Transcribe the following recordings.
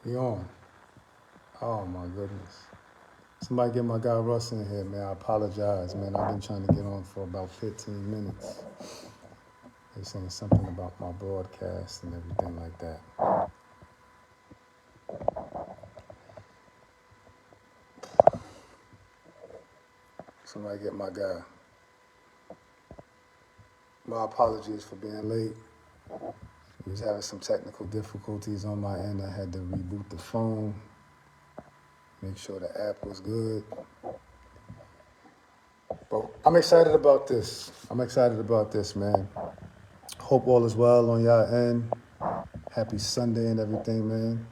You on? Oh my goodness. Somebody get my guy Russ in here, man. I apologize, man. I've been trying to get on for about 15 minutes. They're saying something about my broadcast and everything like that. Somebody get my guy. My apologies for being late. We was having some technical difficulties on my end. I had to reboot the phone, make sure the app was good. But I'm excited about this. Man. Hope all is well on y'all end. Happy Sunday and everything, man.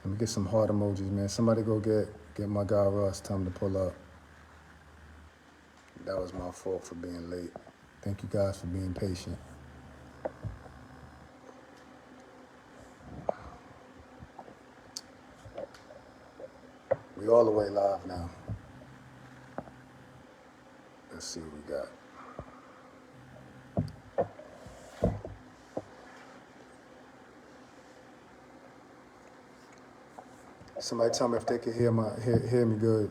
Let me get some heart emojis, man. Somebody go get my guy Russ. Tell him to pull up. That was my fault for being late. Thank you guys for being patient. We all the way live now. Let's see what we got. Somebody tell me if they can hear me good.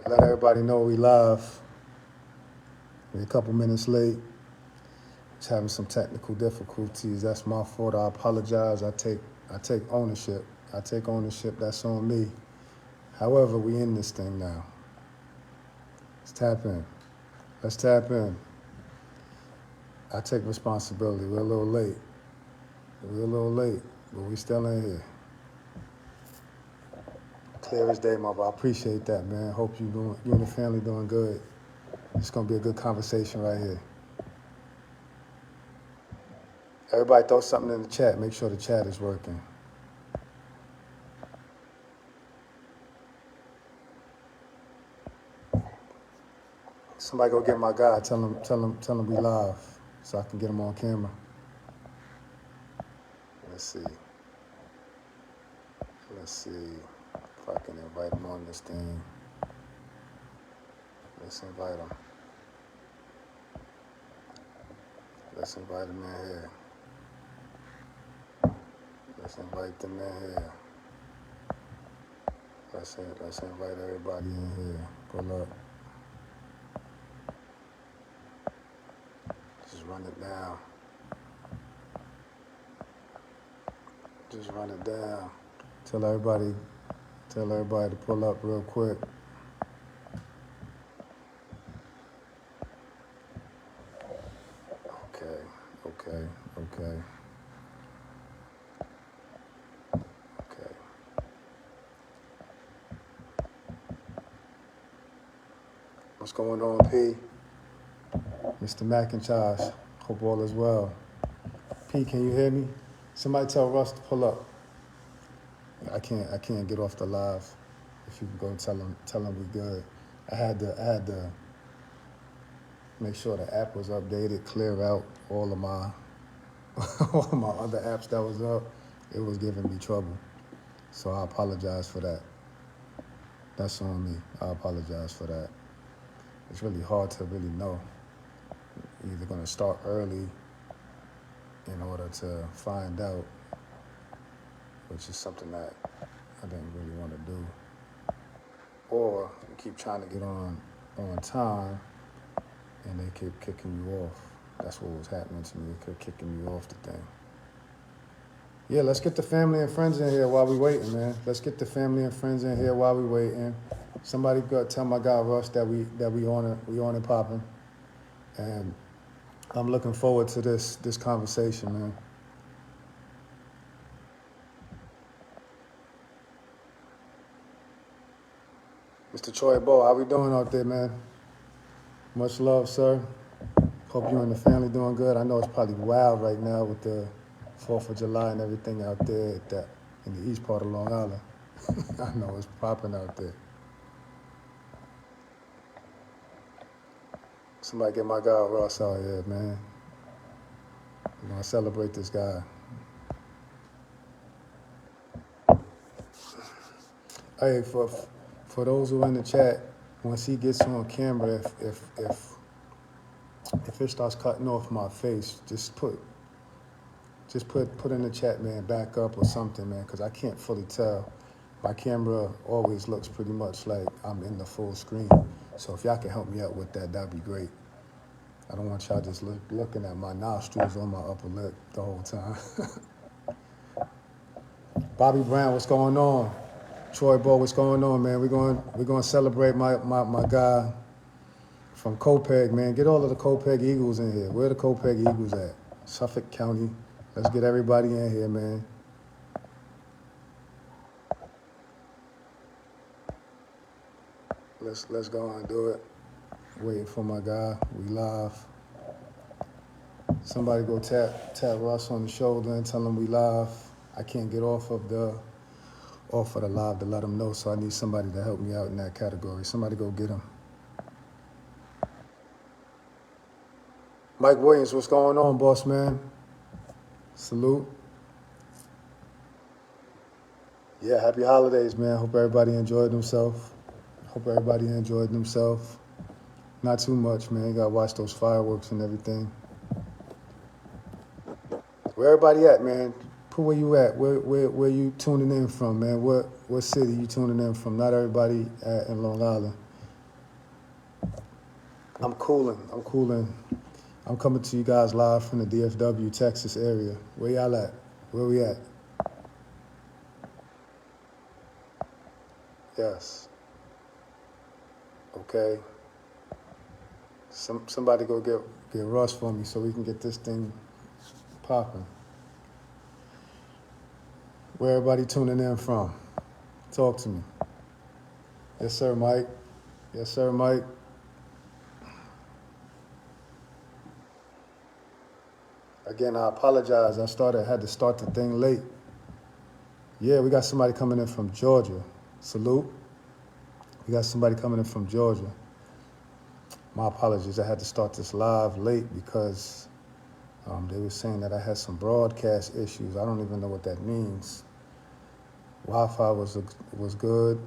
Let everybody know we live. We're a couple minutes late. Just having some technical difficulties. That's my fault. I apologize. I take ownership. That's on me. However, we in this thing now. Let's tap in. I take responsibility. We're a little late, but we still in here. Clear as day, mother. I appreciate that, man. Hope you and the family doing good. It's gonna be a good conversation right here. Everybody throw something in the chat. Make sure the chat is working. Somebody go get my guy. Tell him we live so I can get him on camera. Let's see if I can invite him on this thing. Let's invite him. Let's invite him in here. Let's invite them in here. Let's invite everybody in here. Pull up. Just run it down. Tell everybody to pull up real quick. Okay. What's going on, P? Mr. McIntosh, hope all is well. P, can you hear me? Somebody tell Russ to pull up. I can't get off the live. If you can go tell him we good. I had to make sure the app was updated, clear out all of my other apps that was up. It was giving me trouble. So I apologize for that. That's on me. I apologize for that. It's really hard to really know. You're either going to start early in order to find out, which is something that I didn't really want to do. Or you keep trying to get on time and they keep kicking you off. That's what was happening to me. They kept kicking me off the thing. Yeah, let's get the family and friends in here while we waiting, man. Somebody go tell my guy Russ that we on it popping. And I'm looking forward to this conversation, man. Mr. Troy Bo, how we doing out there, man? Much love, sir. Hope you and the family doing good. I know it's probably wild right now with the 4th of July and everything out there in the east part of Long Island. I know it's popping out there. Somebody get my guy Ross out here, man. We're gonna celebrate this guy. Hey, for those who are in the chat, once he gets on camera, if it starts cutting off my face, just put in the chat, man, back up or something, man, because I can't fully tell. My camera always looks pretty much like I'm in the full screen. So if y'all can help me out with that, that'd be great. I don't want y'all just looking at my nostrils on my upper lip the whole time. Bobby Brown, what's going on? Troy Bo, what's going on, man? We're going to celebrate my guy from Copiague, man. Get all of the Copiague Eagles in here. Where are the Copiague Eagles at? Suffolk County. Let's get everybody in here, man. Let's go and do it. Waiting for my guy. We live. Somebody go tap Russ on the shoulder and tell him we live. I can't get off of the live to let him know, so I need somebody to help me out in that category. Somebody go get him. Mike Williams, what's going on, boss man? Salute. Yeah, happy holidays, man. Hope everybody enjoyed themselves. Not too much, man. You gotta watch those fireworks and everything. Where everybody at, man? Put where you at. Where you tuning in from, man? What city you tuning in from? Not everybody in Long Island. I'm cooling. I'm coming to you guys live from the DFW, Texas area. Where y'all at? Where we at? Yes. Okay. Somebody go get Russ for me so we can get this thing popping. Where everybody tuning in from? Talk to me. Yes, sir, Mike. Again, I apologize. I had to start the thing late. Yeah, we got somebody coming in from Georgia. Salute. We got somebody coming in from Georgia. My apologies. I had to start this live late because they were saying that I had some broadcast issues. I don't even know what that means. Wi-Fi was good.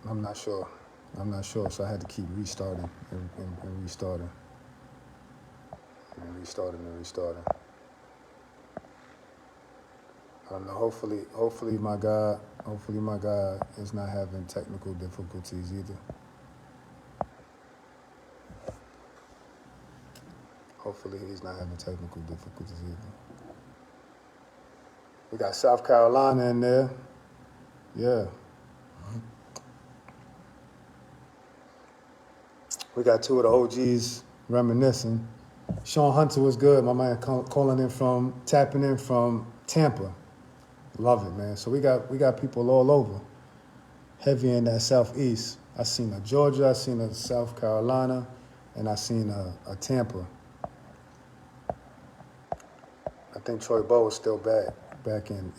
I'm not sure. So I had to keep restarting and restarting. I don't know. Hopefully my guy is not having technical difficulties either. We got South Carolina in there. Yeah. We got two of the OGs reminiscing. Sean Hunter was good. My man tapping in from Tampa. Love it, man. So we got people all over. Heavy in that Southeast. I seen a Georgia, I seen a South Carolina, and I seen a Tampa. I think Troy Bow is still back in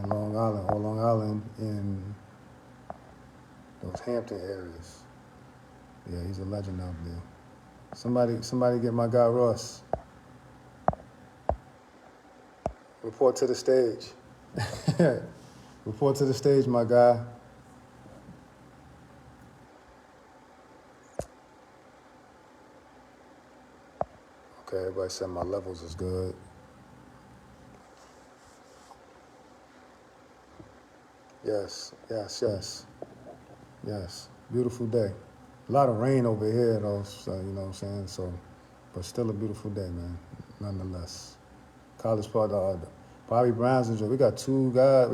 Long Island in those Hampton areas. Yeah, he's a legend out there. Somebody get my guy Russ. Report to the stage. Report to the stage, my guy. Okay, everybody said my levels is good. Yes. Beautiful day. A lot of rain over here, though, so, you know what I'm saying? So, but still a beautiful day, man, nonetheless. College Park, Bobby Brown's in Georgia. We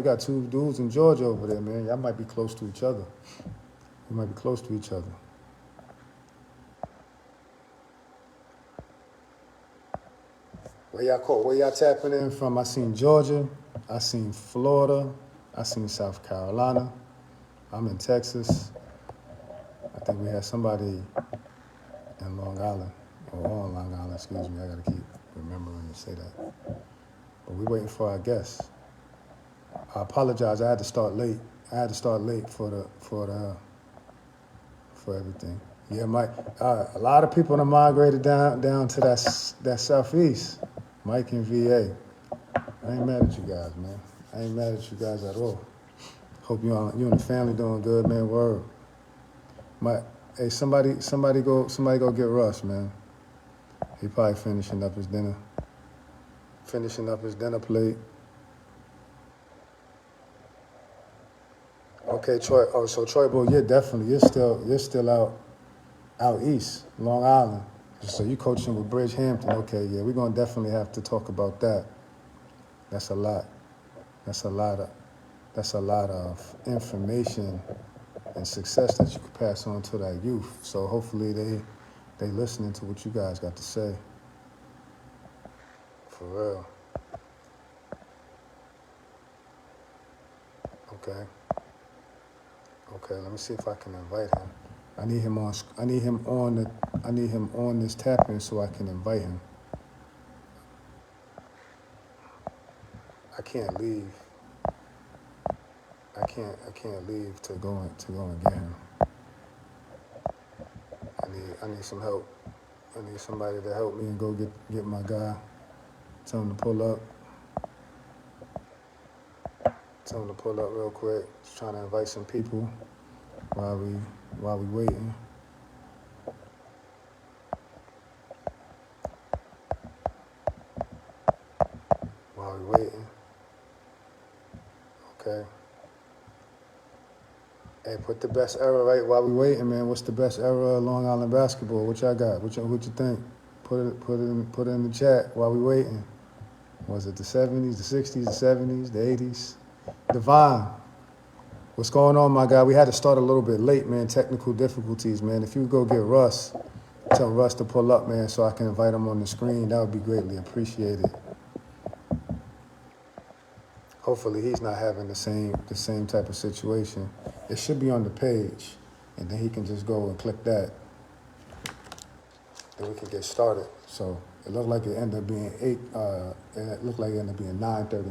got two dudes in Georgia over there, man. Y'all might be close to each other. Where y'all tapping in from? I seen Georgia, I seen Florida, I seen South Carolina. I'm in Texas. I think we had somebody in Long Island, or on Long Island, excuse me. I gotta keep remembering to say that. But we're waiting for our guests. I apologize. I had to start late. For everything. Yeah, Mike. A lot of people have migrated down to that Southeast. Mike and VA. I ain't mad at you guys, man. I ain't mad at you guys at all. Hope you and the family doing good, man. Word. Hey, somebody go get Russ, man. He probably finishing up his dinner plate. Okay, Troy. Oh, so Troy, bro, definitely. You're still out east, Long Island. So you coaching with Bridgehampton. Okay, yeah, we're gonna definitely have to talk about that. That's a lot. That's a lot of information and success that you could pass on to that youth. So hopefully they listening to what you guys got to say. For real. Okay. Okay, let me see if I can invite him. I need him on this tap-in so I can invite him. I can't leave. I can't leave to go and get him. I need some help. I need somebody to help me and go get my guy. Tell him to pull up. Tell him to pull up real quick. Just trying to invite some people while we waiting. While we waiting. Okay. Hey, put the best era right while we waiting, man. What's the best era of Long Island basketball? What y'all got? What you think? Put it in the chat while we waiting. Was it the 70s, the 60s, the 70s, the 80s? Divine, what's going on, my guy? We had to start a little bit late, man. Technical difficulties, man. If you go get Russ, tell Russ to pull up, man, so I can invite him on the screen. That would be greatly appreciated. Hopefully he's not having the same type of situation. It should be on the page, and then he can just go and click that. Then we can get started. So it looked like it ended up being 8. It looked like it ended up being 9:30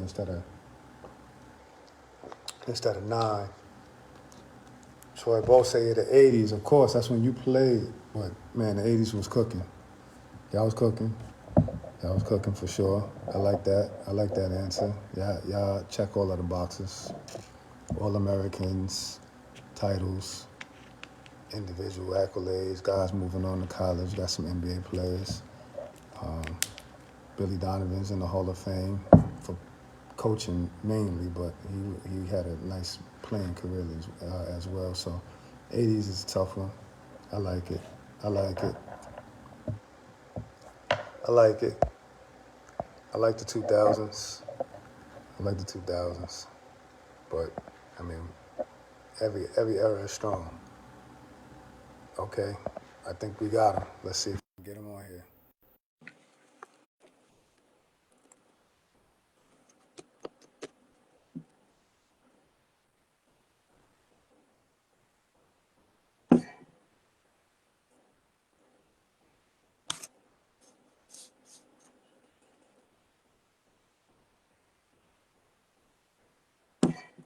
instead of 9. Troy both say the 80s. Of course, that's when you played. But man, the 80s was cooking. Y'all was cooking. Y'all was cooking for sure. I like that. I like that answer. Y'all check all of the boxes. All Americans, titles, individual accolades, guys moving on to college. Got some NBA players. Billy Donovan's in the Hall of Fame for coaching mainly, but he had a nice playing career as well. So 80s is a tough one. I like it. I like the 2000s. I like the 2000s. But I mean, every era is strong. Okay, I think we got him. Let's see if we can get him on here.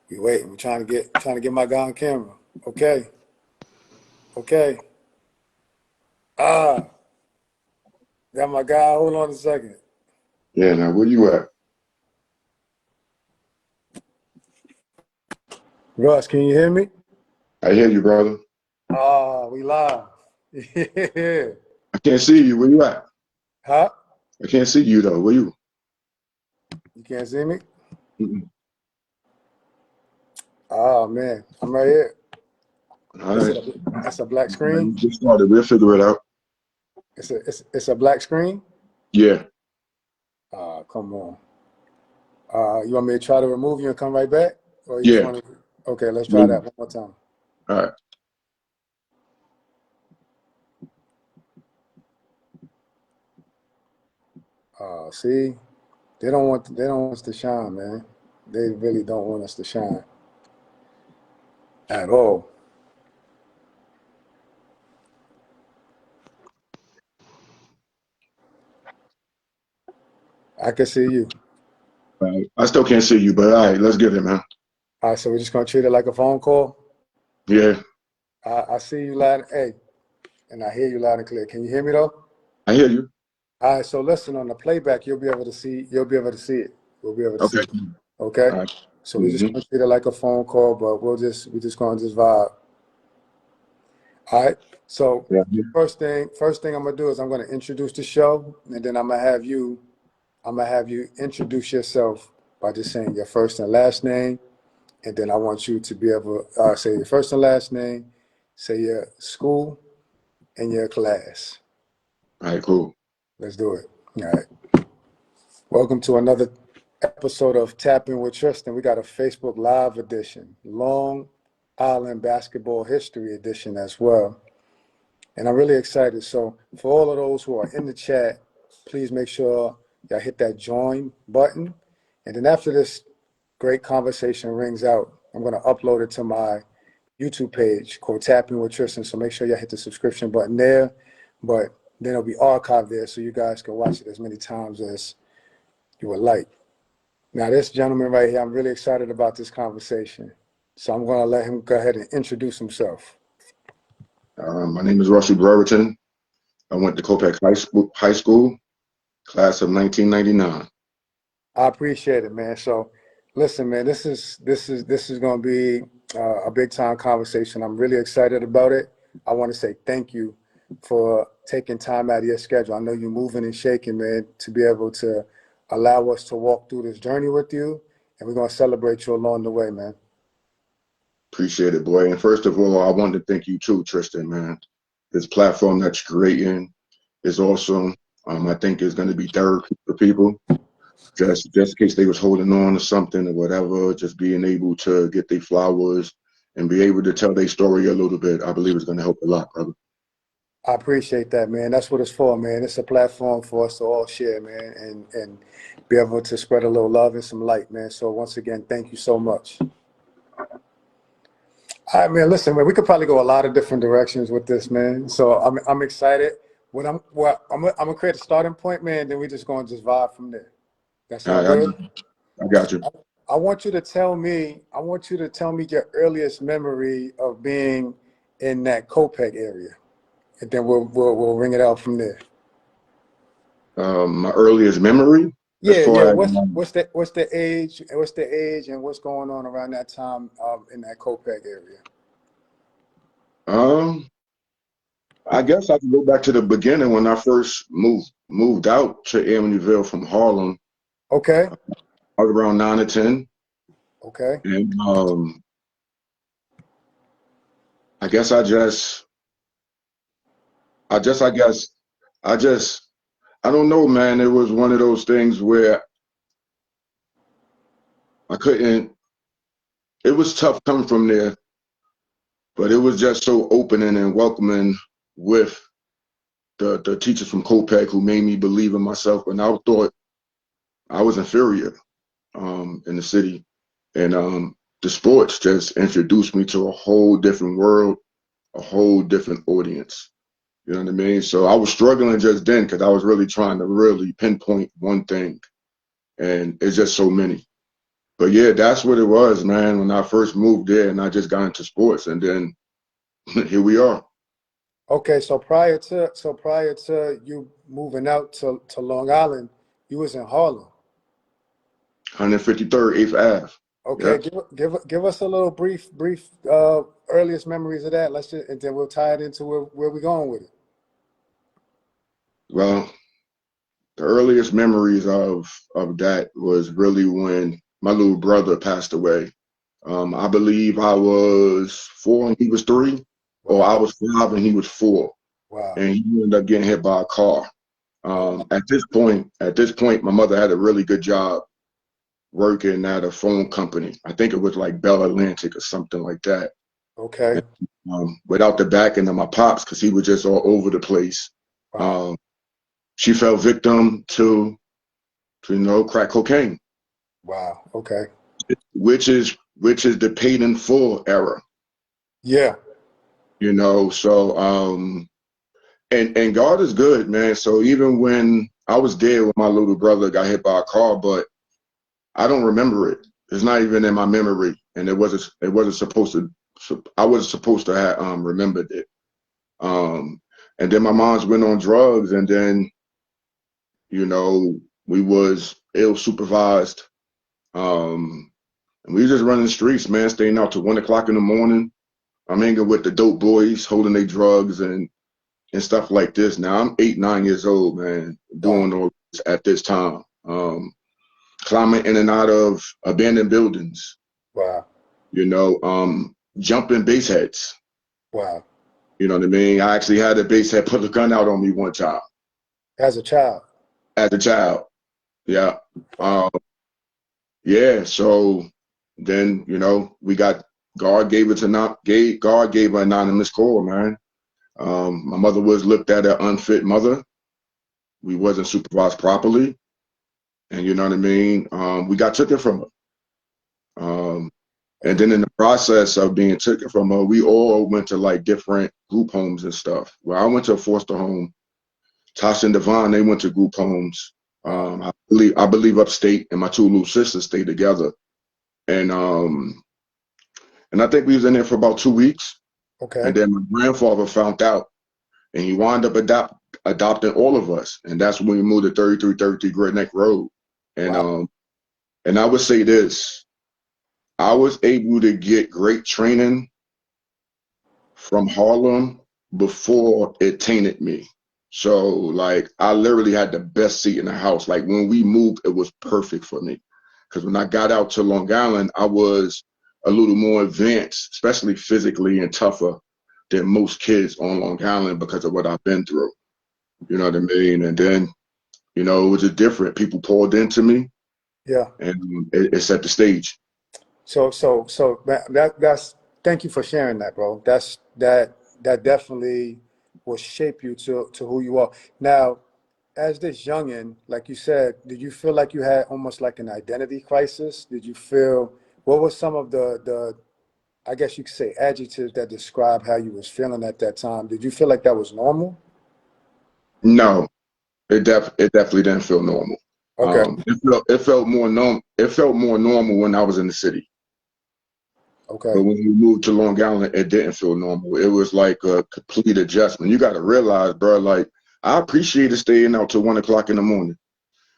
We waiting. We're trying to get my guy on camera. Okay. Got my guy. Hold on a second. Yeah, now where you at? Russ, can you hear me? I hear you, brother. We live. Yeah. I can't see you. Where you at? Huh? I can't see you though. Where you? You can't see me? Mm-mm. Oh man, I'm right here. All right. It's a black screen. Get started. We'll figure it out. It's a black screen. Yeah. Come on. You want me to try to remove you and come right back, or you just Yeah. want to? Okay, let's try that one more time. All right. See, they don't want us to shine, man. They really don't want us to shine at all. I can see you. All right. I still can't see you, but all right, let's get it, man. All right, so we're just gonna treat it like a phone call. Yeah. I see you loud, and I hear you loud and clear. Can you hear me though? I hear you. All right, so listen, on the playback, you'll be able to see it. We'll be able to see Okay. it. Okay? All right. So we just gonna treat it like a phone call, but we just gonna just vibe. All right. So Yeah. first thing I'm gonna do is I'm gonna introduce the show, and then I'm gonna have you introduce yourself by just saying your first and last name, and then I want you to be able to say your first and last name, say your school and your class. All right, cool. Let's do it. All right. Welcome to another episode of Tapping with Tristan. We got a Facebook Live edition, Long Island Basketball History edition as well. And I'm really excited. So for all of those who are in the chat, please make sure y'all hit that join button. And then after this great conversation rings out, I'm going to upload it to my YouTube page called Tapping with Tristan. So make sure y'all hit the subscription button there. But then it'll be archived there so you guys can watch it as many times as you would like. Now, this gentleman right here, I'm really excited about this conversation. So I'm going to let him go ahead and introduce himself. My name is Russell Brereton. I went to Copiague High School, class of 1999. I appreciate it, man. So, listen, man, this is going to be a big time conversation. I'm really excited about it. I want to say thank you for taking time out of your schedule. I know you're moving and shaking, man, to be able to allow us to walk through this journey with you, and we're going to celebrate you along the way, man. Appreciate it, boy. And first of all, I wanted to thank you too, Tristan, man. This platform that you're creating is awesome. I think it's going to be therapy for people. Just in case they was holding on to something or whatever, just being able to get their flowers and be able to tell their story a little bit, I believe it's going to help a lot, brother. I appreciate that, man. That's what it's for, man. It's a platform for us to all share, man, and be able to spread a little love and some light, man. So once again, thank you so much. All right, man. Listen, man. We could probably go a lot of different directions with this, man. So I'm excited. I'm gonna create a starting point, man. Then we just gonna just vibe from there. That All sound right, good? I got you. I want you to tell me. I want you to tell me your earliest memory of being in that Copiague area, and then we'll ring it out from there. My earliest memory, as Yeah, yeah. far as What's the age and what's going on around that time in that Copiague area? um, I guess I can go back to the beginning when I first moved out to Amityville from Harlem. Okay. I was around 9 or 10, Okay. and I guess I just, I just, I guess, I just, I don't know, man. It was one of those things where I couldn't. It was tough coming from there, but it was just so opening and welcoming with the teachers from Copiague who made me believe in myself when I thought I was inferior in the city. And the sports just introduced me to a whole different world, a whole different audience. You know what I mean? So I was struggling just then because I was really trying to really pinpoint one thing, and it's just so many. But yeah, that's what it was, man. When I first moved there, and I just got into sports, and then here we are. Okay. So prior to you moving out to Long Island, you was in Harlem. 153rd 8th Ave. Okay. Yeah. Give us a little brief earliest memories of that. Let's just and then we'll tie it into where we're going with it. Well, the earliest memories of that was really when my little brother passed away. I believe I was 4 and he was 3, or I Wow. was 5 and he was 4, Wow. and he ended up getting hit by a car. At this point, my mother had a really good job working at a phone company. I think it was like Bell Atlantic or something like that. Okay. And, without the backing of my pops, because he was just all over the place, Wow. um, she fell victim to crack cocaine, Wow. Okay. which is the paid in full era. Yeah. So and God is good, man. So even when I was there when my little brother got hit by a car, but I don't remember it. It's not even in my memory, and it wasn't supposed to. I wasn't supposed to have remembered it. Um, and then my mom's went on drugs, and then we was ill supervised. Um, And we was just running the streets, man, staying out till 1 o'clock in the morning. I'm hanging with the dope boys, holding their drugs and stuff like this. Now I'm 8, 9 years old, man, Wow. doing all this at this time. Climbing in and out of abandoned buildings, Wow. jumping base heads. Wow. You know what I mean? I actually had a base head put a gun out on me one time As a child. as a child. Yeah. Wow. Yeah. So then, we got God gave it to not God gave an anonymous call, man. My mother was looked at an unfit mother. We wasn't supervised properly. And you know what I mean? We got taken from her. And then in the process of being taken from her, we all went to like different group homes and stuff. Well, I went to a foster home. Tasha and Devon, they went to group homes. I believe upstate, and my two little sisters stayed together. And I think we was in there for about 2 weeks. Okay. And then my grandfather found out, and he wound up adopting all of us. And that's when we moved to 3333 Great Neck Road. And Wow. and I would say this, I was able to get great training from Harlem before it tainted me. So like I literally had the best seat in the house. Like when we moved, it was perfect for me. Because when I got out to Long Island, I was a little more advanced, especially physically and tougher than most kids on Long Island because of what I've been through. You know what I mean? And then, it was just different. People poured into me, Yeah. and it set the stage. So that's thank you for sharing that, bro. That definitely will shape you to who you are. Now, as this youngin, like you said, did you feel like you had almost like an identity crisis? Did you feel what was some of the I guess you could say adjectives that describe how you was feeling at that time? Did you feel like that was normal? No, it definitely didn't feel normal. Okay. It felt more normal. It felt more normal when I was in the city. Okay. But when we moved to Long Island, it didn't feel normal. It was like a complete adjustment. You got to realize, bro, like I appreciated staying out till 1 o'clock in the morning.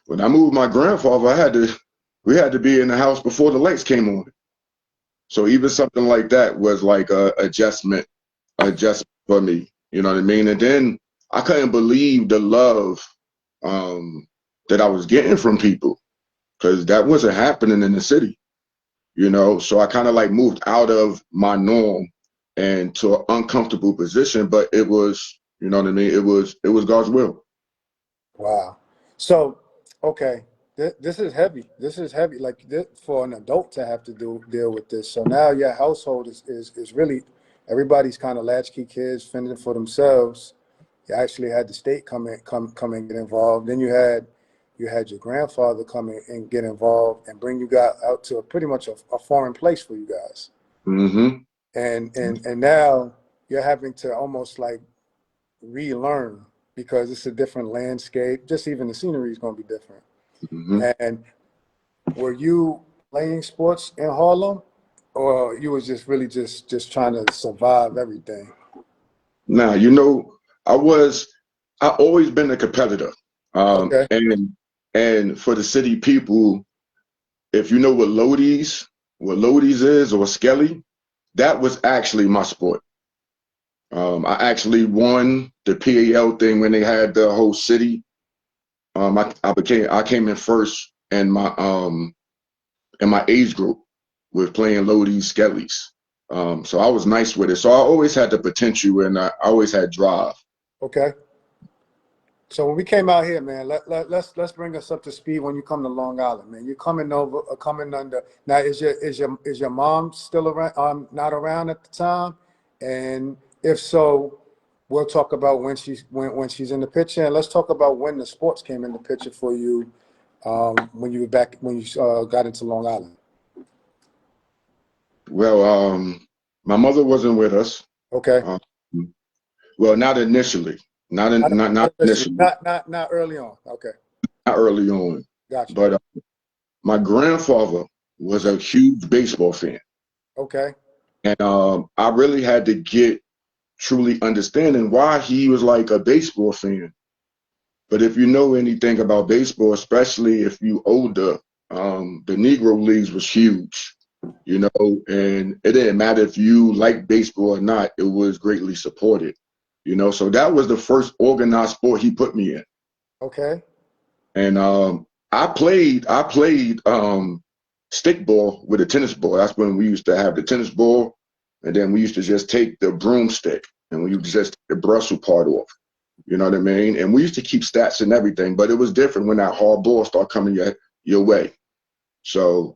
When I moved my grandfather, we had to be in the house before the lights came on. So even something like that was like a adjustment for me. You know what I mean? And then I couldn't believe the love that I was getting from people because that wasn't happening in the city. So I kind of like moved out of my norm and to an uncomfortable position, but it was, you know what I mean? It was God's will. Wow. So, okay, this is heavy. This is heavy, like this, for an adult to have to deal with this. So now your household is really everybody's kind of latchkey kids fending for themselves. You actually had the state come and get involved. Then you had your grandfather come in and get involved and bring you guys out to pretty much a foreign place for you guys. Hmm. And now you're having to almost like relearn because it's a different landscape. Just even the scenery is going to be different. Hmm. And were you playing sports in Harlem, or you was just really just trying to survive everything? Now, I was, I always been a competitor. Okay. And for the city people, if you know what Lodi's is or Skelly, that was actually my sport. I actually won the PAL thing when they had the whole city. I came in first in my age group with playing Lodi's, Skelly's. So I was nice with it. So I always had the potential and I always had drive. Okay. So when we came out here, man, let's bring us up to speed when you come to Long Island, man. You're coming over, coming under. Now, is your mom still around? Not around at the time, and if so, we'll talk about when she's in the picture, and let's talk about when the sports came in the picture for you, when you were back when you got into Long Island. Well, my mother wasn't with us. Okay. Um, well, not initially, Not, not initially, initially, not early on. Okay. not early on. Gotcha. But my grandfather was a huge baseball fan, Okay. and I really had to get truly understanding why he was like a baseball fan. But if you know anything about baseball, especially if you older, the Negro Leagues was huge. you know, and it didn't matter if you liked baseball or not, it was greatly supported, you know. So that was the first organized sport he put me in. Okay. And I played stick ball with a tennis ball. That's when we used to have the tennis ball, and then we used to just take the broomstick and we used to just take the bristle part off. You know what I mean? And we used to keep stats and everything, but it was different when that hard ball started coming your way. So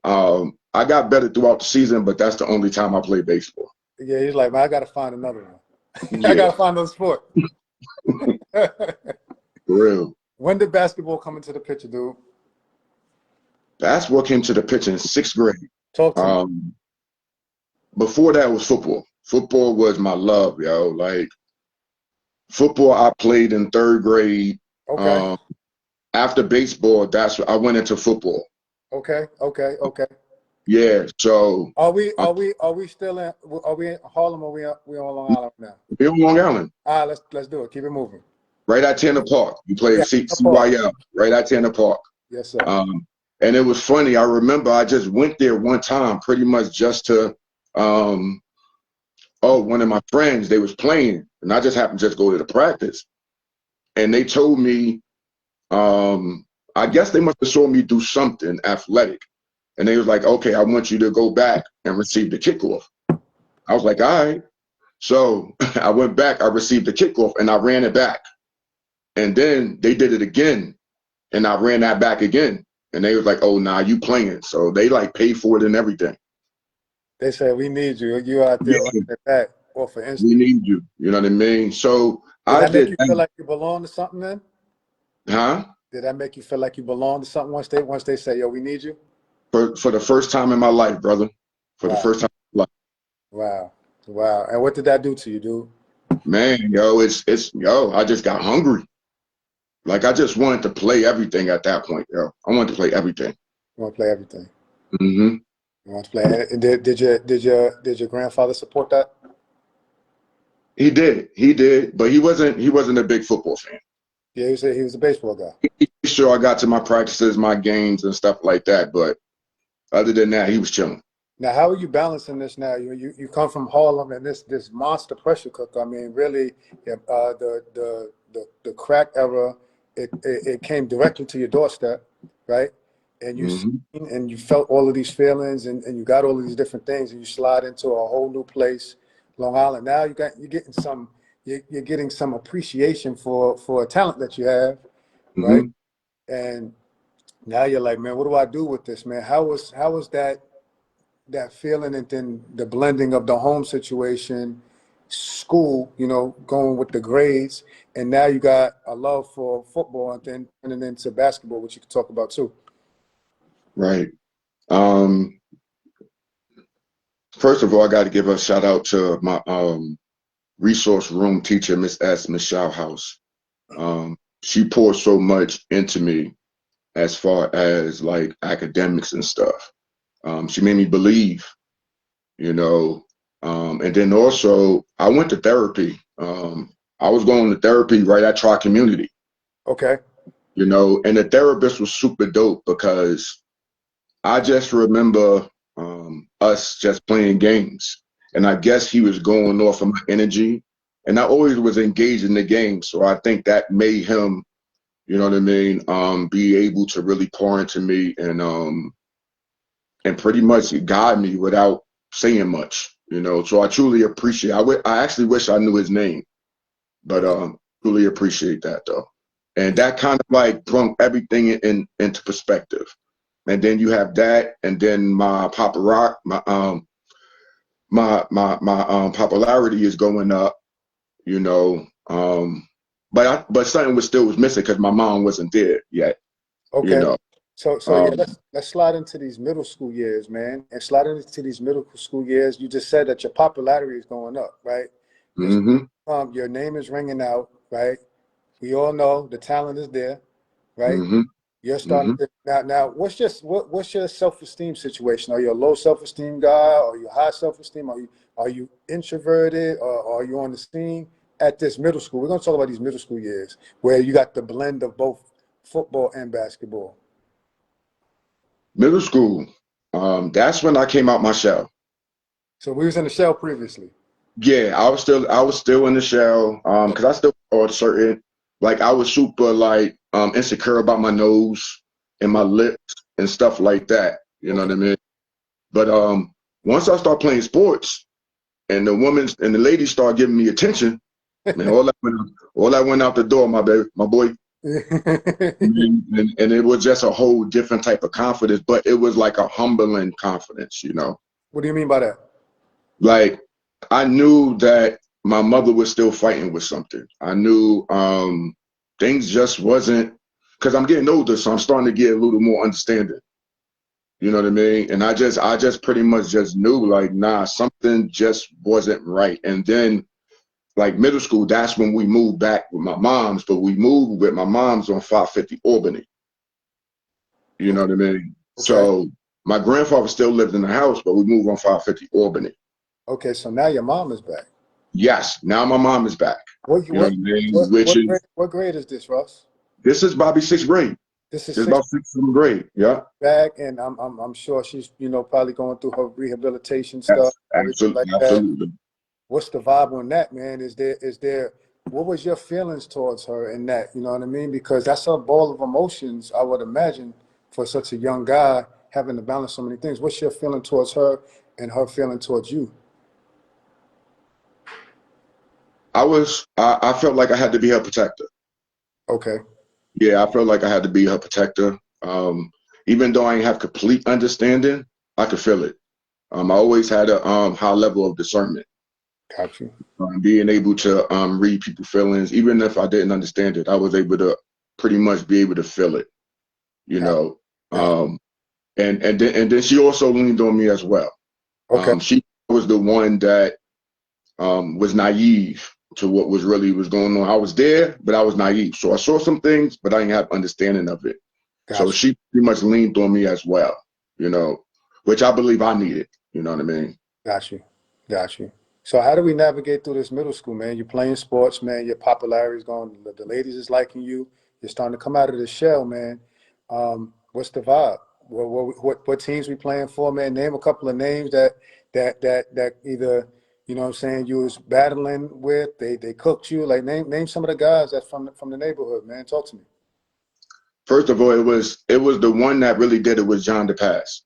I got better throughout the season, but that's the only time I played baseball. Yeah, he's like, man, I gotta find another one. I Yeah, gotta find another sport. for real. When did basketball come into the picture, dude? Basketball came to the pitch in sixth grade. Talk to me. Um, Before that was football. Football was my love, yo. Like football, I played in third grade. Okay. Um, After baseball, that's I went into football. Okay. Okay. Okay. Yeah, so Are we uh, are we are we still in are we in Harlem or we on Long Island now? we're on Long Island, All right, let's do it. Keep it moving. right at Tanner Park. We played Yeah, Paul. CYL, right at Tanner Park. Yes, sir. And it was funny. I remember I just went there one time, pretty much just to, um, one of my friends, they was playing, and I just happened to just go to the practice. And they told me, I guess they must have saw me do something athletic. And they was like, okay, I want you to go back and receive the kickoff. I was like, all right. So I went back, I received the kickoff, and I ran it back. And then they did it again, and I ran that back again. And they was like, oh, nah, you playing. So they like paid for it and everything. They said we need you. You out there running Yeah, it back off for we instant. need you. You know what I mean? So Did I that make did you feel that. like you belong to something then? Huh? Did that make you feel like you belong to something once they say, yo, we need you? For the first time in my life, brother. For the Wow. first time in my life. Wow. Wow. And what did that do to you, dude? Man, yo, I just got hungry. Like I just wanted to play everything at that point, yo. I wanted to play everything. You want to play everything. Hmm. You want to play. And did your grandfather support that? He did, but he wasn't a big football fan. Yeah, he was a baseball guy. Sure, I got to my practices, my games and stuff like that, but other than that, he was chilling. Now, how are you balancing this now? You come from Harlem and this monster pressure cooker. I mean, really, yeah, the crack era, it came directly to your doorstep, right? And you Hmm. seen and you felt all of these feelings and you got all of these different things and you slide into a whole new place, Long Island. Now you're getting some appreciation for a talent that you have, right? Hmm. And now you're like, man, what do I do with this, man? How was that feeling and then the blending of the home situation, school, going with the grades, and now you got a love for football and then turning into basketball, which you could talk about too. Right. Um, First of all, I got to give a shout out to my resource room teacher, Michelle House. She poured so much into me as far as like academics and stuff. She made me believe, you know. And then also, I went to therapy. I was going to therapy right at Tri Community, Okay. and the therapist was super dope because I just remember us just playing games. And I guess he was going off of my energy. And I always was engaged in the game. So I think that made him, you know what I mean, be able to really pour into me and pretty much guide me without saying much. So I truly appreciate I actually wish I knew his name, but Okay. truly appreciate that though. And that kind of like brought everything into perspective. And then you have that, and then my paparazzi, my popularity is going up, you know. But something was missing because my mom wasn't there yet, you Okay. know. So yeah, Um, let's slide into these middle school years, man. And slide into these middle school years, you just said that your popularity is going up, right? Your hmm. your name is ringing out, right? We all know the talent is there, right? Hmm. You're starting Hmm. to now. What's your self-esteem situation? Are you a low self-esteem guy? Are you high self-esteem? Are you introverted or are you on the scene at this middle school? We're gonna talk about these middle school years where you got the blend of both football and basketball. Middle school. That's when I came out my shell. So we was in the shell previously. Yeah, I was still in the shell. Because I still thought certain, like I was super like insecure about my nose and my lips and stuff like that. You know Okay. what I mean? But once I start playing sports and the women and the ladies start giving me attention, man, all that went out the door, my baby, my boy. And it was just a whole different type of confidence, but it was like a humbling confidence, you know. What do you mean by that? Like I knew that my mother was still fighting with something. I knew things just wasn't because I'm getting older, so I'm starting to get a little more understanding. You know what I mean? And I just pretty much just knew like, nah, something just wasn't right. And then like middle school, that's when we moved back with my mom's, but we moved with my mom's on 550 Albany. You know Okay. what I mean? Okay. So my grandfather still lived in the house, but we moved on 550 Albany. Okay. So now your mom is back. Yes, now my mom is back. What You know what I mean? Which is what grade is this, Russ? this is Bobby sixth grade. This is It's sixth about sixth, seventh grade. Yeah. back, and I'm sure she's probably going through her rehabilitation stuff, Yes, everything absolutely, like that. absolutely. What's the vibe on that, man? Is there what was your feelings towards her in that? You know what I mean? Because that's a ball of emotions, I would imagine, for such a young guy having to balance so many things. What's your feeling towards her and her feeling towards you? I felt like I had to be her protector. Okay, Yeah, I felt like I had to be her protector. Even though I didn't have complete understanding, I could feel it. I always had a high level of discernment, got you. being able to read people's feelings, even if I didn't understand it. I was able to pretty much be able to feel it, you Got, know. got. Um, and then she also leaned on me as well. Okay, She was the one that was naive to what was going on. I was there, but I was naive. So I saw some things, but I didn't have understanding of it. So got you. she pretty much leaned on me as well, you know, which I believe I needed. You know what I mean? Got you. Got you. So how do we navigate through this middle school, man? You're playing sports, man. Your popularity is going. The ladies is liking you. You're starting to come out of the shell, man. What's the vibe? What teams we playing for, man? Name a couple of names that either what I'm saying you was battling with. They cooked you. Like name some of the guys that's from the neighborhood, man. Talk to me. First of all, it was the one that really did it was John DePass.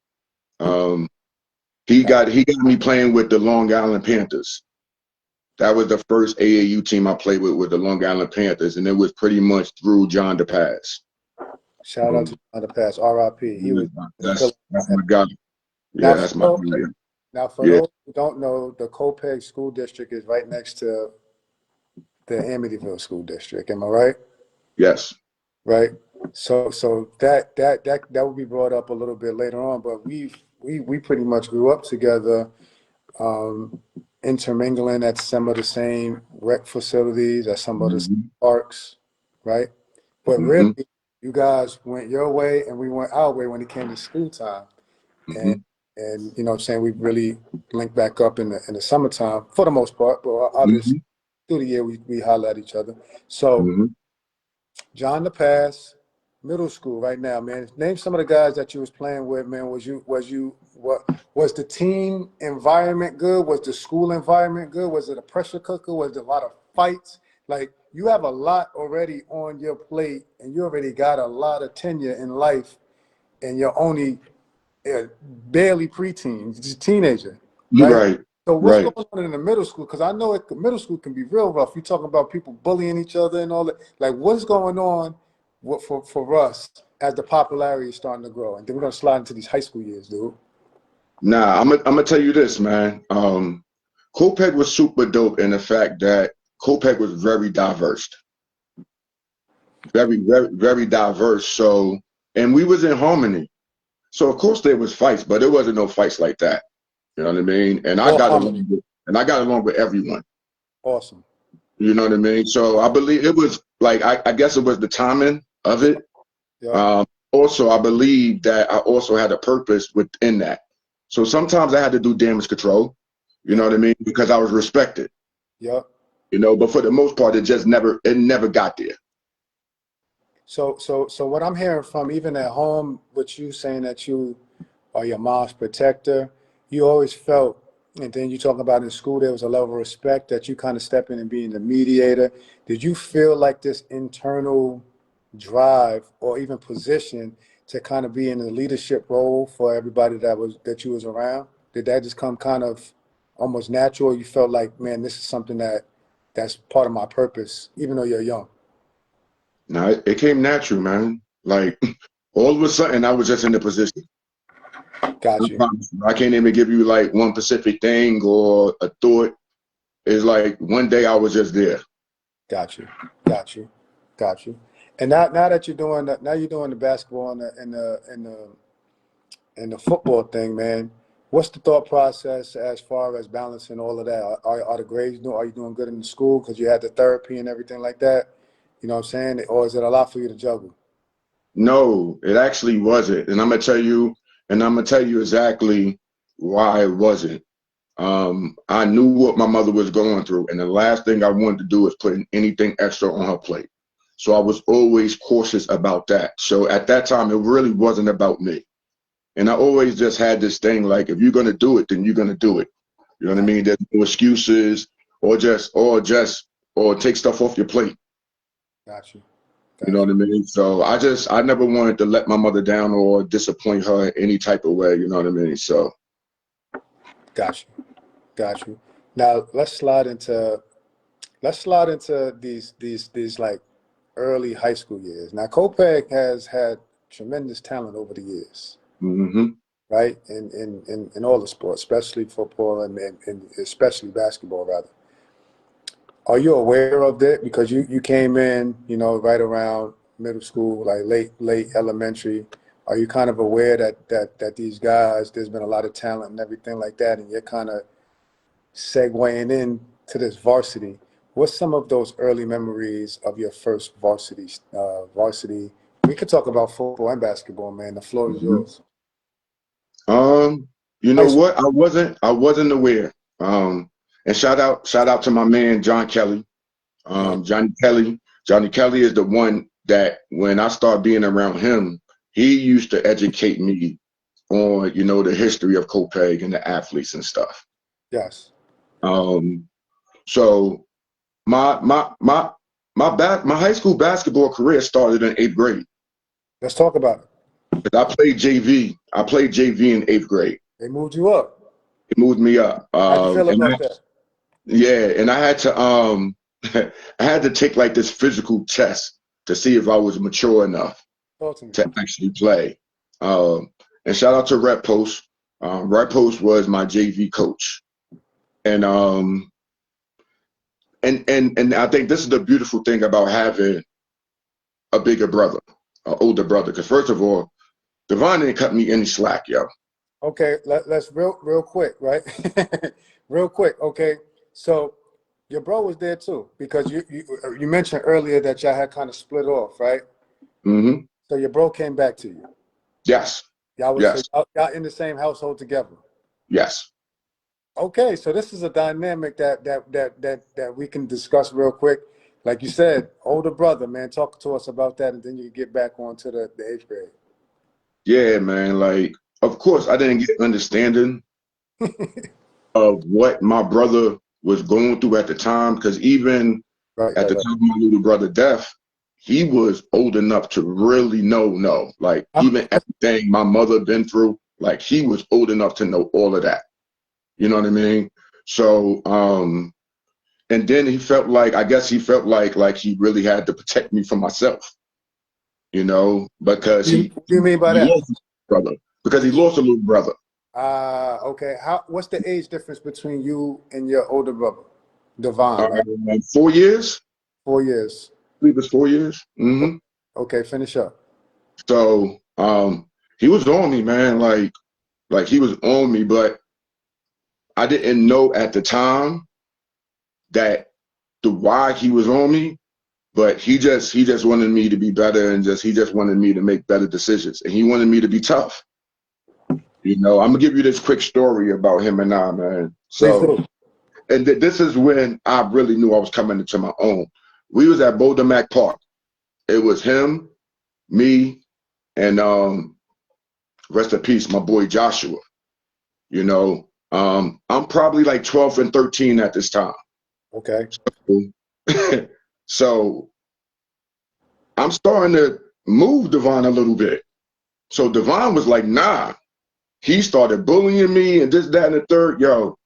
Um, he got me playing with the Long Island Panthers. That was the first AAU team I played with the Long Island Panthers, and it was pretty much through John DePass. Shout out Um, to the past, R.I.P. He was a pillar. that's my guy. Now, Yeah, that's my guy. for Yeah. those who don't know, the Copiague School District is right next to the Amityville School District. Am I right? Yes. Right. So that will be brought up a little bit later on, but we pretty much grew up together, um, intermingling at some of the same rec facilities, at some of the same Hmm. parks, right? But really, Hmm. you guys went your way and we went our way when it came to school time. and Hmm. and what I'm saying we really linked back up in the summertime for the most part, but obviously Hmm. through the year we holler at each other. So Hmm. John the Pass, middle school right now, man. Name some of the guys that you was playing with, man. What was the team environment good? Was the school environment good? Was it a pressure cooker? Was it a lot of fights? Like you have a lot already on your plate, and you already got a lot of tenure in life, and you're only barely preteen, just a teenager, right? Right. So what's Right. going on in the middle school? Because I know middle school can be real rough. You talking about people bullying each other and all that. Like what's going on for us as the popularity is starting to grow? And then we're gonna slide into these high school years, dude. Nah, I'm gonna tell you this, man. Copiague was super dope in the fact that Copiague was very diverse, very, very, very diverse. So, and we was in harmony. So of course there was fights, but there wasn't no fights like that. You know what I mean? All harmony. And I got along with everyone. Awesome. You know what I mean? So I believe it was like I guess it was the timing of Yeah, it. yeah, Also, I believe that I also had a purpose within that. So sometimes I had to do damage control. You know yeah, what I mean? Because I was respected. yeah. But for the most part, it never got there. So what I'm hearing from even at home, with you saying that you or your mom's protector. You always felt, and then you talk about in school, there was a level of respect that you kind of step in and being the mediator. Did you feel like this internal drive or even position to kind of be in a leadership role for everybody that you was around? Did that just come kind of almost natural? You felt like, man, this is something that's part of my purpose, even though you're young. Now it came natural, man. Like all of a sudden, I was just in the position. Got I you. promise you. I can't even give you like one specific thing or a thought. It's like one day I was just there. Got you. Got you. Got you. And now that you're doing that, now you're doing the basketball and the football thing, man. What's the thought process as far as balancing all of that? Are the grades are you doing good in the school because you had the therapy and everything like that? You know what I'm saying? Or is it a lot for you to juggle? No, it actually wasn't. And I'm gonna tell you exactly why it wasn't. I knew what my mother was going through, and the last thing I wanted to do was put anything extra on her plate. So I was always cautious about that. So at that time, it really wasn't about me. And I always just had this thing like, if you're gonna do it, then you're gonna do it. You know what I mean? There's no excuses or take stuff off your plate. Got you. You know Got what I you. mean? So I never wanted to let my mother down or disappoint her in any type of way. You know what I mean? So Got you. Got you. Now let's slide into these like early high school years. Now Copiague has had tremendous talent over the years, hmm right? In all the sports, especially football and especially basketball, rather. Are you aware of that? Because you came in, right around middle school, like late elementary. Are you kind of aware that these guys, there's been a lot of talent and everything like that, and you're kind of segueing in to this varsity? What's some of those early memories of your first varsity? Varsity. We could talk about football and basketball, man. The floor is hmm yours. um, you High know school. what? I wasn't aware. And shout out to my man John Kelly. Yeah. Johnny Kelly is the one that when I started being around him, he used to educate me on, the history of Copiague and the athletes and stuff. Yes. Um, so my high school basketball career started in eighth grade. Let's talk about it. 'Cause I played JV. I played JV in eighth grade. They moved you up. It moved me up. How'd you feel And about that? yeah, and I had to I had to take like this physical test to see if I was mature enough Talk to me. to actually play. And shout out to Red Post. Red Post was my JV coach. And and I think this is the beautiful thing about having a bigger brother, an older brother. Because first of all, Devon didn't cut me any slack, yo. Okay, let's real quick, right? Real quick, okay. So your bro was there too, because you mentioned earlier that y'all had kind of split off, right? hmm So your bro came back to you. Yes, So yes, y'all in the same household together. yes. Okay, so this is a dynamic that we can discuss real quick. Like you said, older brother, man, talk to us about that, and then you can get back on to the eighth grade. Yeah, man. Like, of course, I didn't get understanding of what my brother was going through at the time, because even Right, at right, the right. time of my little brother death, he was old enough to really know. Like, I'm, even everything my mother been through, like he was old enough to know all of that. You know what I mean? So, and then I guess he felt like he really had to protect me from myself, because what do you mean by he that? lost a brother, because he lost a little brother. Okay. What's the age difference between you and your older brother, Devon, right? 4 years. 4 years. I believe it's 4 years. Okay, finish up. So he was on me, man. Like he was on me, but I didn't know at the time that the why he was on me. But he just wanted me to be better, and he just wanted me to make better decisions, and he wanted me to be tough. I'm gonna give you this quick story about him and I, man. Please So, do. and this is when I really knew I was coming into my own. We was at Boulder Mac Park. It was him, me, and rest in peace, my boy Joshua. You know, I'm probably like 12 and 13 at this time. Okay. So I'm starting to move Devon a little bit. So Devon was like, nah. He started bullying me and this, that, and the third. Yo,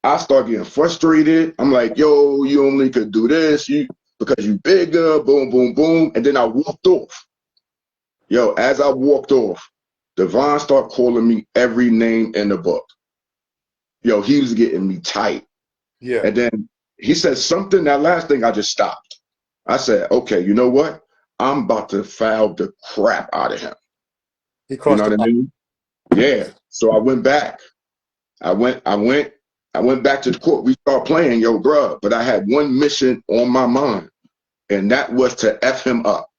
I start getting frustrated. I'm like, yo, you only could do this because you bigger, boom, boom, boom. And then I walked off. Yo, as I walked off, Devon started calling me every name in the book. Yo, he was getting me tight. Yeah. And then he said something, that last thing, I just stopped. I said, okay, you know what? I'm about to foul the crap out of him. He You know crossed what the I line. mean? Yeah. So I went back. I went back to the court. We started playing, yo, bruh. But I had one mission on my mind, and that was to F him up.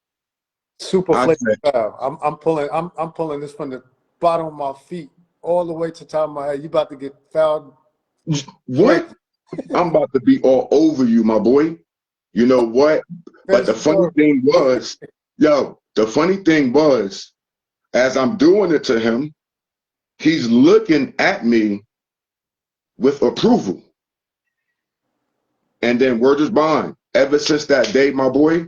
Super I flaky said, foul. I'm pulling this from the bottom of my feet all the way to the top of my head. You about to get fouled what? flaky. I'm about to be all over you, my boy. You know what? But Finish the the funny story. thing was, the funny thing was, as I'm doing it to him, he's looking at me with approval. And then word is bond. Ever since that day, my boy,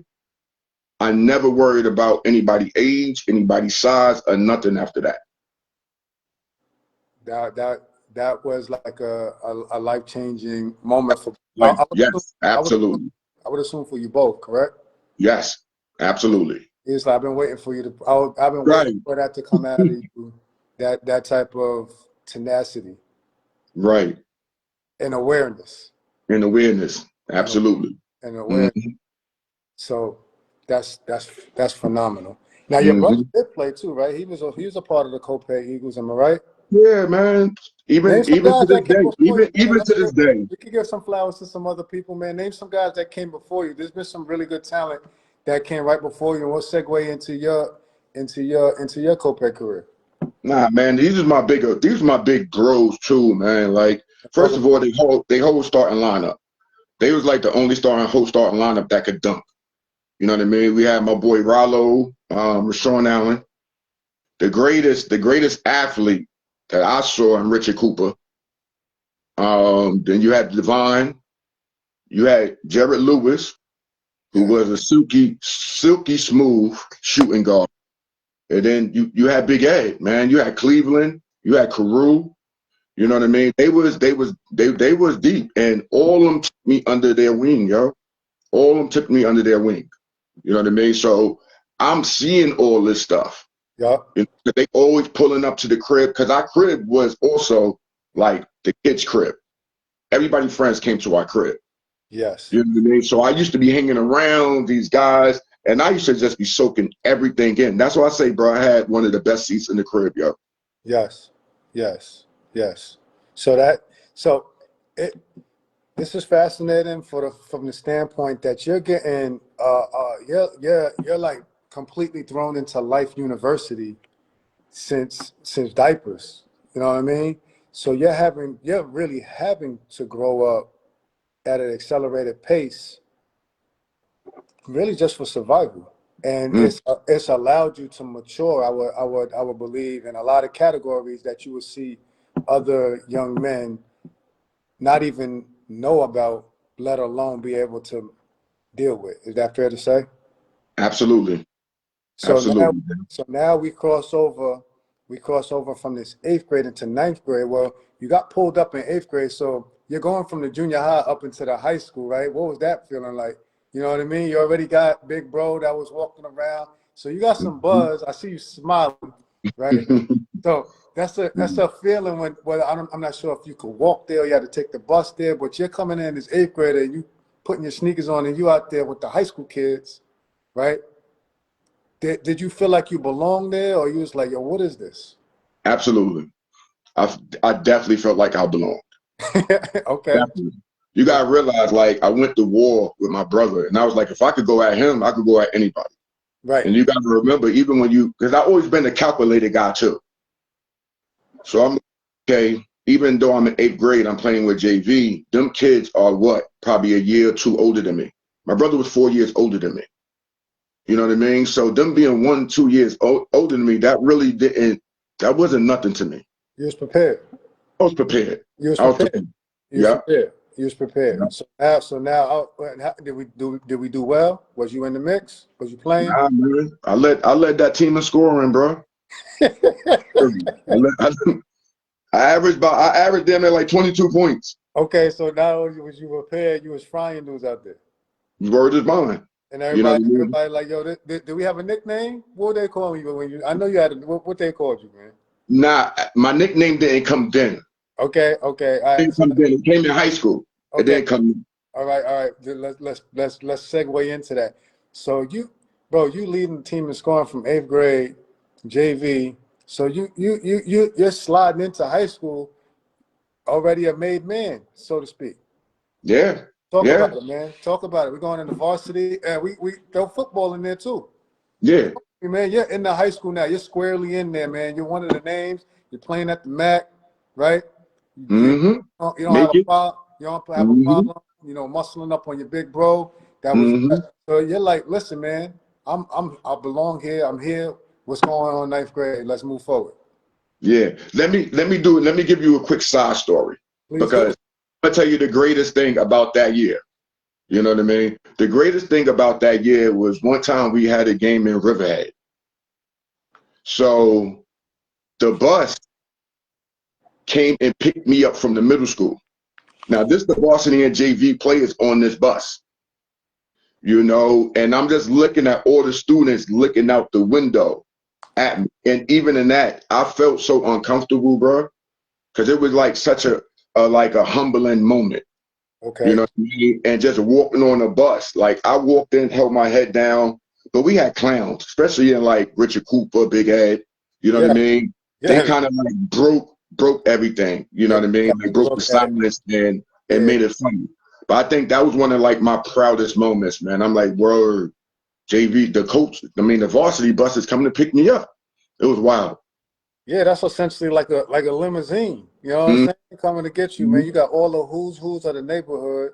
I never worried about anybody's age, anybody's size, or nothing after that. That was like a life-changing moment for Like, yes, I would absolutely. I would assume for you both, correct? Yes, absolutely. It's like I've been waiting for you to I've been waiting Right, for that to come out of you, that type of tenacity right. and awareness. And awareness, And, absolutely. and hmm awareness. So that's phenomenal. Now your brother hmm did play too, right? He was a part of the Copiague Eagles, am I right? Yeah, man. Name some Even to guys this that came day, before you, man. even to this day. We could give some flowers to some other people, man. Name some guys that came before you. There's been some really good talent that came right before you, and we'll segue into your Copiague career. Nah, man, these are my big bros too, man. Like, first Brother, of all, they whole starting lineup. They was like the only whole starting lineup that could dunk. You know what I mean? We had my boy Rollo, Rashawn Allen, the greatest athlete that I saw in Richard Cooper. Then you had Devine, you had Jared Lewis, who yeah, was a silky smooth shooting guard. And then you had Big Ed, man. You had Cleveland, you had Carew. You know what I mean? They was deep, and all of them took me under their wing, yo. All of them took me under their wing. You know what I mean? So I'm seeing all this stuff. yeah, You know, 'cause they always pulling up to the crib because our crib was also like the kids' crib. Everybody's friends came to our crib. yes, You know what I mean? So I used to be hanging around these guys, and I used to just be soaking everything in. That's why I say, bro, I had one of the best seats in the crib, yo. yes, yes, yes. So that so it this is fascinating from the standpoint that you're getting you're like completely thrown into life university since diapers. You know what I mean? So you're really having to grow up at an accelerated pace, really just for survival. And Mm, it's allowed you to mature. I would believe in a lot of categories that you would see other young men not even know about, let alone be able to deal with. Is that fair to say? absolutely. So now, Absolutely. so now we cross over from this eighth grade into ninth grade. Well, you got pulled up in eighth grade, so you're going from the junior high up into the high school, right? What was that feeling like? You know what I mean? You already got big bro that was walking around, so you got some Mhm. buzz. I see you smiling, right? So that's a feeling when I'm not sure if you could walk there or you had to take the bus there, but you're coming in as eighth grader and you putting your sneakers on and you out there with the high school kids, right? Did you feel like you belonged there, or you was like, yo, what is this? Absolutely. I definitely felt like I belonged. Okay. Definitely. You gotta realize, like, I went to war with my brother, and I was like, if I could go at him, I could go at anybody. Right. And you gotta remember, even when because I always been a calculated guy too. So I'm okay. Even though I'm in eighth grade, I'm playing with JV. Them kids are what? Probably a year or two older than me. My brother was 4 years older than me. You know what I mean? So them being 1, 2 years older than me, that really didn't. That wasn't nothing to me. You was prepared. I was prepared. You was I was prepared. prepared. You was Yeah. prepared. You was Yeah. prepared. So now, did we do well? Was you in the mix? Was you playing? Nah, man. I led that team in scoring, bro. I averaged them at like 22 points. Okay, so not only was you prepared, you was frying dudes out there. Word is mine. And You know what I mean? everybody like, yo, did we have a nickname? What would they call you when you? I know you had what they called you, man. Nah, my nickname didn't come then. Okay, okay, all It right, didn't come then. It came in high school. It okay, didn't come. all right, all right. Let's segue into that. So you leading the team in scoring from 8th grade, JV. So you're sliding into high school already a made man, so to speak. Yeah. Talk Yeah. about it, man. Talk about it. We're going into varsity, and we throw football in there too. Yeah. Hey, man, you're in the high school now. You're squarely in there, man. You're one of the names. You're playing at the MAC, right? Mm-hmm. You don't have Make a it. problem. You don't have a Mm-hmm. problem. Muscling up on your big bro. That was Mm-hmm. so. You're like, listen, man. I belong here. I'm here. What's going on in 9th grade? Let's move forward. Yeah. Let me give you a quick side story Please do. because I'm gonna tell you the greatest thing about that year. You know what I mean? The greatest thing about that year was one time we had a game in Riverhead. So the bus came and picked me up from the middle school. Now this the varsity and JV players on this bus, and I'm just looking at all the students looking out the window at me. And even in that, I felt so uncomfortable, bro, because it was like such a humbling moment. You Okay. know what I mean? And just walking on a bus. Like I walked in, held my head down, but we had clowns, especially in like Richard Cooper, Big Ed. You know what I Yeah. mean? They Yeah. kind of like broke everything. You know Yeah. what I mean? Like broke the Look at it. silence and Yeah. made it funny. But I think that was one of like my proudest moments, man. I'm like, word, JV, the coach, the varsity bus is coming to pick me up. It was wild. Yeah, that's essentially like a limousine. You know what I'm Mhm. saying? Coming to get you, man. You got all the who's of the neighborhood,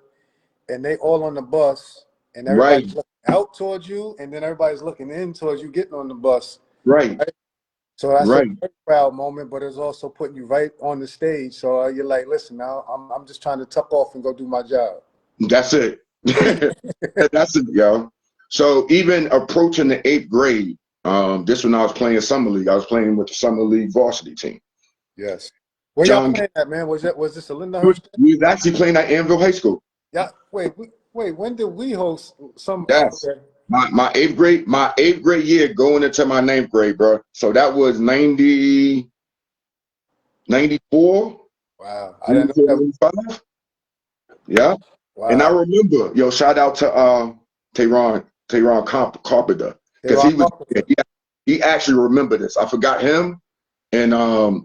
and they all on the bus, and Right, everybody's looking out towards you, and then everybody's looking in towards you getting on the bus. right, Right? So that's a right. very proud moment, but it's also putting you right on the stage. So you're like, listen, now I'm just trying to tuck off and go do my job. That's it. That's it, yo. So even approaching the 8th grade, this when I was playing summer league. I was playing with the summer league varsity team. Yes. Where y'all John, playing at, man? Was this a we was Lindenhurst? we was actually playing at Anvil High School. Yeah. Wait. When did we host some? Yes. Okay. My eighth grade year going into my 9th grade, bro. So that was 90, 94, Wow. I didn't know 94, that. 95. Yeah. And I Wow. remember, shout out to Tehran Carpenter, They because rock off. he actually remembered this. I forgot him and I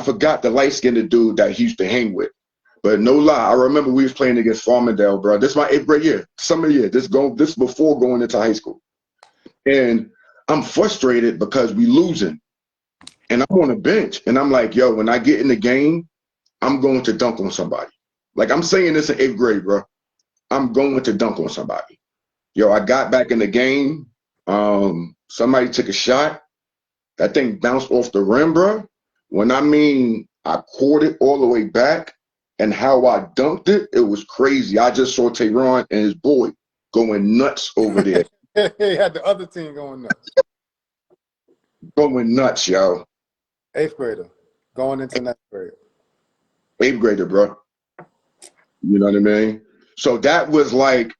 forgot the light skinned dude that he used to hang with. But no lie, I remember we was playing against Farmingdale, bro. This is my 8th grade year, summer year. This before going into high school. And I'm frustrated because we losing. And I'm on a bench and I'm like, yo, when I get in the game, I'm going to dunk on somebody. Like I'm saying this in 8th grade, bro. I'm going to dunk on somebody. Yo, I got back in the game. Somebody took a shot. That thing bounced off the rim, bro. When I caught it all the way back, and how I dunked it, it was crazy. I just saw Tehran and his boy going nuts over there. He had the other team going nuts. Going nuts, yo. 8th grader going into 9th grade. 8th grader, bro. You know what I mean? So that was like,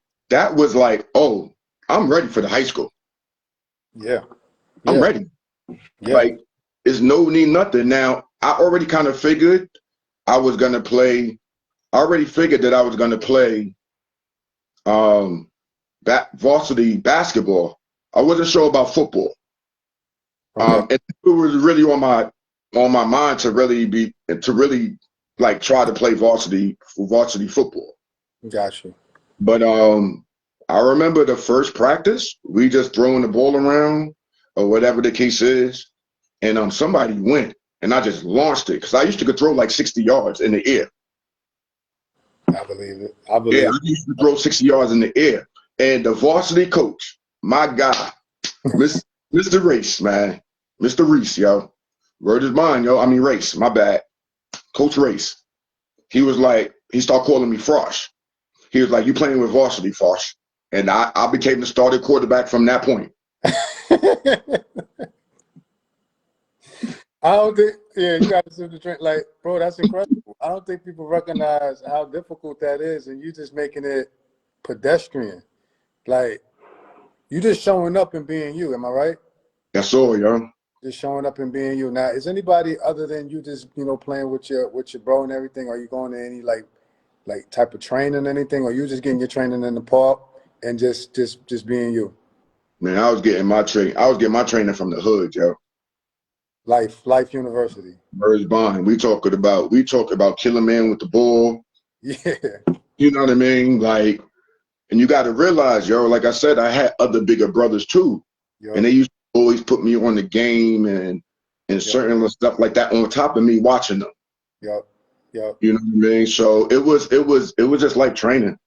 oh, I'm ready for the high school. Yeah. I'm Yeah. ready. Yeah. Like, it's no need nothing. Now, I already kind of figured I was gonna play. I already figured that I was gonna play varsity basketball. I wasn't sure about football. Okay. And it was really on my mind to really like try to play varsity football. Got you. But I remember the first practice, we just throwing the ball around or whatever the case is, and somebody went and I just launched it because I used to could throw like 60 yards in the air. I believe it. I Yeah, believe I used to throw 60 yards in the air. And the varsity coach, my guy, Mr. Race, man. Mr. Reese, yo. Word is mine, yo. I mean Race, my bad. Coach Race. He was like, he started calling me Frosh. He was like, you playing with varsity, Frosh. And I became the starting quarterback from that point. I don't think, yeah, you got to see the drink. Like, bro, that's incredible. I don't think people recognize how difficult that is, and you just making it pedestrian. Like, you just showing up and being you. Am I right? That's all, yo. Just showing up and being you. Now, is anybody other than you just playing with your bro and everything? Are you going to any like type of training or anything, or you just getting your training in the park and just being you? Man, I was getting my training from the hood, yo. Life University. Birds Bond. We talk about killing man with the ball. Yeah. You know what I mean? Like, and you got to realize, yo, like I said, I had other bigger brothers too. Yep. And they used to always put me on the game and certain stuff like that on top of me watching them. Yep. Yep. You know what I mean? So it was just like training.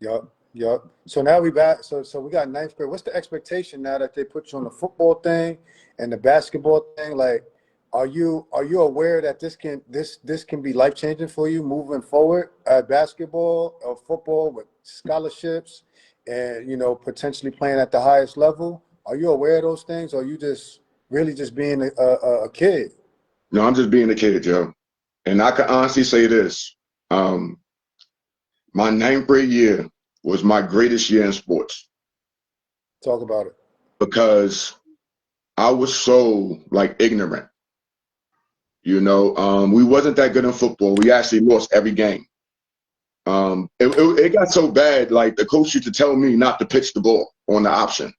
Yep. Yep. So now we back. So we got ninth grade. What's the expectation now that they put you on the football thing and the basketball thing? Like, are you aware that this can be life changing for you moving forward? Basketball or football with scholarships and potentially playing at the highest level. Are you aware of those things, or are you just really just being a kid? No, I'm just being a kid, yo. And I can honestly say this. My ninth grade year was my greatest year in sports. Talk about it. Because I was so like ignorant. We wasn't that good in football. We actually lost every game. It got so bad, like the coach used to tell me not to pitch the ball on the option.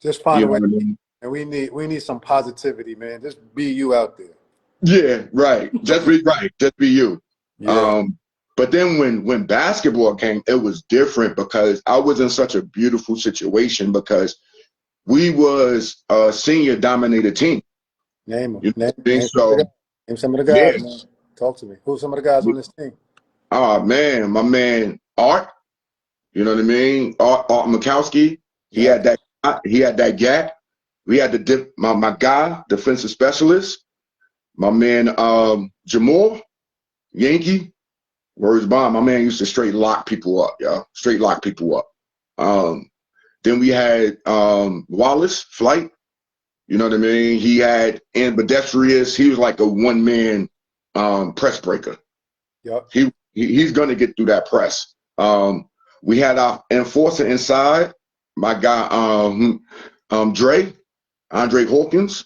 Just find You a know way. what I mean? And we need some positivity, man. Just be you out there. Yeah, right. Just be right. Just be you. Yeah. But then when basketball came, it was different because I was in such a beautiful situation because we was a senior dominated team. Name them. You know what I mean? Name some of the Yeah. guys, man. Talk to me. Who's some of the guys on this team? Oh man, my man Art. You know what I mean? Art Mikowski. He Yeah. had that gap. We had my guy, defensive specialist, my man Jamal, Yankee, words bond. My man used to straight lock people up, y'all. Straight lock people up. Then we had Wallace Flight. You know what I mean? He had ambidextrous. He was like a one-man press breaker. Yep. He's gonna get through that press. We had our enforcer inside, my guy Andre Hawkins,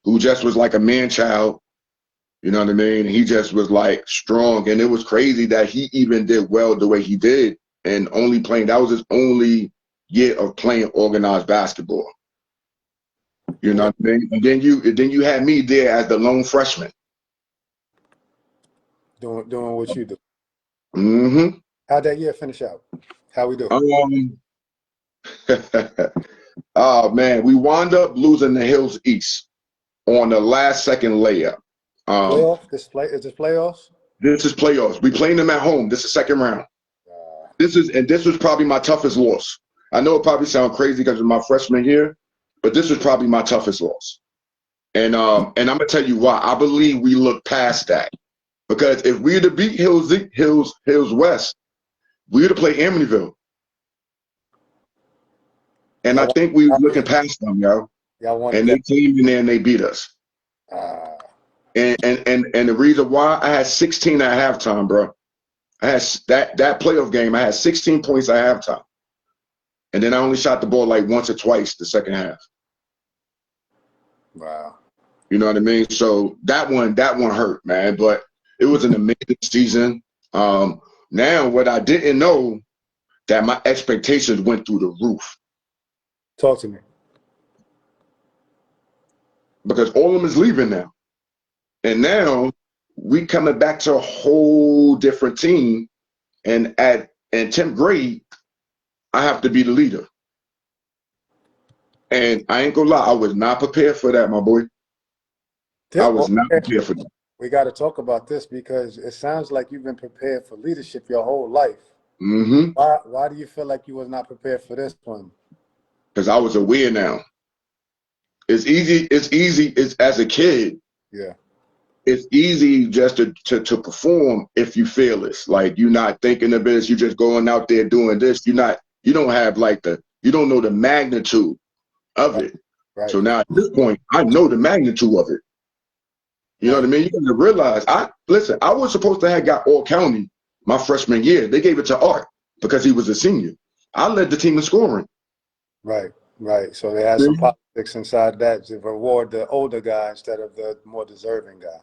who just was like a man child. You know what I mean? He just was like strong, and it was crazy that he even did well the way he did, and only playing. That was his only year of playing organized basketball. You know what I mean? And then you had me there as the lone freshman. Doing what you do. Mm-hmm. How'd that year finish out? How we do? Oh man, we wound up losing the Hills East on the last second layup. Playoff? Is this playoffs? This is playoffs. We playing them at home. This is second round. This was probably my toughest loss. I know it probably sounds crazy because it's my freshman year, but this was probably my toughest loss. And I'm gonna tell you why. I believe we look past that because if we were to beat Hills West, we would have played Amityville. And I think we was looking past them, yo. And they came in there and they beat us. And the reason why I had 16 at halftime, bro. I had that playoff game. I had 16 points at halftime, and then I only shot the ball like once or twice the second half. Wow. You know what I mean? So that one hurt, man. But it was an amazing season. Now what I didn't know that my expectations went through the roof. Talk to me. Because all of them is leaving now, and now we coming back to a whole different team. And in 10th grade, I have to be the leader. And I ain't gonna lie, I was not prepared for that, my boy. I was not prepared for that. We got to talk about this because it sounds like you've been prepared for leadership your whole life. Mm-hmm. Why do you feel like you was not prepared for this one? Because I was aware now. It's easy. It's easy. It's as a kid. Yeah. It's easy just to perform if you fearless. Like you're not thinking of this. You're just going out there doing this. You don't have like you don't know the magnitude of Right. it. Right. So now at this point, I know the magnitude of it. You know what Right. I mean? You got to realize, listen, I was supposed to have got all county my freshman year. They gave it to Art because he was a senior. I led the team in scoring. Right. Right. So they had some politics inside that to reward the older guy instead of the more deserving guy.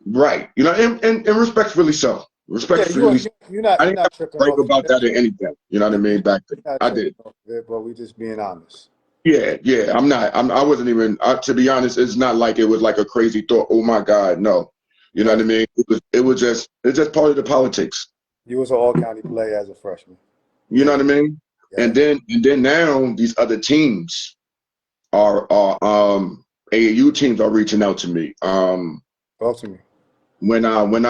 Right. You know, and respectfully so. Yeah, Respectfully, you're I didn't have not to tripping brag off about of that it. or anything. You know what I mean? Back then, You're not I tripping did. off of it, but we just being honest. Yeah, yeah. I'm not. I wasn't even. To be honest, it's not like it was like a crazy thought. Oh my God, no. You know what I Right. mean? It's just part of the politics. You was an all county player as a freshman. You know Yeah. what I mean? Yeah. And then now these other teams are AAU teams are reaching out to me. Talk to me. When I when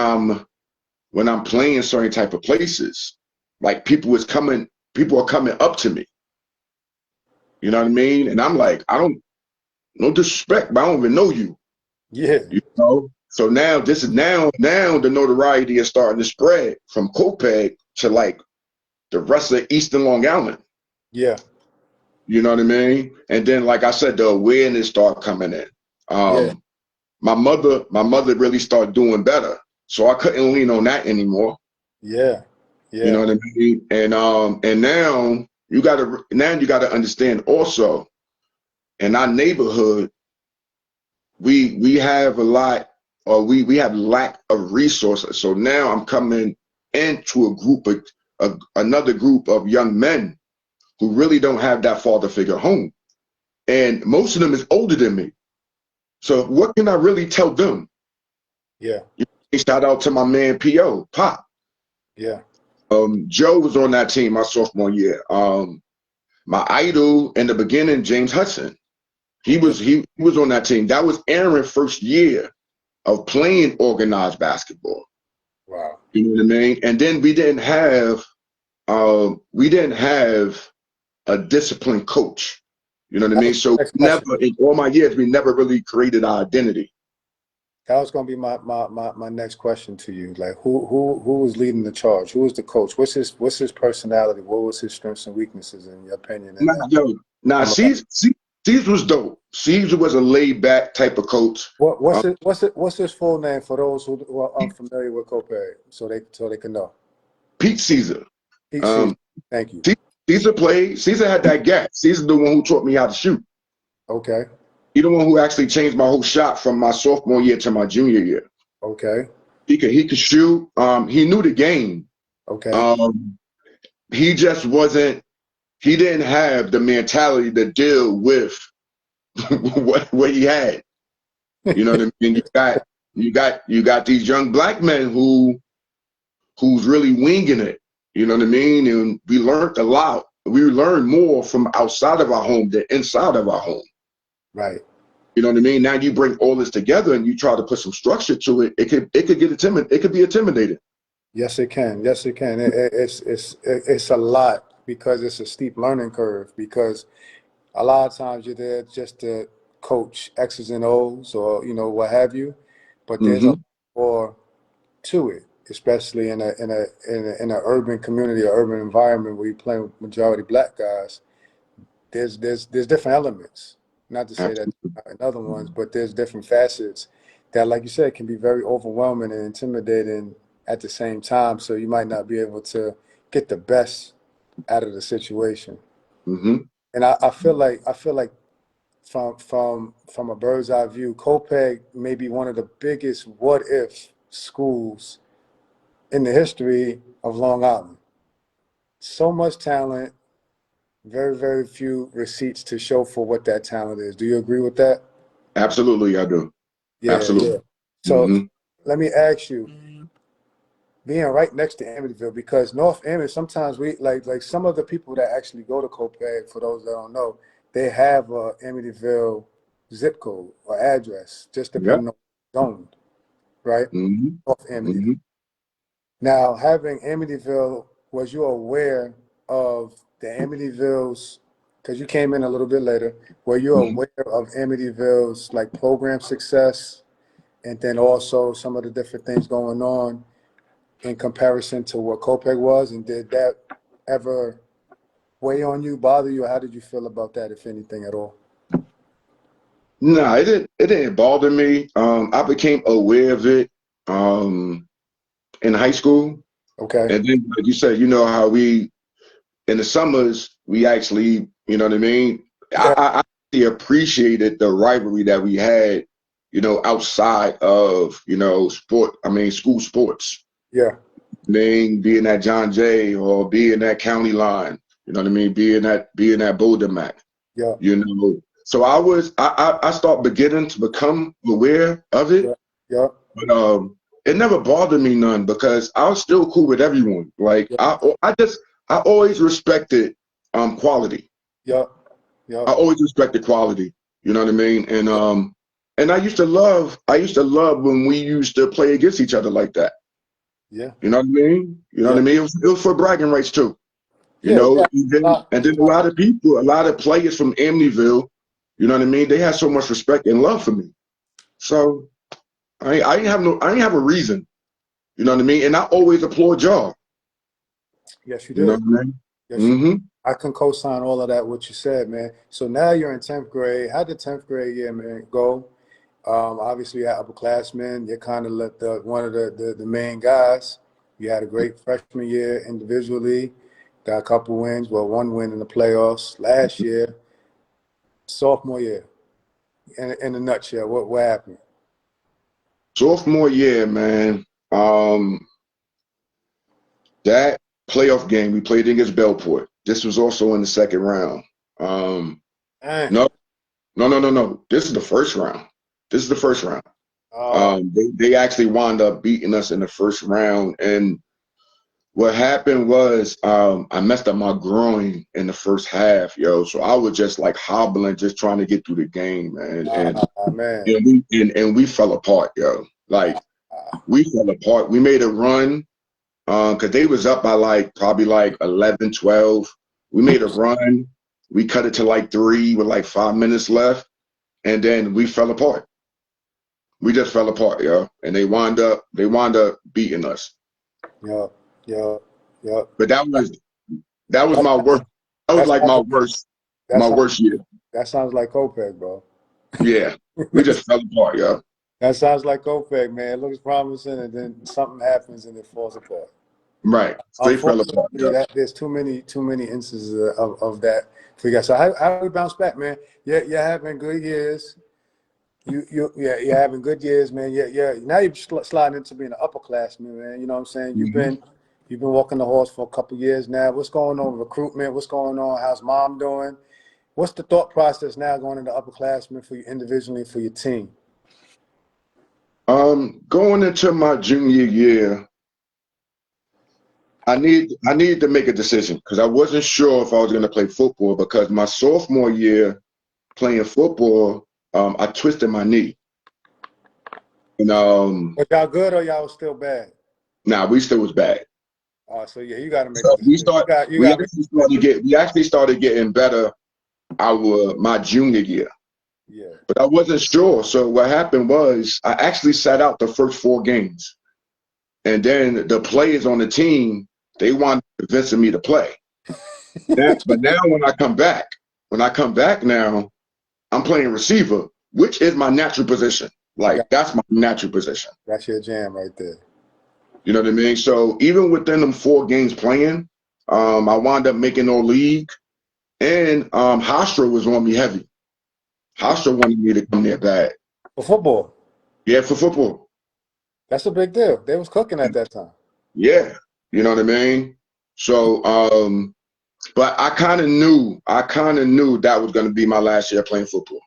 I'm playing certain type of places, like people are coming up to me. You know what I mean? And I'm like, I don't, no disrespect, but I don't even know you. Yeah. You know? So now this is now the notoriety is starting to spread from Copiague to like the rest of Eastern Long Island. Yeah. You know what I mean? And then, like I said, the awareness start coming in. Yeah. Um, my mother really started doing better, so I couldn't lean on that anymore. Yeah. You know Yeah. what I mean? And now you gotta understand also in our neighborhood we have a lot or we have lack of resources. So now I'm coming into another group of young men who really don't have that father figure home, and most of them is older than me. So what can I really tell them? Yeah. Shout out to my man P.O. Pop. Yeah. Joe was on that team my sophomore year. My idol in the beginning, James Hudson. Yeah. He was on that team. That was Aaron's first year of playing organized basketball. Wow. You know what I mean? And then we didn't have a disciplined coach. You know what I That mean? was So my next never question. in all my years we never really created our identity. That was gonna be my next question to you. Like who was leading the charge? Who was the coach? What's his personality? What was his strengths and weaknesses in your opinion in Nah, that? yo, nah, I'm a, C's was dope. C's was a laid back type of coach. what's it what's his full name for those who are unfamiliar with Copiague so they can know. Pete Caesar. Pete Season. Um, Thank you. Caesar played. Caesar had that gap. Caesar the one who taught me how to shoot. Okay. He the one who actually changed my whole shot from my sophomore year to my junior year. Okay. He could shoot. He knew the game. Okay. Um, he just wasn't. He didn't have the mentality to deal with what he had. You know what I mean? You got these young black men who's really winging it. You know what I mean? And we learned a lot. We learned more from outside of our home than inside of our home. Right. You know what I mean? Now you bring all this together and you try to put some structure to it. It could get it could be intimidating. Yes, it can. Yes, it can. It's a lot because it's a steep learning curve because a lot of times you're there just to coach X's and O's or what have you, but there's a lot Mm-hmm. more to it, especially in a urban community or urban environment where you play with majority black guys. There's different elements. Not to say that Absolutely. in other ones, but there's different facets that, like you said, can be very overwhelming and intimidating at the same time. So you might not be able to get the best out of the situation. Mm-hmm. And I feel like from a bird's eye view, Copiague may be one of the biggest what if schools in the history of Long Island. So much talent, very, very few receipts to show for what that talent is. Do you agree with that? Absolutely, I do. Yeah, yeah. Absolutely. So Mm-hmm. let me ask you, being right next to Amityville, because North Amityville, sometimes we like some of the people that actually go to Copiague, for those that don't know, they have a Amityville zip code or address, just Yep. depending on zone, right? Mm-hmm. North Amityville. Mm-hmm. Now, having Amityville, was you aware of the Amityville's because you came in a little bit later, were you aware of Amityville's like program success, and then also some of the different things going on in comparison to what Copiague was, and did that ever weigh on you, bother you, or how did you feel about that, if anything at all? No, it didn't bother me. I became aware of it in high school. Okay. And then, like you said, you know how we in the summers we actually, you know what I mean? Yeah. I actually appreciated the rivalry that we had, you know, outside of, you know, school sports. Yeah. Being at John Jay or being at County Line, you know what I mean? Being at Boulder Mac, Yeah. you know. So I start beginning to become aware of it. Yeah. Yeah. But it never bothered me none because I was still cool with everyone. Like Yeah. I always respected quality. Yeah. Yeah. I always respected quality. You know what I mean? And I used to love when we used to play against each other like that. Yeah. You know what I mean? You know Yeah. what I mean? It was for bragging rights too. You Yeah. know, Yeah. and then a lot of people, a lot of players from Amityville, you know what I mean? They had so much respect and love for me. So I ain't have a reason. You know what I mean? And I always applaud y'all. Yes, you You know did. what I mean? Yes, you. Mm-hmm. I can co-sign all of that, what you said, man. So now you're in 10th grade. How did 10th grade year, man, go? Obviously, you had upperclassmen. You're kind of one of the main guys. You had a great freshman year individually. Got a couple wins. Well, one win in the playoffs last year. Sophomore year, in a nutshell, what happened? Sophomore year, man. Um, that playoff game we played against Belport. This was also in the second round. Um, Dang. no, no. This is the first round. This is the first round. Oh, They actually wound up beating us in the first round. And what happened was I messed up my groin in the first half, yo. So I was just like hobbling, just trying to get through the game, man. man. And we fell apart, yo. Like we fell apart. We made a run because they was up by like probably like 11, 12. We made a run. We cut it to like 3 with like 5 minutes left, and then we fell apart. We just fell apart, yo. And they wound up beating us. Yep, yep, yep. But that was That, my worst. That was that like sounds my like worst that my sounds worst year. that sounds like Copiague, bro. Yeah, we just fell apart, yo. That sounds like Copiague, man. It looks promising, and then something happens and it falls apart. Right, straight fell apart, Unfortunately, yo. there's too many instances of that for you guys. So how do we bounce back, man? Yeah, you're having good years. You're having good years, man. Yeah. Now you're sliding into being an upperclassman, man. You know what I'm saying? Mhm. You've been walking the horse for a couple years now. What's going on with recruitment? What's going on? How's mom doing? What's the thought process now going into upperclassmen for you individually for your team? Going into my junior year, I needed to make a decision because I wasn't sure if I was going to play football because my sophomore year playing football, I twisted my knee. And Was y'all good or y'all was still bad? we still was bad. So yeah, you got to make a So decision. You got to make a decision. we actually started getting better my junior year. Yeah. But I wasn't sure. So what happened was I actually sat out the first 4 games. And then the players on the team, they wanted convincing me to play. But now when I come back now, I'm playing receiver, which is my natural position. Yeah, Like that's my natural position. that's your jam right there. You know what I mean? So even within them 4 games playing, I wound up making all league. And Hofstra was on me heavy. Hofstra wanted me to come there bad. For football, Yeah, for football. that's a big deal. They was cooking at that time. Yeah. You know what I mean? So but I kind of knew that was going to be my last year playing football.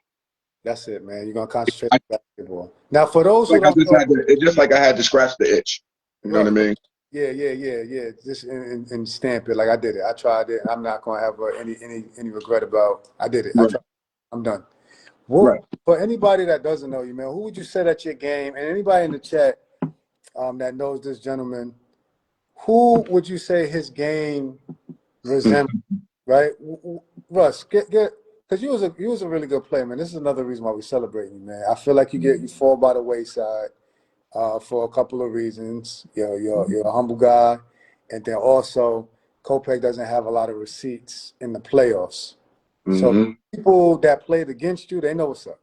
That's it, man. You're gonna concentrate on basketball. Now, for those who Like I don't just know, had to, it's just like I had to scratch the itch. You know what I right? mean? Yeah. Just and stamp it like I did it. I tried it. I'm not gonna have any regret about. I did it. I Right, tried. I'm done. right. Well, for anybody that doesn't know you, man, who would you say at your game, and anybody in the chat that knows this gentleman, who would you say his game resembles? Right? Russ, because you was a really good player, man. This is another reason why we celebrate you, man. I feel like you fall by the wayside for a couple of reasons. You're a humble guy, and then also Copiague doesn't have a lot of receipts in the playoffs. So Mm-hmm. people that played against you, they know what's up.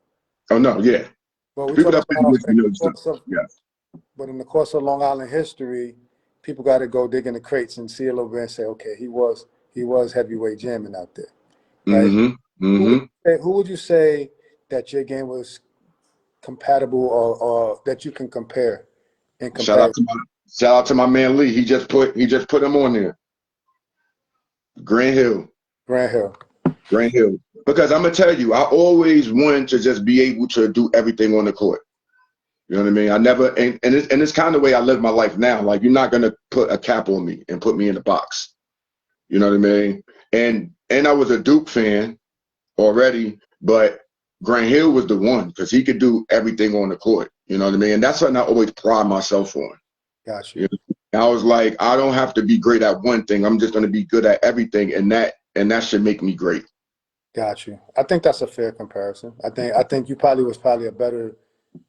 Oh no, yeah. But we're People talking that play about against me know stuff. Yeah. but in the course of Long Island history, people got to go dig in the crates and see a little bit and say, okay, he was heavyweight jamming out there, right? Mm-hmm. Mm-hmm. Who would you say that your game was compatible or that you can compare in Shout out comparison? to my man Lee. He just put him on there. Grant Hill. Grant Hill. Grant Hill. Because I'm gonna tell you, I always wanted to just be able to do everything on the court. You know what I mean? I never, and it's kind of the way I live my life now. Like, you're not gonna put a cap on me and put me in the box. You know what I mean? And I was a Duke fan already, but Grant Hill was the one because he could do everything on the court. You know what I mean? And that's something I always pride myself on. Gotcha. You know? I was like, I don't have to be great at one thing. I'm just gonna be good at everything, and that should make me great. Got you. I think that's a fair comparison. I think you probably was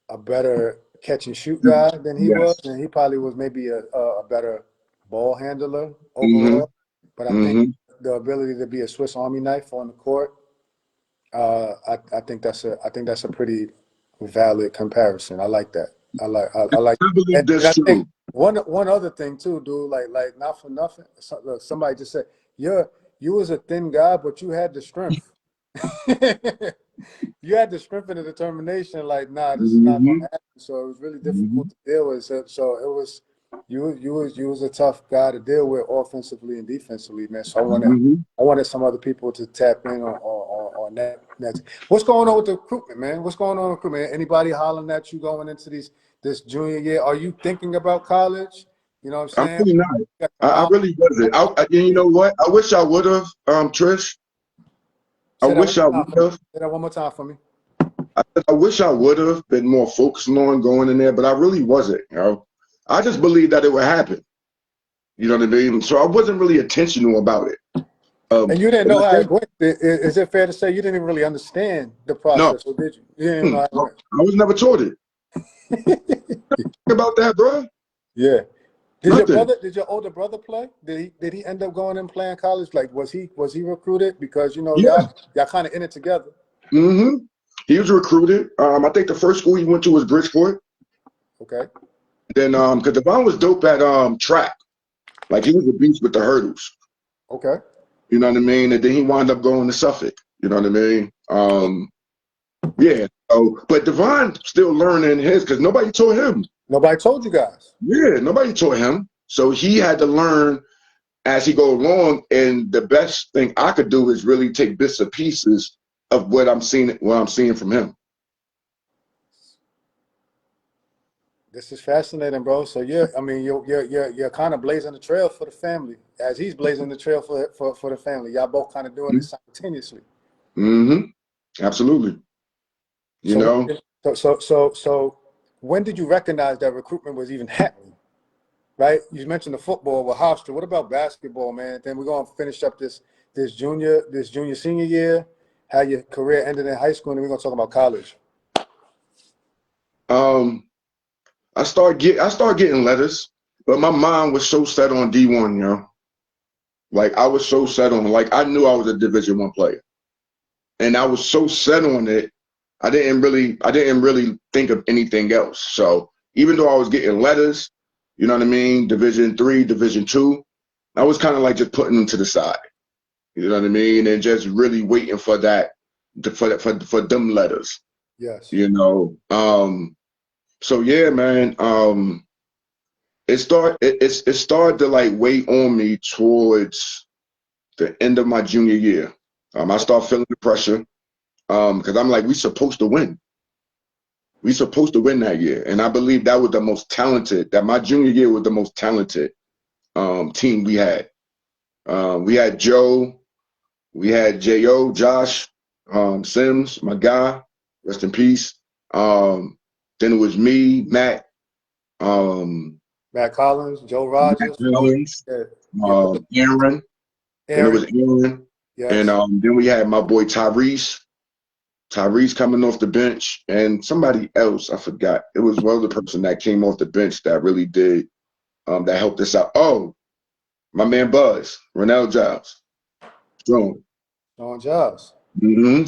a better catch and shoot guy than he was, Yes. and he probably was maybe a better ball handler Mm-hmm. overall. But I think Mm-hmm. the ability to be a Swiss Army knife on the court, I think that's a pretty valid comparison. I like that. I like, I believe and this I think too. one other thing too, dude. Like not for nothing. Look, somebody just said you was a thin guy, but you had the strength. You had the strength and the determination. Like, nah, this is not going Mm-hmm. to happen. So it was really Mm-hmm. difficult to deal with. So it was you was a tough guy to deal with offensively and defensively, man. So Mm-hmm. I wanted some other people to tap in on that. What's going on with the recruitment, man? What's going on with recruitment? Anybody hollering at you going into this junior year? Are you thinking about college? You know what I'm I'm saying? really not. I really wasn't. You know what? I wish I would have, Trish. I Say that one wish I more would time for me. have. Say that one more time for me. I wish I would have been more focused on going in there, but I really wasn't. I just believed that it would happen. You know what I mean? So I wasn't really intentional about it. And you didn't And know I how it think went. Is it fair to say you didn't even really understand the no, process, or did you? You didn't even know how I was never taught it. it went. About that, bro. Yeah. Nothing. Did your older brother play? Did he end up going and playing college? Like, was he recruited? Because Yeah. y'all kind of in it together. Mm-hmm. He was recruited. I think the first school he went to was Bridgeport. Okay. Then, because Devon was dope at track. Like, he was a beast with the hurdles. Okay. You know what I mean? And then he wound up going to Suffolk. You know what I mean? Oh, Yeah. So, but Devon still learning his because nobody taught him. nobody told you guys. Yeah, nobody taught him. So he had to learn as he go along. And the best thing I could do is really take bits and pieces of what I'm seeing from him. This is fascinating, bro. So I mean, you're kind of blazing the trail for the family, as he's blazing the trail for the family. Y'all both kind of doing it simultaneously. Mm-hmm. Absolutely. You So know. so when did you recognize that recruitment was even happening? Right? You mentioned the football with Hofstra. What about basketball, man? Then we're gonna finish up this junior senior year, how your career ended in high school, and then we're gonna talk about college. Um, I start getting letters, but my mind was so set on D1, Like, I was so set on, like, I knew I was a Division I player. And I was so set on it, I didn't really think of anything else. So even though I was getting letters, you know what I mean, Division III, Division II, I was kind of like just putting them to the side. You know what I mean? And just really waiting for that, for them letters, Yes. you know. So yeah, man. It started to like weigh on me towards the end of my junior year. I start feeling the pressure because I'm like, we supposed to win. We supposed to win that year, and I believe that was the most talented. That my junior year was the most talented team we had. We had Joe, we had Jo, Josh, Sims, my guy, rest in peace. Then it was me, Matt, um, Matt Collins, Joe Matt Rogers, Collins, yeah, yeah, Aaron. Then it Aaron, was Aaron. And Yes. then we had my boy Tyrese coming off the bench, and somebody else, I forgot. It was one other person that came off the bench that really did, that helped us out. Oh, my man Buzz, Ronell Giles. Strong. Sean Giles.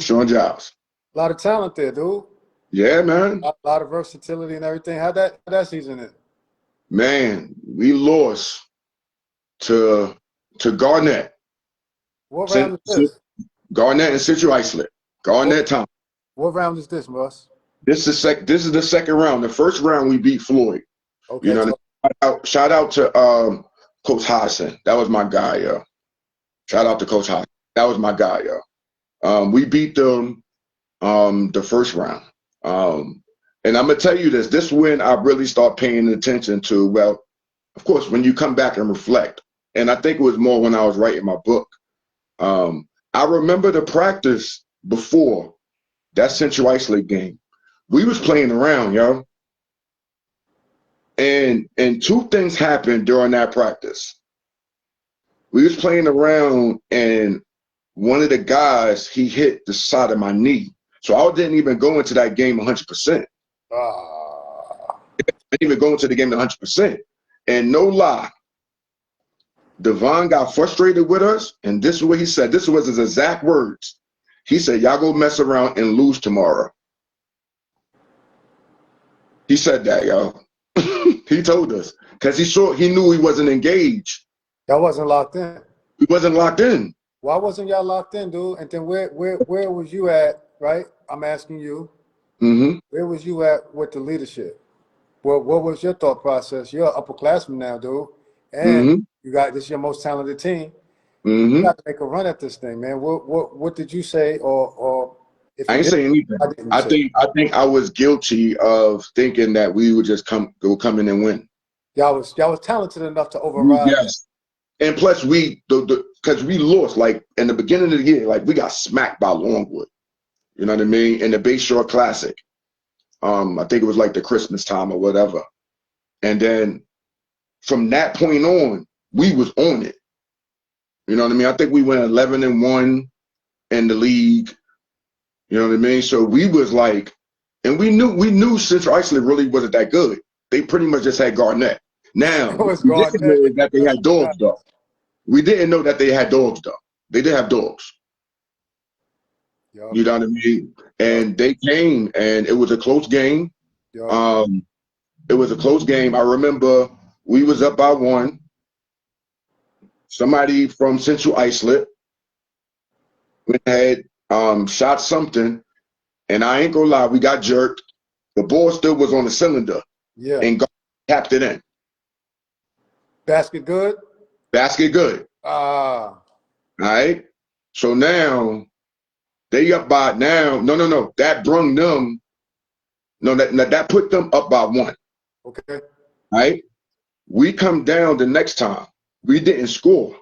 Sean Giles. A lot of talent there, dude. Yeah, man. A lot of versatility and everything. How that season in? Man, we lost to Garnett. What round is this? Garnett and Central Islip. What Garnett Tom. what round is this, Russ? This is the second round. The first round we beat Floyd. You Okay, know, so shout out to Coach Hodson. That was my guy, yo. Shout out to Coach Hodson. That was my guy, yo. We beat them the first round. And I'm gonna tell you this. This is when I really start paying attention to, well, of course, when you come back and reflect. And I think it was more when I was writing my book. I remember the practice before that Central Islip game. We was playing around, yo. And two things happened during that practice. We was playing around, and one of the guys, he hit the side of my knee. So I didn't even go into that game 100%. ah, I didn't even go into the game 100%. And no lie, Devon got frustrated with us, and this is what he said. This was his exact words. He said, y'all go mess around and lose tomorrow. He said that, y'all. He told us, because he knew he wasn't engaged. y'all wasn't locked in. He wasn't locked in. Why wasn't y'all locked in, dude? And then where was you at, right? I'm asking you. Where was you at with the leadership? What was your thought process? You're an upperclassman now, dude. And you got this is your most talented team. You got to make a run at this thing, man. What did you say, or if I you ain't saying anything. I think I was guilty of thinking that we would just come in and win. y'all was talented enough to override. Yes. And plus because we lost, like in the beginning of the year, like we got smacked by Longwood. You know what I mean? In the Bayshore Classic. I think it was like the Christmas time or whatever. And then from that point on, we was on it. You know what I mean? I think we went 11-1 in the league. You know what I mean? So we was like, and we knew Central Islip really wasn't that good. They pretty much just had Garnett. Now, we didn't know that they had dogs, though. We didn't know that they had dogs, though. They did have dogs. Yep. You know what I mean? And they came, and it was a close game. Yep. It was a close game. I remember we was up by 1. Somebody from Central Islip went ahead, shot something, and I ain't gonna lie, we got jerked. The ball still was on the cylinder. Yeah. And tapped it in. Basket good? Basket good. Ah. All right. So now they up by no. That brung them. No, that put them up by 1. Okay. All right. We come down the next time. We didn't score.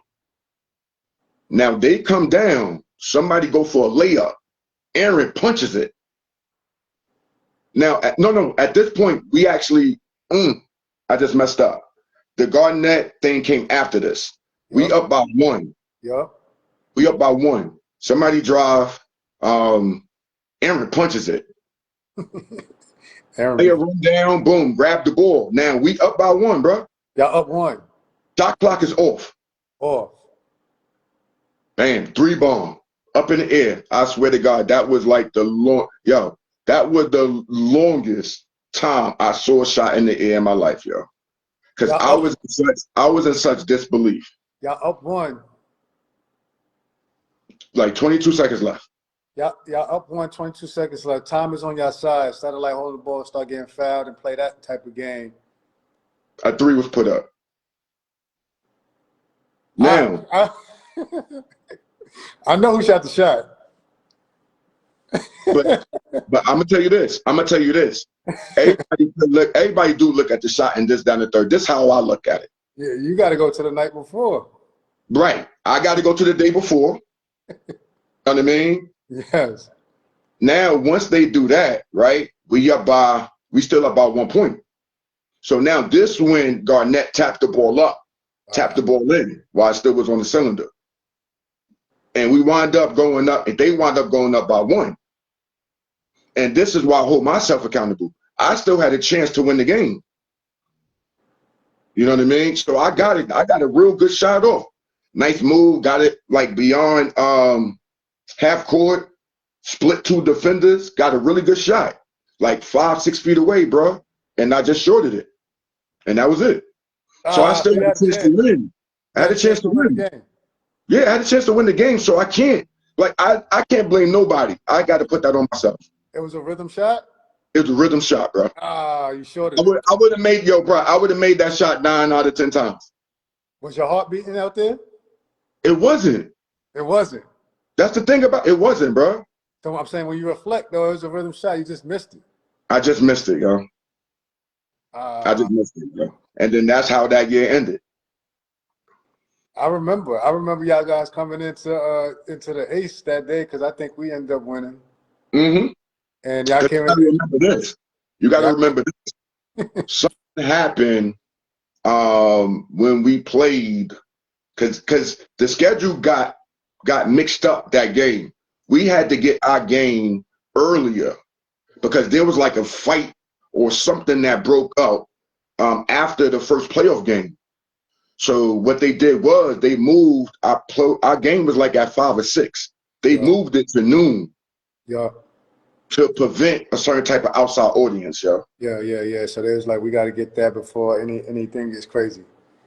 Now they come down. Somebody go for a layup. Aaron punches it. Now, at this point, we actually, I just messed up. The Garnett thing came after this. Yep. We up by 1. Yep. We up by 1. Somebody drive. Aaron punches it. They run down, boom, grab the ball. Now we up by 1, bro. Y'all up 1. Shot clock is off. Off. Bam, 3 bomb up in the air. I swear to God, that was like that was the longest time I saw a shot in the air in my life, yo. Because I was in such disbelief. Y'all up 1. Like 22 seconds left. Y'all up 1, 22 seconds left. Time is on your side. Instead of like holding the ball, start getting fouled and play that type of game. A 3 was put up. Now, I know who shot the shot. but I'm gonna tell you this. Everybody do look at the shot and this down the third. This is how I look at it. Yeah, you got to go to the night before. Right. I got to go to the day before. You know what I mean? Yes. Now, once they do that, right, we still up by 1 point. So now this when Garnett tapped the ball up, tapped the ball in while it still was on the cylinder. and we wind up going up, and they wind up going up by 1. And this is why I hold myself accountable. I still had a chance to win the game. You know what I mean? So I got it. I got a real good shot off. Nice move. Got it like beyond half court. Split 2 defenders. Got a really good shot. Like 5, 6 feet away, bro. And I just shorted it. And that was it. So I still had a chance to win. I had a chance to win. Yeah, I had a chance to win the game. So I can't. Like, I can't blame nobody. I got to put that on myself. It was a rhythm shot? It was a rhythm shot, bro. You shorted it. I would have made, I would have made that shot 9 out of 10 times. Was your heart beating out there? It wasn't. It wasn't. That's the thing about it. Wasn't, bro. So I'm saying when you reflect, though, it was a rhythm shot. You just missed it. I just missed it, yo. I just missed it, yo. And then that's how that year ended. I remember y'all guys coming into the ace that day because I think we ended up winning. Mm-hmm. And y'all came in. Remember this. You got to remember this. Something happened when we played because the schedule got mixed up that game. We had to get our game earlier because there was like a fight or something that broke out after the first playoff game. So what they did was they moved our game was like at 5 or 6. They moved it to noon. Yeah. To prevent a certain type of outside audience, yo. Yeah. So there's like we got to get that before anything gets crazy.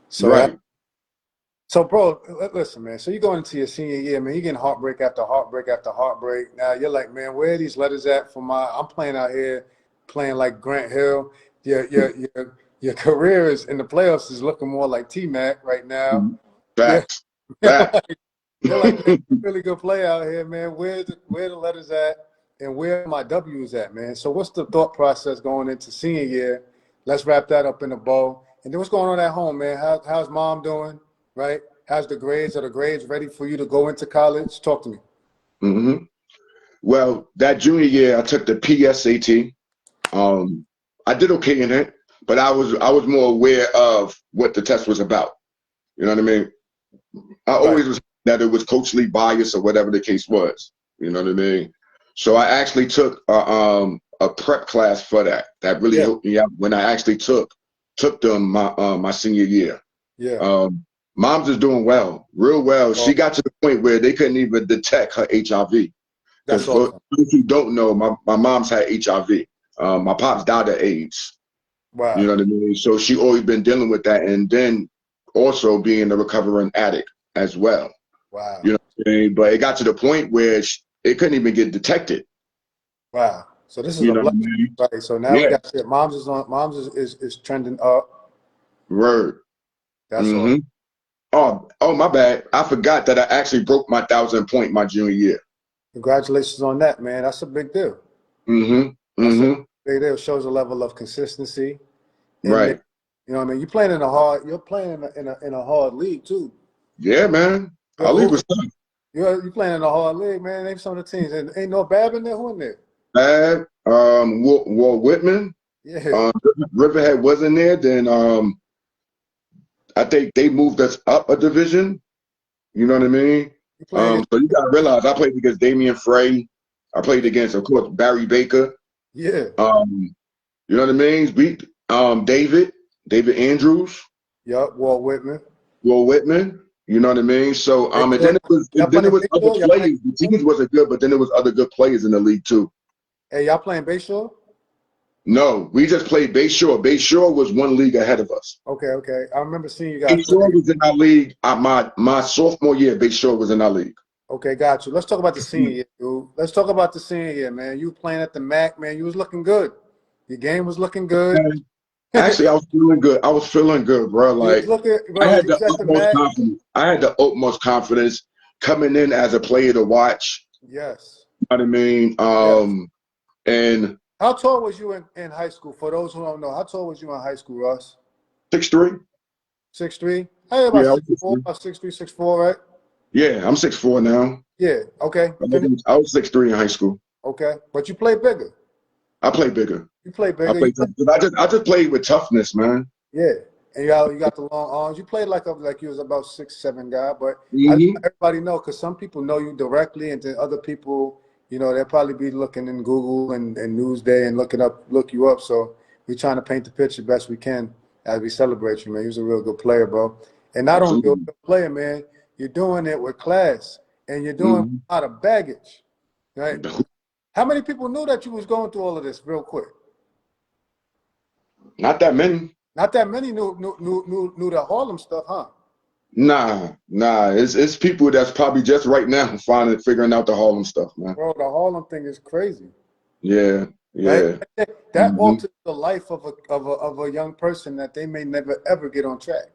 So right. So, bro, listen, man. So you're going into your senior year, man. You're getting heartbreak after heartbreak after heartbreak. Now you're like, man, where are these letters at for my? I'm playing out here, playing like Grant Hill. Your career is in the playoffs is looking more like T-Mac right now. Facts. You're like a really good player out here, man. Where the letters at, and where my W's at, man. So what's the thought process going into senior year? Let's wrap that up in a bow. And then what's going on at home, man? How's mom doing? Right? How's the grades? Are the grades ready for you to go into college? Talk to me. Mm-hmm. Well, that junior year, I took the PSAT. I did okay in it, but I was more aware of what the test was about. You know what I mean? I always was that it was coachly bias or whatever the case was. You know what I mean? So I actually took a prep class for that. That really helped me out when I actually took them my senior year. Yeah. Mom's is doing well, real well. She got to the point where they couldn't even detect her HIV. That's awesome. For those who don't know, my mom's had HIV. My pops died of AIDS. Wow. You know what I mean? So she always been dealing with that, and then also being a recovering addict as well. Wow. You know what I mean? But it got to the point where it couldn't even get detected. Wow. So this is a blessing. I mean? Right. So now we got shit. Mom's is trending up. Word. That's awesome. Oh, my bad. I forgot that I actually broke my 1,000 point my junior year. Congratulations on that, man. That's a big deal. Mm-hmm. That's a big deal. Shows a level of consistency. Right. You know what I mean? You're playing in a hard league too. Yeah, man. Our league was tough. You're playing in a hard league, man. Name some of the teams. And ain't no Bab in there. Who in there? Bab, Walt Whitman. Yeah. Riverhead wasn't there. Then I think they moved us up a division. You know what I mean? So you gotta realize I played against Damian Frey. I played against, of course, Barry Baker. Yeah. You know what I mean? Beat David Andrews. Yep. Walt Whitman. You know what I mean? So and then it was other players. The teams wasn't good, but then there was other good players in the league too. Hey, y'all playing Bayshore? No, we just played Bayshore. Bayshore was one league ahead of us. Okay. I remember seeing you guys. Bayshore was in our league. My sophomore year, Bayshore was in our league. Okay, got you. Let's talk about the senior year, dude. Let's talk about the senior year, man. You playing at the MAC, man. You was looking good. Your game was looking good. Actually, I was feeling good, bro. Like I had the utmost confidence. I had the utmost confidence coming in as a player to watch. Yes. You know what I mean? And how tall was you in high school? For those who don't know, how tall was you in high school, Russ? 6'3". 6'3"? Hey, about 6'4", about 6'3", 6'4", right? Yeah, I'm 6'4" now. Yeah, okay. I was 6'3" in high school. Okay, but you play bigger. I play bigger. You play bigger. I just played with toughness, man. Yeah. And you got the long arms. You played like you was about 6'7" guy, but I just Mm-hmm. want everybody know because some people know you directly, and then other people, you know, they'll probably be looking in Google and Newsday and look you up. So we're trying to paint the picture best we can as we celebrate you, man. You're a real good player, bro. And not only you're a Absolutely. good player, man, you're doing it with class, and you're doing it Mm-hmm. out of baggage, right? How many people knew that you was going through all of this, real quick? Not that many. Not that many knew the Harlem stuff, huh? Nah. It's people that's probably just right now figuring out the Harlem stuff, man. Bro, the Harlem thing is crazy, Yeah, right? yeah. That Mm-hmm. alters the life of a young person that they may never ever get on track,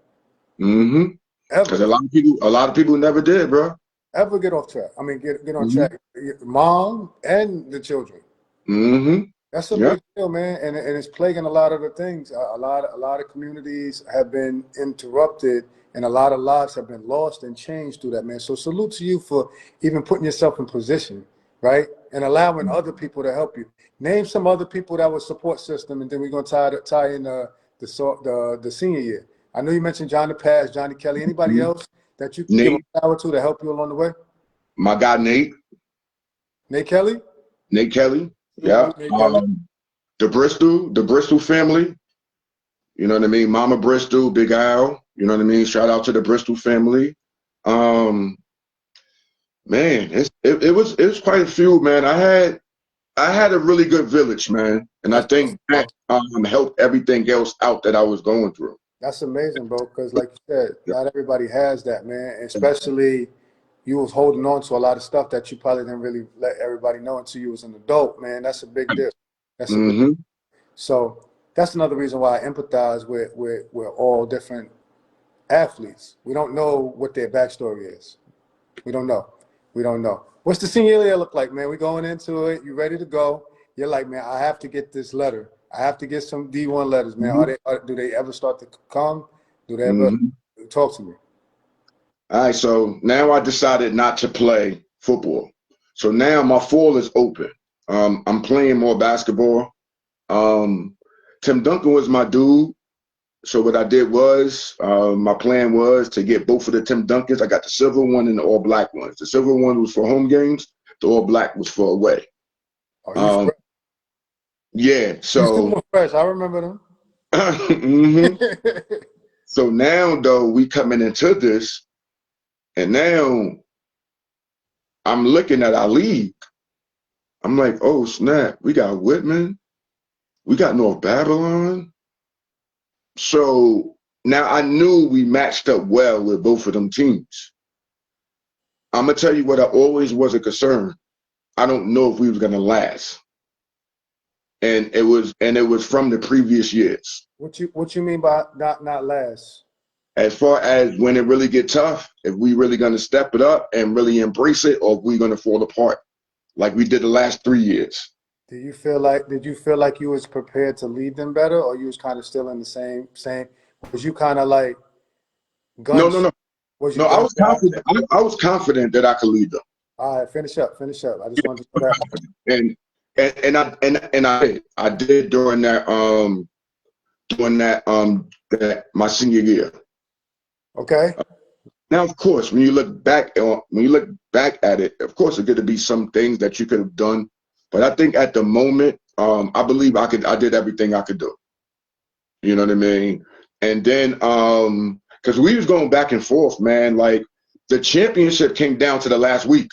Mm-hmm. Because ever, a lot of people never did, bro. ever get off track. I mean, get on Mm-hmm. track. Mom and the children. Mm-hmm. That's a Yeah. big deal, man, and it's plaguing a lot of the things. A lot of communities have been interrupted, and a lot of lives have been lost and changed through that, man. So salute to you for even putting yourself in position, right, and allowing other people to help you. Name some other people that was support system, and then we're gonna tie in the senior year. I know you mentioned John the Pass, Johnny Kelly. Anybody Mm-hmm. else that you can give a Nate, shout to help you along the way? my guy Nate Kelly. Nate Kelly. Yeah. Salute Nate Kelly. The Bristol family. You know what I mean? Mama Bristol, Big Al. You know what I mean? Shout out to the Bristol family. Um, Man, it was quite a few, man. I had a really good village, man, and I That's think awesome, that bro. helped everything else out that I was going through. That's amazing, bro. Because like you said, not everybody has that, man. Especially you was holding on to a lot of stuff that you probably didn't really let everybody know until you was an adult, man. That's a big deal. That's a big. Mm-hmm. So that's another reason why I empathize with all different athletes. We don't know what their backstory is. We don't know. We don't know. What's the senior year look like, man? We going into it. You ready to go? You're like, man, I have to get this letter. I have to get some D1 letters, man. Mm-hmm. Do they ever start to come? Do they ever Mm-hmm. talk to me? All right, so now I decided not to play football. So now my fall is open. I'm playing more basketball. Um, Tim Duncan was my dude. So what I did was, my plan was to get both of the Tim Duncans. I got the silver one and the all black ones. The silver one was for home games. The all black was for away. Are you Um, fresh? yeah. You still So, more fresh. I remember them. mhm. So now though we coming into this, and now I'm looking at our league. I'm like, oh snap, we got Whitman, we got North Babylon. So now I knew we matched up well with both of them teams. I'm gonna tell you what I always was a concern. I don't know if we was gonna last. And it was from the previous years. What you mean by not last? As far as when it really get tough, if we really gonna step it up and really embrace it, or if we gonna fall apart like we did the last 3 years. Did you feel like you was prepared to lead them better, or you was kind of still in the same? Was you kind of like No, gun? no, no, Was you no. I gun was shy? confident. I was confident that I could lead them. All right, finish up, finish up. I just wanted to I know was that. confident. And I did during that my senior year. Okay. Now, of course, when you look back at it, of course, there's going to be some things that you could have done, but I think at the moment, I believe I did everything I could do. You know what I mean? And then, because we was going back and forth, man. Like the championship came down to the last week,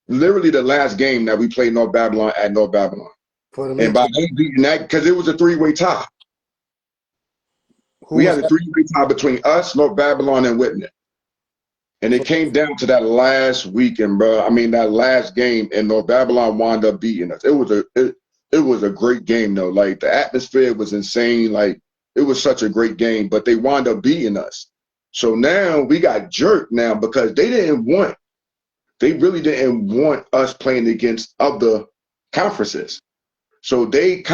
literally the last game that we played North Babylon at North Babylon, For the and league, by us beating that, because it was a three-way tie. who We was had a that? three-way tie between us, North Babylon, and Whitman. And it For, came down to that last weekend, bro. I mean, that last game, and North Babylon wound up beating us. It was a great game though. Like the atmosphere was insane. Like it was such a great game, but they wound up beating us. So now we got jerked now because they really didn't want us playing against other conferences. So they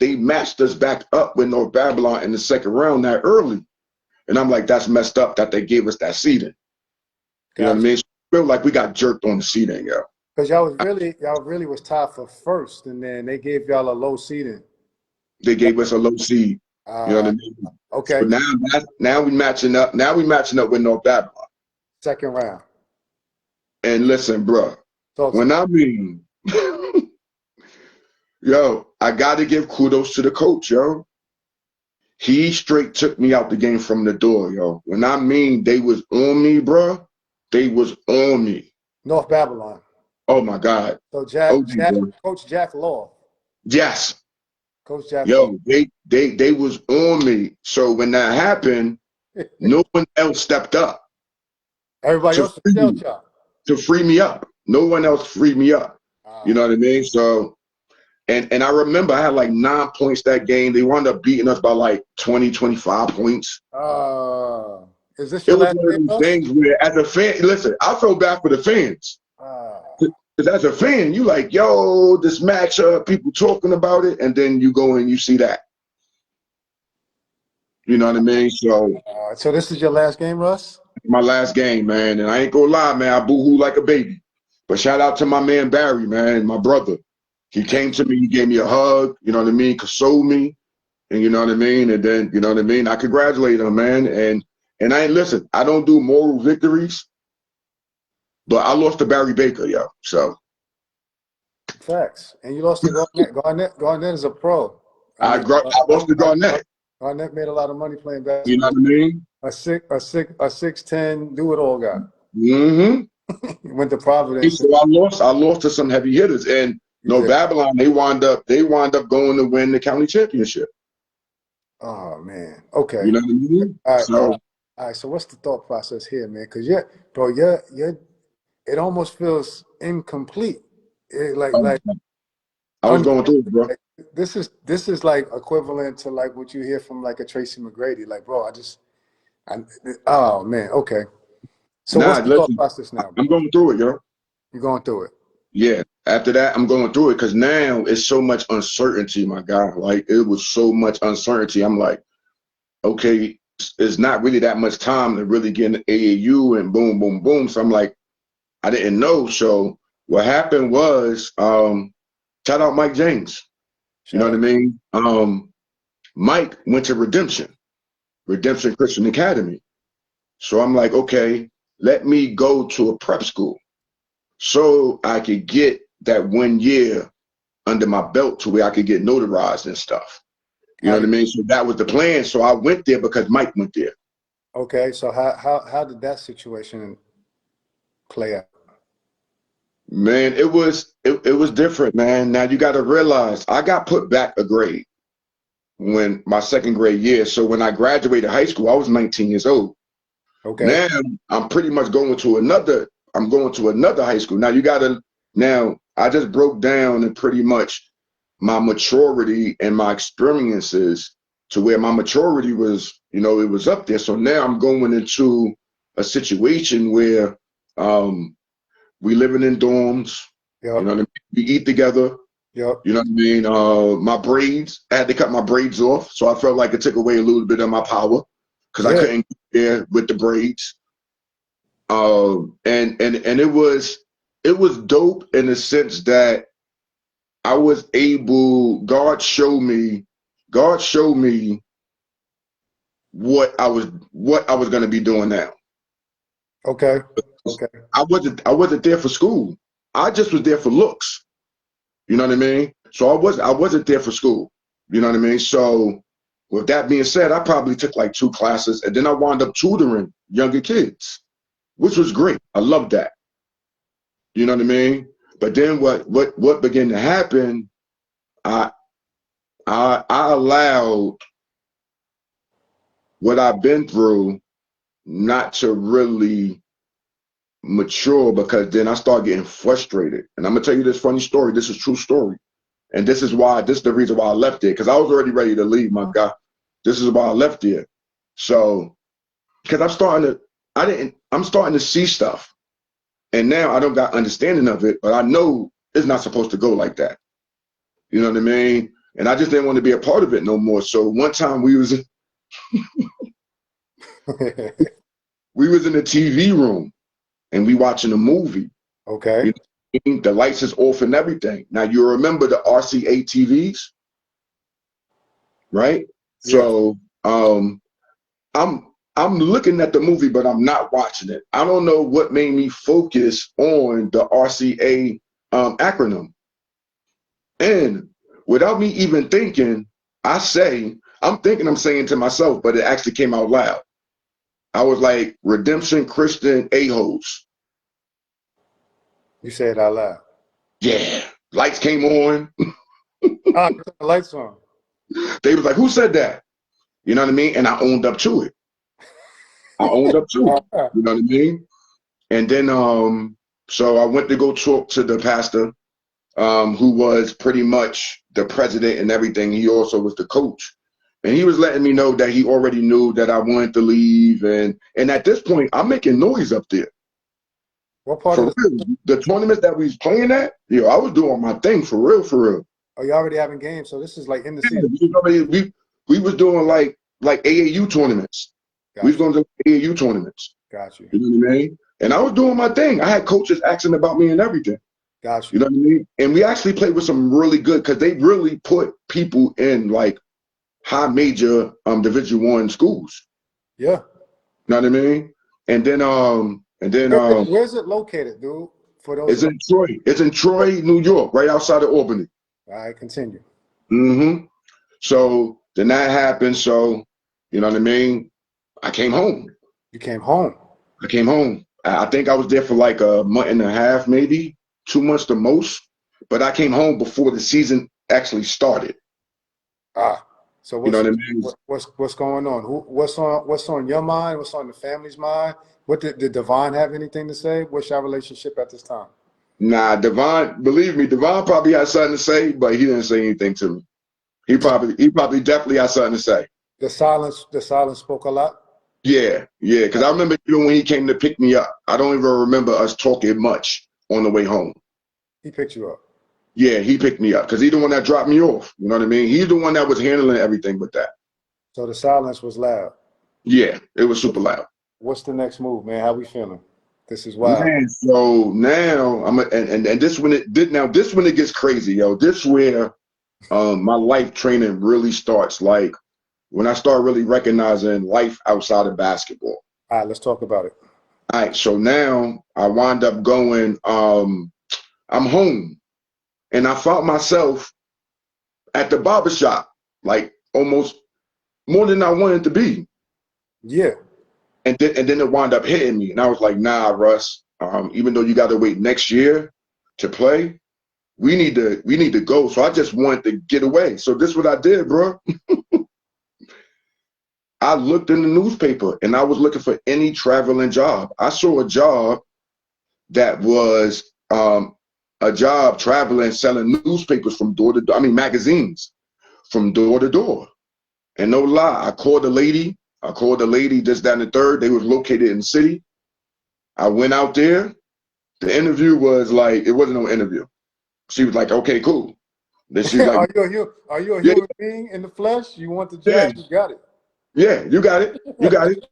matched us back up with North Babylon in the second round that early. And I'm like, that's messed up that they gave us that seeding. You know what I gotcha. mean? So I feel like we got jerked on the seating, yo. Because y'all really was tied for first, and then they gave y'all a low seeding. They gave us a low seed. You know what I mean? So Okay. now we matching up. Now we matching up with North Babylon. Second round. And listen, bro, Talk to when me. I mean, yo, I got to give kudos to the coach, yo. He straight took me out the game from the door, yo. When I mean they was on me, bro, they was on me. North Babylon. Oh my God. So OG, bro. Coach Jack Law. Yes. Coach Jack Law. Yo, they was on me. So when that happened, no one else stepped up Everybody to else was shell shocked. free me up. No one else freed me up. You know Ah. what I mean? So and I remember I had like 9 points that game. They wound up beating us by like 20, 25 points. Is this It your was last one of game, those Russ? things where as a fan, listen, I felt bad for the fans. Ah. Because as a fan, you like, yo, this matchup, people talking about it, and then you go and you see that. You know what I mean? So So this is your last game, Russ? my last game, man, and I ain't gonna lie, man, I boo-hoo like a baby. But shout out to my man Barry, man, my brother. He came to me, he gave me a hug, you know what I mean, consoled me, and you know what I mean, and then you know what I mean. I congratulate him, man, and I ain't listen. I don't do moral victories, but I lost to Barry Baker, yo. So Facts. And you lost to Garnett. Garnett is a pro. I I mean, lost to Garnett. Garnett made a lot of money playing You know basketball. what I mean? A 6'10" do it all guy. Mm-hmm. He went to Providence. So I lost to some heavy hitters, and You no did. Babylon. They wound up going to win the county championship. Oh man. Okay. You know what I mean? All right. So All right. So what's the thought process here, man? Because you're it almost feels incomplete. Like I was going through it, bro. this is like equivalent to like what you hear from like a Tracy McGrady. Like, bro, oh man, okay. So Nah, what's the thought listen, process now, I'm bro? going through it, yo. You're going through it. Yeah. After that, I'm going through it because now it's so much uncertainty, my guy. Like it was so much uncertainty. I'm like, okay, it's not really that much time to really get in AAU and boom, boom, boom. So I'm like, I didn't know. So what happened was, shout out Mike James. You know Shout what I out. mean? Mike went to Redemption Christian Academy. So I'm like, okay, let me go to a prep school so I could get that 1 year under my belt to where I could get notarized and stuff. You know what I mean? So that was the plan. So I went there because Mike went there. Okay. So how did that situation play out? Man, it was different, man. Now you got to realize I got put back a grade when my second grade year. So when I graduated high school, I was 19 years old. Okay. Now I'm pretty much going to another. I'm going to another high school. Now you got to. Now I just broke down and pretty much my maturity and my experiences to where my maturity was, it was up there. So now I'm going into a situation where we living in dorms. You Yep. know what I mean? We eat together. Yep. You know what I mean? My braids, I had to cut my braids off. So I felt like it took away a little bit of my power because I Yeah. couldn't get there with the braids. And it was dope in the sense that I was able, God showed me what I was going to be doing now. Okay. Okay. I wasn't there for school. I just was there for looks. You know what I mean? So I wasn't there for school. You know what I mean? So with that being said, I probably took like 2 classes and then I wound up tutoring younger kids, which was great. I loved that. You know what I mean? But then what began to happen, I I allowed what I've been through not to really mature because then I start getting frustrated. And I'm gonna tell you this funny story. This is a true story. And this is the reason why I left there. Because I was already ready to leave, my guy. This is why I left there. So because I'm starting to see stuff. And now I don't got understanding of it, but I know it's not supposed to go like that. You know what I mean? And I just didn't want to be a part of it no more. So one time we was in the TV room and we watching a movie. Okay. You know, the lights is off and everything. Now you remember the RCA TVs, right? Yeah. So I'm looking at the movie, but I'm not watching it. I don't know what made me focus on the RCA acronym. And without me even thinking, I'm thinking I'm saying to myself, but it actually came out loud. I was like, Redemption Christian A-holes. You say it out loud. Yeah. Lights came on. Ah, you turn the lights on. They was like, who said that? You know what I mean? And I owned up to it. I owned up to it. You know what I mean? And then so I went to go talk to the pastor, who was pretty much the president and everything. He also was the coach. And he was letting me know that he already knew that I wanted to leave. And at this point, I'm making noise up there. What part For of real. The tournament that we was playing at, I was doing my thing for real, for real. Oh, you already having games, so this is like in the Yeah, season. we was doing like AAU tournaments. We was Got you. going to do AAU tournaments. Got you. You know what I mean? And I was doing my thing. I had coaches asking about me and everything. Got You you. know what I mean? And we actually played with some really good, because they really put people in like high major Division I schools. Yeah. You know what I mean? And then Where's it located, dude? For those it's of us. in Troy. It's in Troy, New York, right outside of Albany. All right, continue. So then that happened. So, you know what I mean? I came home. You came home. I came home. I think I was there for like a month and a half, maybe 2 months the most. But I came home before the season actually started. Ah. So You know what I mean? what's going on? What's on your mind? What's on the family's mind? What did Devon have anything to say? What's your relationship at this time? Nah, Devon, believe me, Devon probably had something to say, but he didn't say anything to me. He probably definitely had something to say. The silence spoke a lot. Yeah, because I remember even when he came to pick me up, I don't even remember us talking much on the way home. He picked you up. Yeah, he picked me up because he's the one that dropped me off. You know what I mean? He's the one that was handling everything with that. So the silence was loud. Yeah, it was super loud. What's the next move, man? How we feeling? This is wild. Man, so now and this when it did now this when it gets crazy, yo. This where my life training really starts. Like when I start really recognizing life outside of basketball. All right, let's talk about it. All right, so now I wind up going. I'm home, and I found myself at the barbershop, like almost more than I wanted to be. Yeah. And then it wound up hitting me, and I was like, "Nah, Russ. Even though you got to wait next year to play, we need to go." So I just wanted to get away. So this is what I did, bro. I looked in the newspaper, and I was looking for any traveling job. I saw a job that was a job traveling, selling newspapers from door to door. I mean, magazines from door to door. And no lie, I called the lady. Just down the third. They was located in the city. I went out there. The interview was like, it wasn't no interview. She was like, okay, cool. Then she's like, Are you a yeah, human being in the flesh? You want the yeah, job? You got it. yeah, you got it. You got it.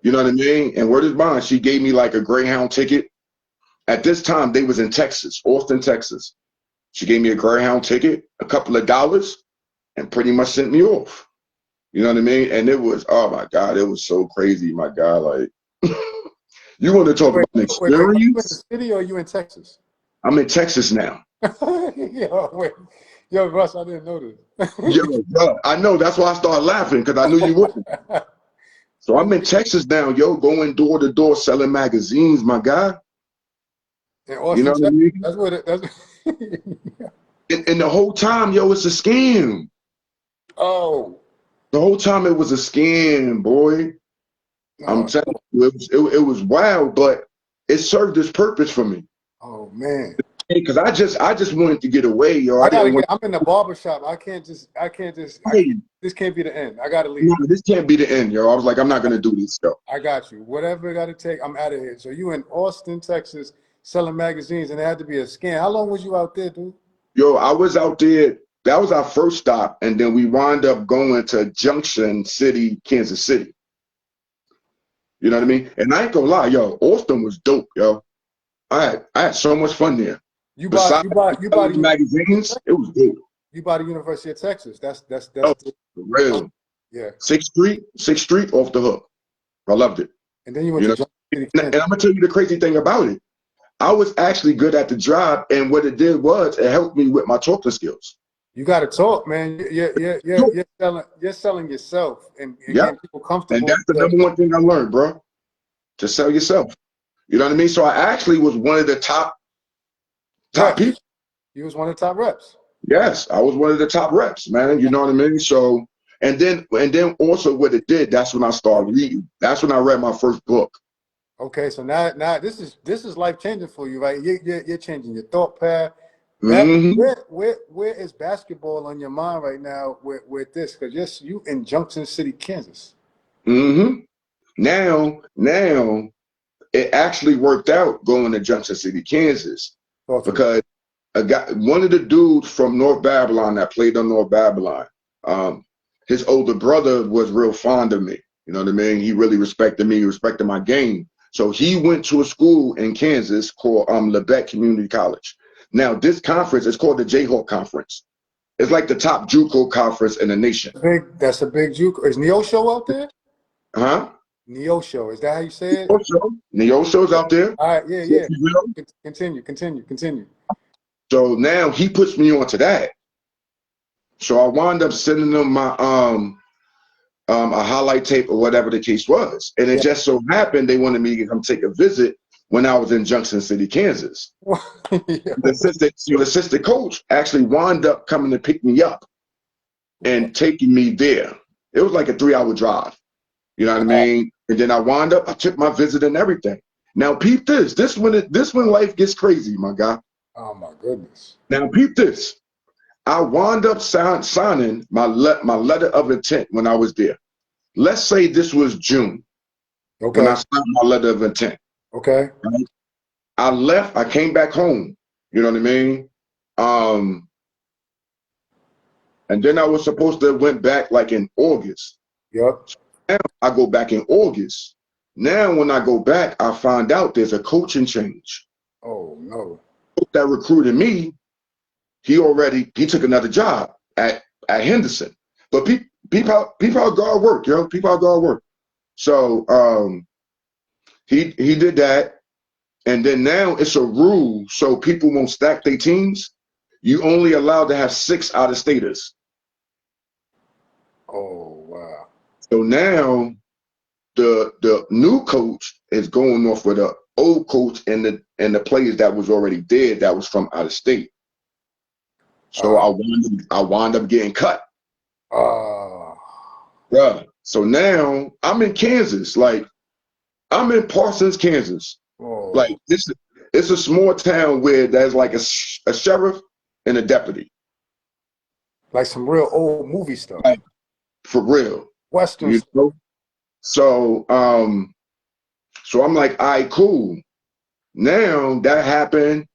You know what I mean? And word is bond. She gave me like a Greyhound ticket. At this time, they was in Texas, Austin, Texas. She gave me a Greyhound ticket, a couple of dollars, and pretty much sent me off. You know what I mean? And it was, oh my God, it was so crazy, my guy. Like, you want to talk Wait, about an wait. Are you in the experience? city or are you in Texas? I'm in Texas now. Yo, Russ, I didn't know this. Yo, bro, I know. That's why I started laughing, because I knew you wouldn't. So I'm in Texas now, yo, going door to door selling magazines, my guy. In You know Austin, what I Texas. mean? That's what it. And the whole time, yo, it's a scam. Oh, The whole time it was a scam, boy. I'm no. telling you, it was wild, but it served its purpose for me. Oh man. Because I just wanted to get away, yo. I I gotta didn't get. want I'm in the barber shop. hey, This can't be the end. I gotta no, leave. this can't be the end, yo. I was like, I'm not gonna do this, yo. I got you. Whatever it got to take, I'm out of here. So you in Austin, Texas, selling magazines, and it had to be a scam. How long was you out there, dude? Yo, I was out there. That was our first stop, and then we wound up going to Junction City, Kansas City. You know what I mean? And I ain't gonna lie, yo, Austin was dope, yo. I had so much fun there. You buy Besides you buy you buy selling the magazines, it was dope. you buy the University of Texas. That's Oh, for real. Yeah. Sixth Street off the hook. I loved it. And then you went You to know, Junction City, and I'm gonna tell you the crazy thing about it. I was actually good at the job, and what it did was it helped me with my talking skills. You got to talk, man. You're selling yourself and Yep. getting people And comfortable. that's the number one thing I learned, bro. To sell yourself. You know what I mean? So I actually was one of the top Reps. people. You was one of the top reps. Yes, I was one of the top reps, man. You know what I mean? So and then also what it did, that's when I started reading. That's when I read my first book. Okay, so now this is life changing for you, right? You're changing your thought path. Mm-hmm. Where is basketball on your mind right now with this? Because you in Junction City, Kansas. Mm-hmm. Now it actually worked out going to Junction City, Kansas, Talk to me. because one of the dudes from North Babylon that played on North Babylon, his older brother was real fond of me. You know what I mean? He really respected me. He respected my game. So he went to a school in Kansas called Lebec Community College. Now this conference is called the Jayhawk Conference. It's like the top JUCO conference in the nation. That's a big juke. Is Neo Show out there? Huh? Neo Show. Is that how you say it? Neo Show's out there. All right. Yeah. Continue. So now he puts me onto that. So I wound up sending them my a highlight tape or whatever the case was. And it just so happened they wanted me to come take a visit when I was in Junction City, Kansas. The assistant coach actually wound up coming to pick me up and taking me there. It was like a 3-hour drive. You know what I mean? And then I took my visit and everything. Now peep this. This when life gets crazy, my guy. Oh my goodness. Now peep this. I wound up signing my letter of intent when I was there. Let's say this was June when I signed my letter of intent. Okay. Right? I left. I came back home. You know what I mean? And then I was supposed to have went back like in August. Yep. Now I go back in August. Now when I go back, I find out there's a coaching change. Oh no. That recruited me, he took another job at Henderson. But people how God work, yo. People how God work. So he did that. And then now it's a rule so people won't stack their teams. You only allowed to have 6 out-of-staters. Oh wow. So now the new coach is going off with the old coach and the players that was already there that was from out of state. So I wound up getting cut. Bruh. So now I'm in Kansas. Like I'm in Parsons, Kansas. Oh. Like it's a small town where there's like a sheriff and a deputy. Like some real old movie stuff. Like, for real. Western You know? So so I'm like, all right, cool. Now that happened,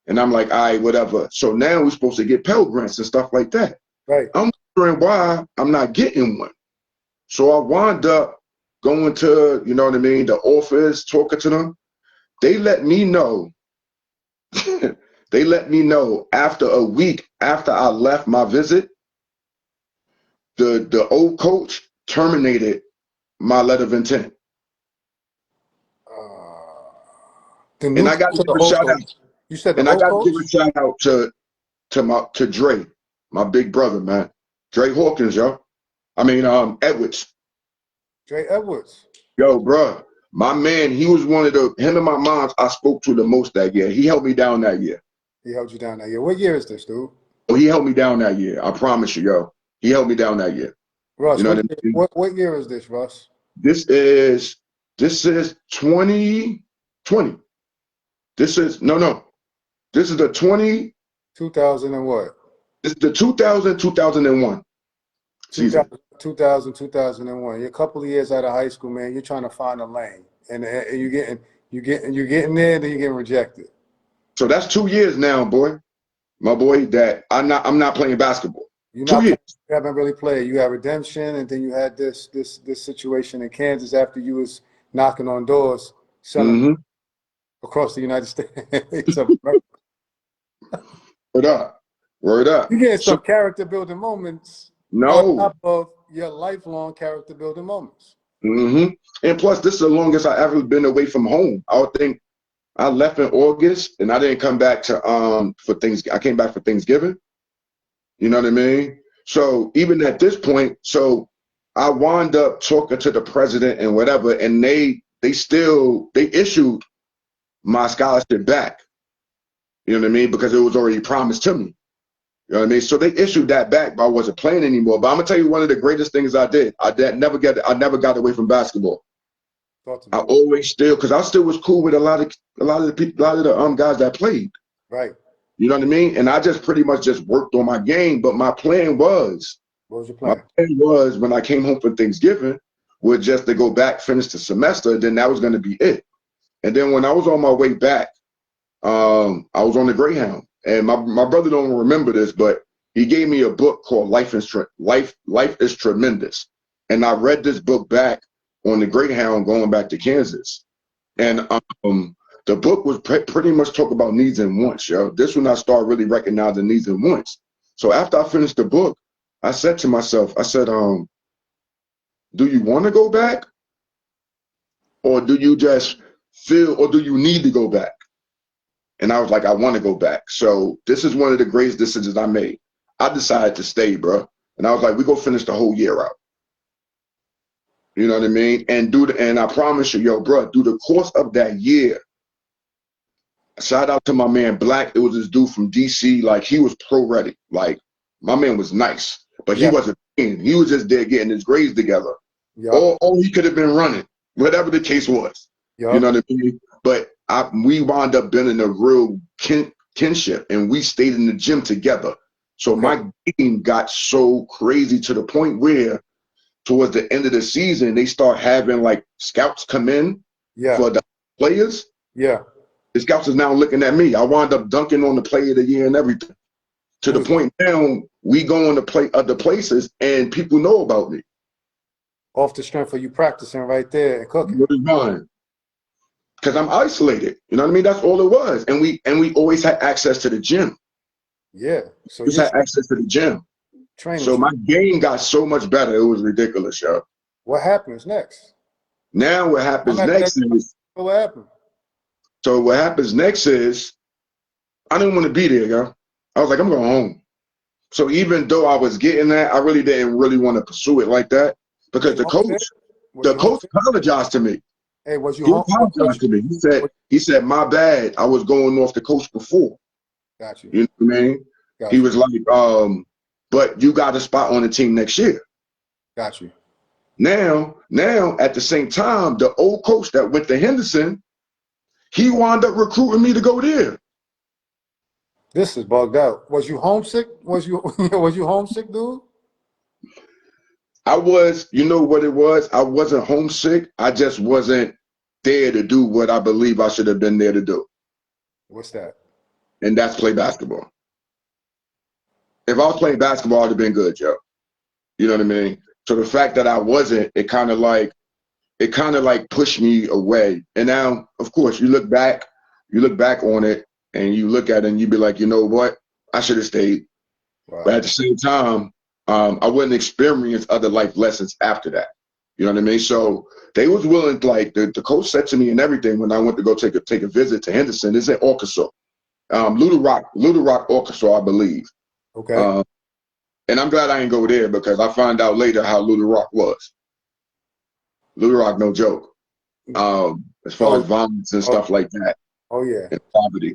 and I'm like, all right, whatever. So now we're supposed to get Pell Grants and stuff like that. Right. I'm wondering why I'm not getting one. So I wound up going to, you know what I mean, the office, talking to them. They let me know. They let me know after a week after I left my visit, the old coach terminated my letter of intent. And I got to give a shout out. You said and I got to give a shout out to Dre, my big brother, man. Dre Hawkins, yo. I mean, Edwards. Dre Edwards. Yo, bro, my man, he was one of him and my moms I spoke to the most that year. He held me down that year. He held you down that year. What year is this, dude? Oh, he held me down that year. I promise you, yo. He held me down that year. Russ, you know what year is this, Russ? This is 2020. This is no. This is the 2000 and what? This is the 2001 season. 2001. You're a couple of years out of high school, man. You're trying to find a lane, and you're getting there, then you're getting rejected. So that's 2 years now, boy. My boy, that I'm not playing basketball. You haven't really played. You had redemption, and then you had this situation in Kansas after you was knocking on doors, selling across the United States. Word up. You get some character building moments. No. On top of lifelong character building moments. Mm-hmm. And plus, this is the longest I ever been away from home. I would think I left in August, and I didn't come back to for things. I came back for Thanksgiving. You know what I mean? So even at this point, so I wound up talking to the president and whatever, and they issued my scholarship back. You know what I mean? Because it was already promised to me. You know what I mean? So they issued that back, but I wasn't playing anymore. But I'm gonna tell you one of the greatest things I did. I never got away from basketball. I always still, because I still was cool with a lot of the guys that played. Right. You know what I mean? And I just pretty much just worked on my game. But my plan was, what was your plan? My plan was when I came home for Thanksgiving, was just to go back, finish the semester, then that was gonna be it. And then when I was on my way back, I was on the Greyhound. And my brother don't remember this, but he gave me a book called Life is Tremendous. And I read this book back on the Greyhound going back to Kansas. And the book was pretty much talk about needs and wants, yo. This when I started really recognizing needs and wants. So after I finished the book, I said to myself, I said, do you want to go back? Or do you just feel, or do you need to go back? And I was like, I want to go back. So this is one of the greatest decisions I made. I decided to stay, bro. And I was like, we go finish the whole year out. You know what I mean? And and I promise you, yo, bro, through the course of that year, shout out to my man Black. It was this dude from DC. Like, he was pro ready. Like, my man was nice, but he wasn't playing. He was just there getting his grades together. Or he could have been running, whatever the case was. You know what I mean? But we wound up building a real kinship, and we stayed in the gym together. So my game got so crazy to the point where towards the end of the season, they start having like scouts come in for the players. Yeah. The scouts is now looking at me. I wound up dunking on the player of the year and everything. To the point now we go on to play other places and people know about me. Off the strength of you practicing right there and cooking. What is mine? Because I'm isolated. You know what I mean? That's all it was. And we always had access to the gym. Yeah. So we had access to the gym. So my game got so much better. It was ridiculous, yo. What happens next? Now what happens next is, what happened? So what happens next is, I didn't want to be there, yo. I was like, I'm going home. So even though I was getting that, I really didn't really want to pursue it like that because the coach apologized to me. Hey, was you home? He apologized to me. He said, my bad. I was going off the coach before. Got you. You know what I mean? He was like, but you got a spot on the team next year. Got you. Now, at the same time, the old coach that went to Henderson, he wound up recruiting me to go there. This is bugged out. Was you homesick? Was you homesick, dude? I was, you know what it was? I wasn't homesick. I just wasn't there to do what I believe I should have been there to do. What's that? And that's play basketball. If I was playing basketball, I'd have been good, Joe. You know what I mean? So the fact that I wasn't, it kind of like pushed me away. And now, of course, you look back on it and you look at it and you be like, you know what? I should have stayed. Wow. But at the same time, I wouldn't experience other life lessons after that. You know what I mean? So they was willing, like the coach said to me and everything when I went to go take a visit to Henderson. It's in Arkansas, Little Rock, Arkansas, I believe. Okay. And I'm glad I didn't go there because I found out later how Little Rock was. Little Rock, no joke. As far as violence and stuff like that. Oh yeah. And poverty.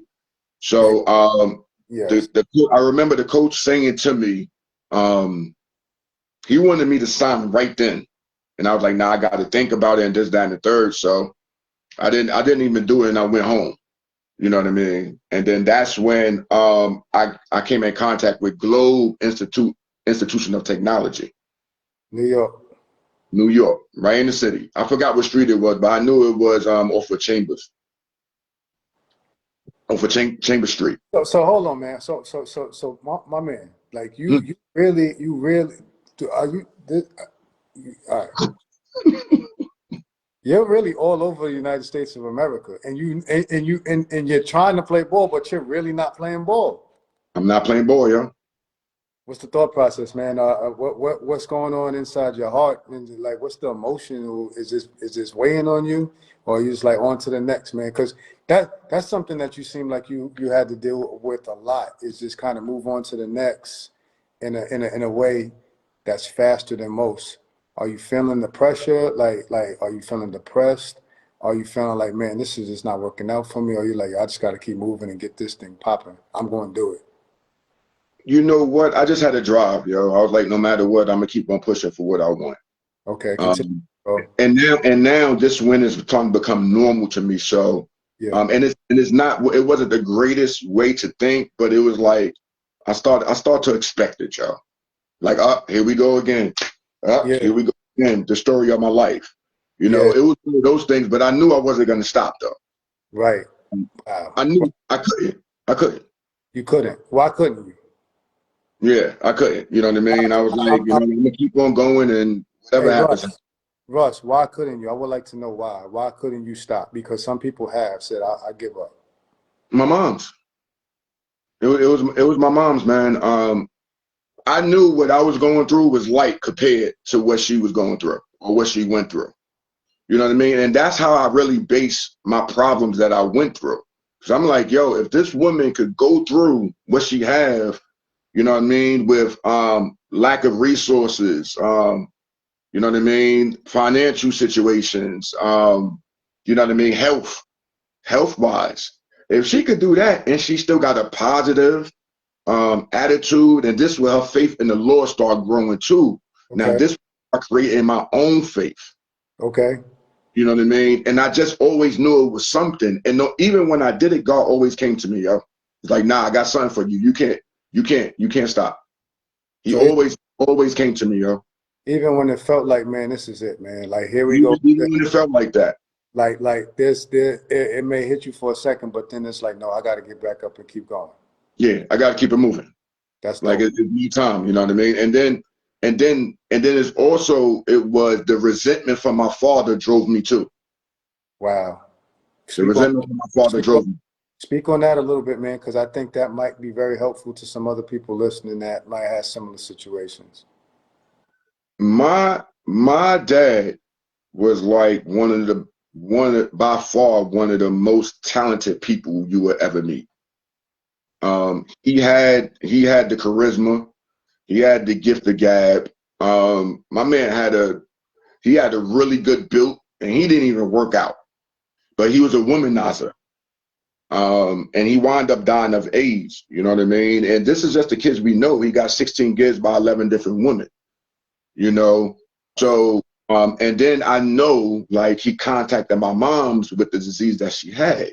So I remember the coach saying to me, he wanted me to sign right then. And I was like, nah, I got to think about it and this, that, and the third. So I didn't even do it and I went home. You know what I mean? And then that's when I came in contact with Globe Institution of Technology. New York, right in the city. I forgot what street it was, but I knew it was off of Chambers. Off of Chambers Street. So hold on, man. So my man, like you really are you this, all right. You're really all over the United States of America, and you're trying to play ball, but you're really not playing ball. I'm not playing ball, yo. What's the thought process, man? What's going on inside your heart? And like, what's the emotion? Is this weighing on you, or are you just like on to the next, man? Because that's something that you seem like you had to deal with a lot. Is just kind of move on to the next in a way that's faster than most. Are you feeling the pressure? Like, are you feeling depressed? Are you feeling like, man, this is just not working out for me? Or you like, I just got to keep moving and get this thing popping. I'm going to do it. You know what? I just had a drive, yo. I was like, no matter what, I'm gonna keep on pushing for what I want. Okay, continue. Um, Bro. and now this win is starting to become normal to me. So, Yeah, and it's not. It wasn't the greatest way to think, but it was like I start to expect it, yo. Like, here we go again. yeah, Here we go again. The story of my life. yeah. It was one of those things, but I knew I wasn't gonna stop though. Right. Wow. I knew I couldn't. I couldn't. You couldn't. Why couldn't you? Yeah, I couldn't. You know what I mean? I was like, I'm gonna keep on going, and whatever Hey, happens. Russ, why couldn't you? I would like to know why. Why couldn't you stop? Because some people have said, I give up. My mom's. It was my mom's, man. I knew what I was going through was light compared to what she was going through or what she went through. You know what I mean? And that's how I really base my problems that I went through. Because I'm like, yo, if this woman could go through what she have, you know what I mean, with lack of resources, you know what I mean, financial situations, you know what I mean, health wise. If she could do that and she still got a positive attitude, and this where her faith in the Lord start growing too. Now Okay. this I created my own faith. Okay. You know what I mean? And I just always knew it was something. And no, even when I did it, God always came to me, yo. It's like, nah, I got something for you. You can't stop. He So always came to me, yo. even when it felt like, man, this is it, man. Like, here we Even, go. even when it felt like that. Like this, it may hit you for a second, but then it's like, no, I got to get back up and keep going. Yeah, I gotta keep it moving. That's Like dope. it need time, you know what I mean? And then it's also it was the resentment from my father drove me too. Wow. The Speak on, resentment from my father speak on, drove me. speak on that a little bit, man, because I think that might be very helpful to some other people listening that might have similar situations. My dad was like by far one of the most talented people you would ever meet. He had the charisma, he had the gift of gab. My man had a really good build, and he didn't even work out, but he was a womanizer. And he wound up dying of AIDS. You know what I mean? And this is just the kids we know. He got 16 kids by 11 different women. You know, so and then I know like he contacted my mom's with the disease that she had.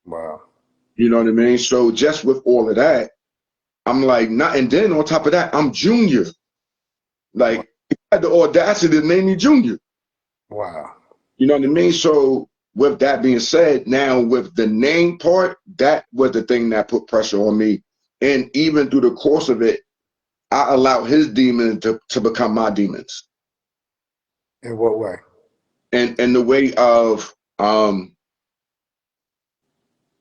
Wow. You know what I mean? So just with all of that, I'm like, not. And then on top of that, I'm junior. Wow. Like, he had the audacity to name me junior. Wow. You know what I mean? So with that being said, now with the name part, that was the thing that put pressure on me. And even through the course of it, I allowed his demons to become my demons. In what way? And the way of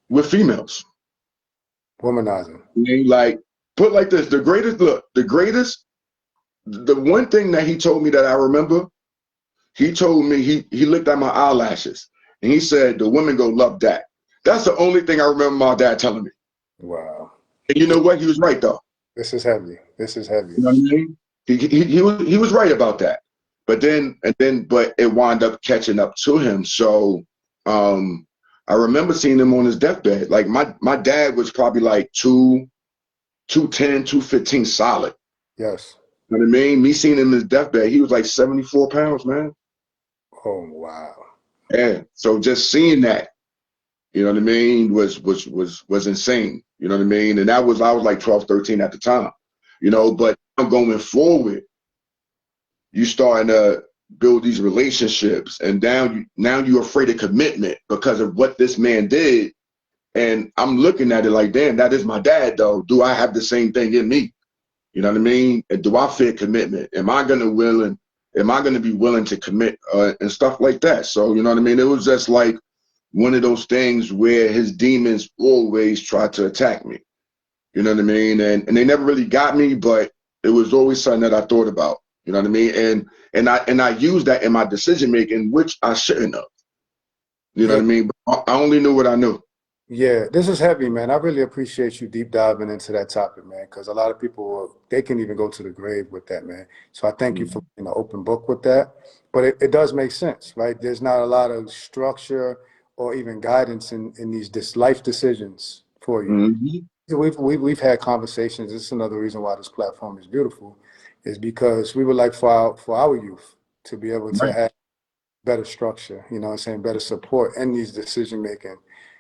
with females. Womanizing. I mean, like, put like this, the one thing that he told me that I remember, he told me he looked at my eyelashes and he said, the women go love that. That's the only thing I remember my dad telling me. Wow. And you know what? He was right though. This is heavy. This is heavy. You know what I mean? He was right about that. But it wound up catching up to him. So I remember seeing him on his deathbed. Like my dad was probably like 210, 215 solid. Yes. You know what I mean? Me seeing him in his deathbed, he was like 74 pounds, man. Oh, wow. Yeah. So just seeing that, you know what I mean, was insane. You know what I mean? And I was like 12, 13 at the time. But I'm going forward, you starting to build these relationships, and now you're afraid of commitment because of what this man did. And I'm looking at it like, damn, that is my dad though. Do I have the same thing in me? You know what I mean? And do I fear commitment? Am I gonna be willing to commit and stuff like that? So you know what I mean? It was just like one of those things where his demons always try to attack me. You know what I mean? And they never really got me, but It was always something that I thought about. You know what I mean? And I used that in my decision making, which I shouldn't have. You know Yeah. what I mean? But I only knew what I knew. Yeah, this is heavy, man. I really appreciate you deep diving into that topic, man, because a lot of people, they can even go to the grave with that, man. So I thank you for being an open book with that. But it does make sense, right? There's not a lot of structure or even guidance in these life decisions for you. Mm-hmm. We've had conversations. This is another reason why this platform is beautiful, is because we would like for our youth to be able to Right. have better structure, you know what I'm saying, better support in these decision making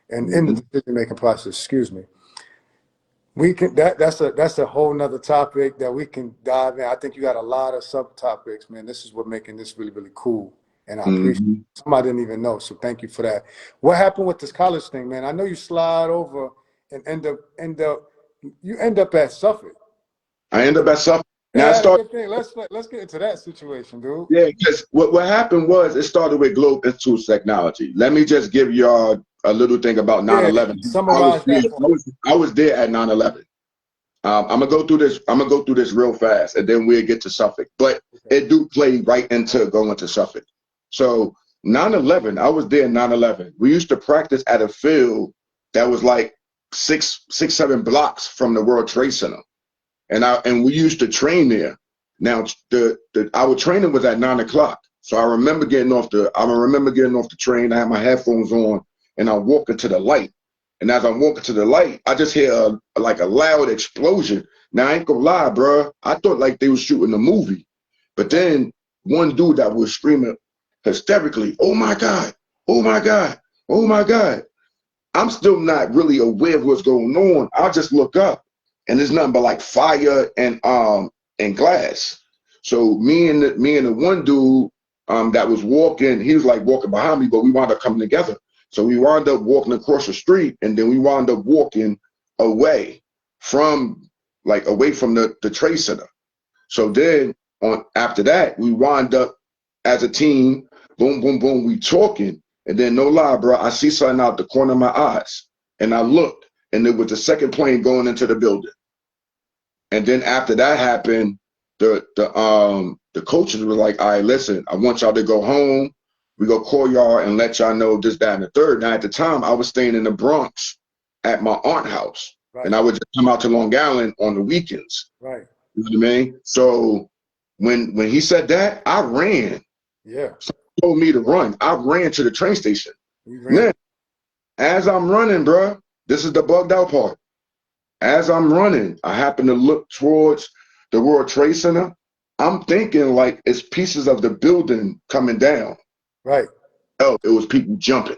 and in the Mm-hmm. decision making process, excuse me. We can that's a whole nother topic that we can dive in. I think you got a lot of subtopics, man. This is what making this really, really cool. And I appreciate Mm-hmm. some I didn't even know. So thank you for that. What happened with this college thing, man? I know you slide over and end up at Suffolk. I ended up at Suffolk. Now I Yeah, started. good thing. Let's get into that situation, dude. Yeah, because what happened was it started with Globe Institute Technology. Let me just give y'all a little thing about Yeah, 9/11. I was summarize there. that for I was I was there at 9/11. I'm gonna go through this. I'm gonna go through this real fast, and then we'll get to Suffolk. But me. Okay. it do play right into going to Suffolk. So 9/11, I was there. 9/11. We used to practice at a field that was like 7 blocks from the World Trade Center, and we used to train there. Now the our training was at 9 o'clock. So I remember getting off the train. I had my headphones on, and I walk into the light. And as I'm walking to the light, I just hear like a loud explosion. Now I ain't gonna lie, bro. I thought like they was shooting a movie, but Right. then one dude that was screaming hysterically, "Oh my god! Oh my god! Oh my god!" I'm still not really aware of what's going on. I'll just look up, and there's nothing but like fire and glass. So me and the one dude that was walking, he was like walking behind me, but we wound up coming together. So we wound up walking across the street, and then we wound up walking away from away from the trade center. So then on after that, we wind up as a team, boom, boom, boom, we talking. And then no lie, bro, I see something out the corner of my eyes. And I looked, and it was the second plane going into the building. And then after that happened, the coaches were like, all right, listen, I want y'all to go home. We go call y'all and let y'all know this, that, and the third. Now at the time I was staying in the Bronx at my aunt house. And Right. I would just come out to Long Island on the weekends. Right. You know what I mean? So when he said that, I ran. Yeah. So he told me to run. I ran to the train station. We Now, ran. as I'm running, bro, this is the bugged out part. As I'm running, I happen to look towards the World Trade Center. I'm thinking like it's pieces of the building coming down. Right. Oh, it was people jumping.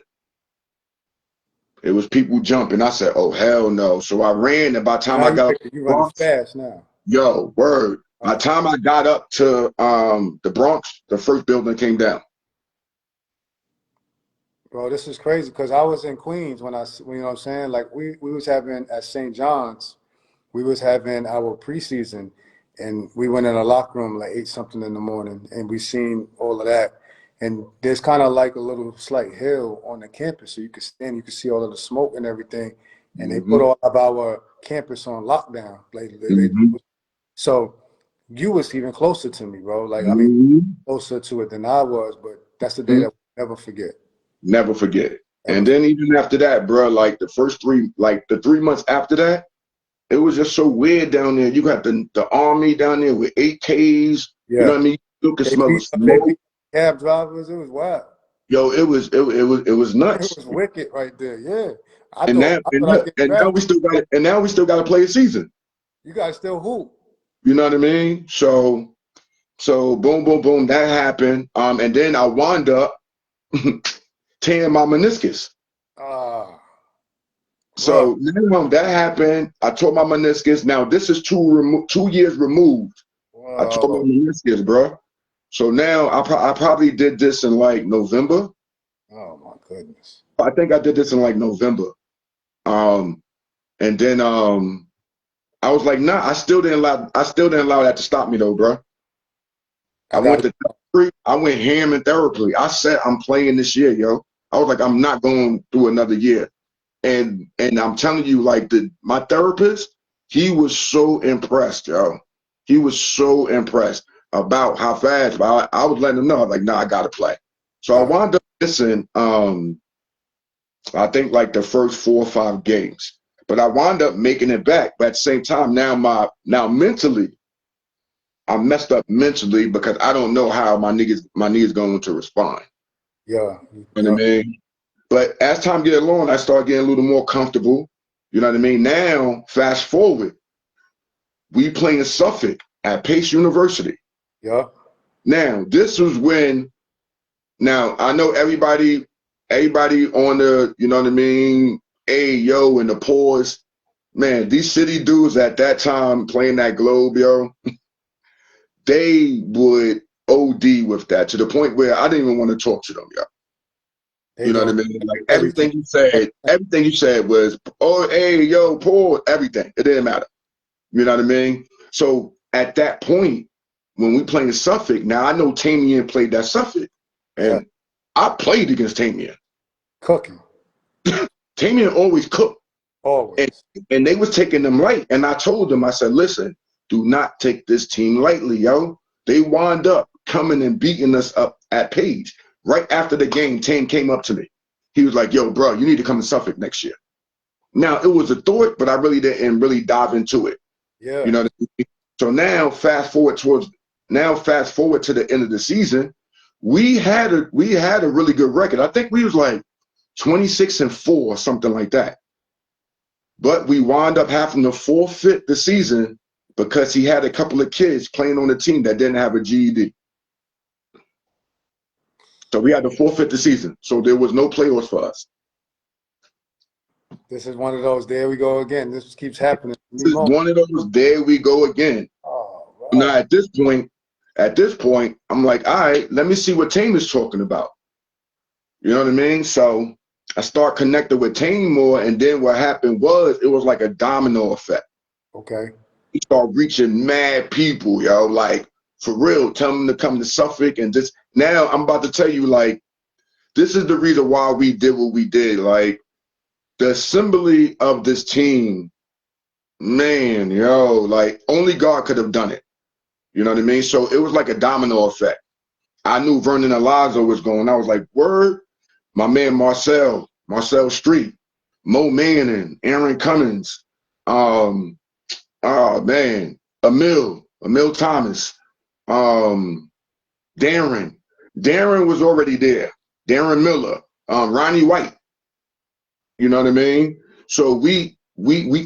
It was people jumping. I said, oh, hell no. So I ran, and by the time Now I got up to the you running Bronx, fast now. yo, word. By the Right. time I got up to the Bronx, the first building came down. Bro, this is crazy because I was in Queens you know what I'm saying? Like we was having at St. John's, we was having our preseason and we went in a locker room like 8 something in the morning and we seen all of that. And there's kind of like a little slight hill on the campus. So you could see all of the smoke and everything. And they put Hmm. all of our campus on lockdown. Hmm. So you was even closer to me, bro. Like, I mean, Hmm. closer to it than I was, but that's the day Hmm. that we'll never forget. Never forget. Ever. And then even after that, bro, like the 3 months after that, it was just so weird down there. You got the army down there with AKs. You know Yeah. what I mean? You could They smell the beat smoke. cab drivers. It was wild. Yo, it was It nuts. was wicked right there. Yeah. And now I and, thought I'd look, get and now we drafted. still got and now we still got to play a season. You guys still hoop. You know what I mean? So boom, boom, boom, that happened. And then I wound up tearing my meniscus. Ah, rough. So now that happened. I tore my meniscus. Now this is 2 years removed. I tore my Whoa. meniscus, bro. So now I probably did this in like November. Oh my goodness. I think I did this in like November. Um, and then I was like, nah, I still didn't allow that to stop me though, bro. I I got went to therapy. I went ham in therapy. I said I'm playing this year, yo. I was like, I'm not going through another year. And I'm telling you, like my therapist, he was so impressed, yo. He was so impressed about how fast. But I was letting him know, like, nah, I gotta play. So I wound up missing, I think like the first 4 or 5 games. But I wound up making it back. But at the same time, now mentally, I messed up mentally because I don't know how my niggas going to respond. Yeah. You know what I mean? But as time get along, I start getting a little more comfortable. You know what I mean? Now, fast forward, we playing Suffolk at Pace University. Yeah. Now, this was when, now I know everybody on the, you know what I mean, yo, and the pause. Man, these city dudes at that time playing that Globe, yo, they would OD with that to the point where I didn't even want to talk to them, yo. They You know what I doing mean? Like everything. everything you said was, oh, hey, yo, Paul, everything. It didn't matter. You know what I mean? So at that point, when we playing Suffolk, now I know Tamian played that Suffolk, Yeah. and I played against Tamian. Cooking. Tamian always cooked, and, Always. and they was taking them light. And I told them, I said, listen, do not take this team lightly, yo. They wound up coming and beating us up at Page. Right after the game, Tam came up to me. He was like, yo, bro, you need to come to Suffolk next year. Now, it was a thought, but I really didn't really dive into it. Yeah. You know what I mean? So now, fast forward to the end of the season, we had a really good record. I think we was like 26-4 or something like that. But we wound up having to forfeit the season because he had a couple of kids playing on the team that didn't have a GED. So we had to forfeit the season. So there was no playoffs for us. This is one of those. There we go again. This keeps happening. This is one of those, there we go again. Oh, right. Now at this point, I'm like, all right, let me see what Tame is talking about. You know what I mean? So I start connecting with Tame more, and then what happened was it was like a domino effect. Okay. We start reaching mad people, yo, like for real, tell them to come to Suffolk. And just now I'm about to tell you, like, this is the reason why we did what we did. Like the assembly of this team, man, yo, like only God could have done it. You know what I mean? So it was like a domino effect. I knew Vernon Alonzo was going. I was like, word, my man Marcel Street, Mo Manning, Aaron Cummins, oh man, Emil Thomas, Darren. Darren was already there. Darren Miller, Ronnie White. You know what I mean? So we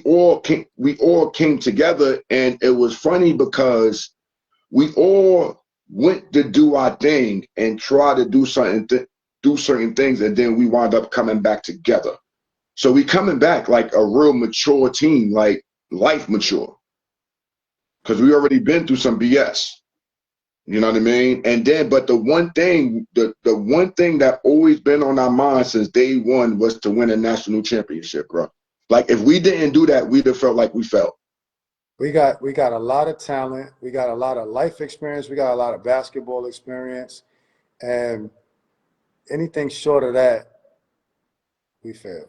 all came together, and it was funny because we all went to do our thing and try to do certain things, and then we wound up coming back together. So we coming back like a real mature team, like life mature, because we already been through some BS. You know what I mean? And then, but the one thing that always been on our mind since day one was to win a national championship, bro. Like if we didn't do that, we'd have felt like we felt. We got a lot of talent. We got a lot of life experience. We got a lot of basketball experience, and anything short of that, we failed.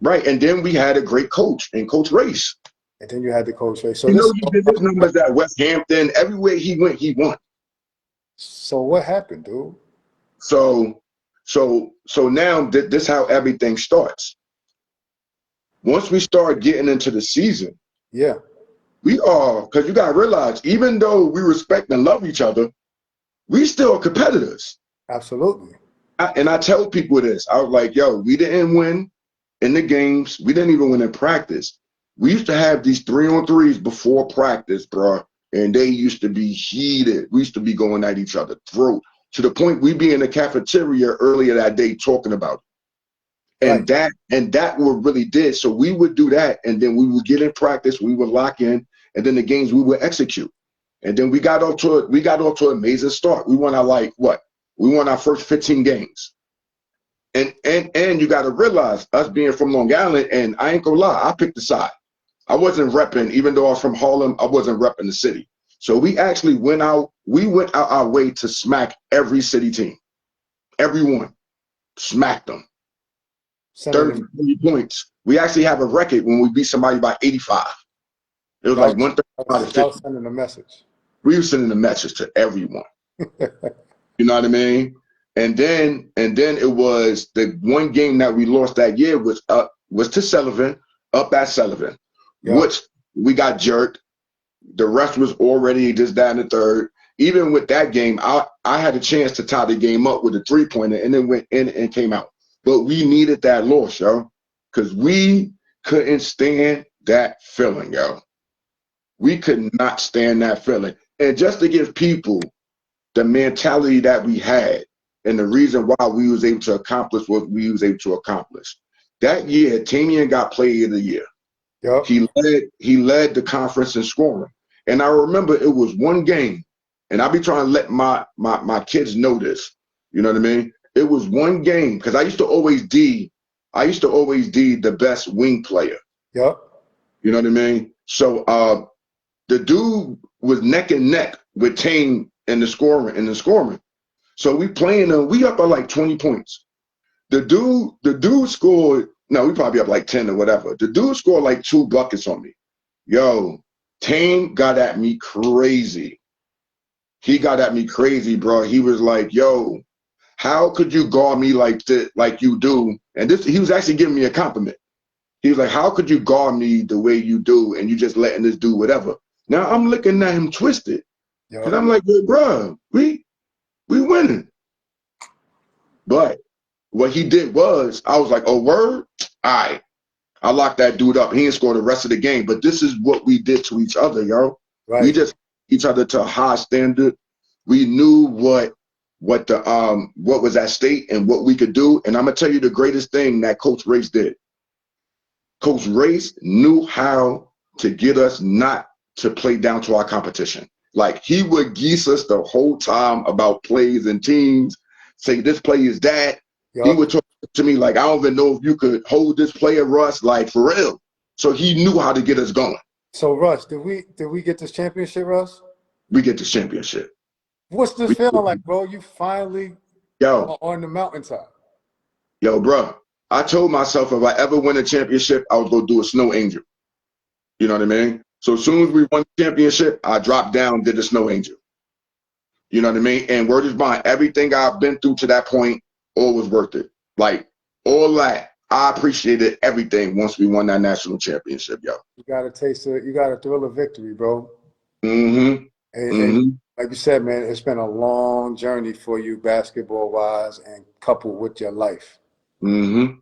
Right. And then we had a great coach and Coach Race. And then you had the coach. So You know, he did his numbers at West Hampton. Everywhere he went, he won. So what happened, dude? So now this how everything starts. Once we start getting into the season, Yeah. we are, because you gotta realize, even though we respect and love each other, we still competitors. Absolutely. And I tell people this. I was like, yo, we didn't win in the games. We didn't even win in practice. We used to have these 3-on-3s before practice, bro, and they used to be heated. We used to be going at each other's throat to the point we be in the cafeteria earlier that day talking about it. Right. And that what really did. So we would do that, and then we would get in practice, we would lock in, and then the games we would execute. And then we got off to an amazing start. We won our first 15 games. And you got to realize, us being from Long Island, and I ain't gonna lie, I picked the side. I wasn't repping, even though I was from Harlem, I wasn't repping the city. So we actually went out our way to smack every city team. Everyone. Smacked them. 30 points. We actually have a record when we beat somebody by 85. It was like 130 Y'all sending a message. We were sending a message to everyone. You know what I mean? And then it was the one game that we lost that year was to Sullivan, up at Sullivan, Yep. which we got jerked. The rest was already just that and the third. Even with that game, I had a chance to tie the game up with a 3-pointer and then went in and came out. But we needed that loss, yo, because we couldn't stand that feeling, yo. We could not stand that feeling. And just to give people the mentality that we had and the reason why we was able to accomplish what we was able to accomplish. That year, Tamian got Player of the Year. Yep. He led the conference in scoring. And I remember it was one game, and I be trying to let my kids know this. You know what I mean? It was one game because I used to always D the best wing player. Yep. You know what I mean? So the dude was neck and neck with Tame in the scoring. So we playing them, we up by like 20 points. The dude scored, no, we probably up like 10 or whatever. The dude scored like 2 buckets on me. Yo, Tame got at me crazy. He got at me crazy, bro. He was like, yo, how could you guard me like this, like you do? And he was actually giving me a compliment. He was like, how could you guard me the way you do and you just letting this do whatever? Now I'm looking at him twisted. Yep. Cause I'm like, well, bro, we winning. But what he did was, I was like, oh, word? All right. I locked that dude up. He didn't score the rest of the game. But this is what we did to each other, yo. Right. We just each other to a high standard. We knew what was at stake and what we could do. And I'm gonna tell you the greatest thing that Coach Race did. Coach Race knew how to get us not to play down to our competition. Like he would geese us the whole time about plays and teams, say this play is that. Yep. He would talk to me like, I don't even know if you could hold this player, Russ, like for real. So he knew how to get us going. So Russ, did we get this championship, Russ? We get this championship. What's this feeling like, bro? You finally are on the mountaintop. Yo, bro, I told myself if I ever win a championship, I was gonna do a snow angel. You know what I mean? So as soon as we won the championship, I dropped down, did the snow angel. You know what I mean? And word is bond, everything I've been through to that point, all was worth it. Like all that, I appreciated everything once we won that national championship, yo. You got a taste of it. You got a thrill of victory, bro. Mm-hmm. And like you said, man, it's been a long journey for you basketball-wise and coupled with your life. Mm-hmm.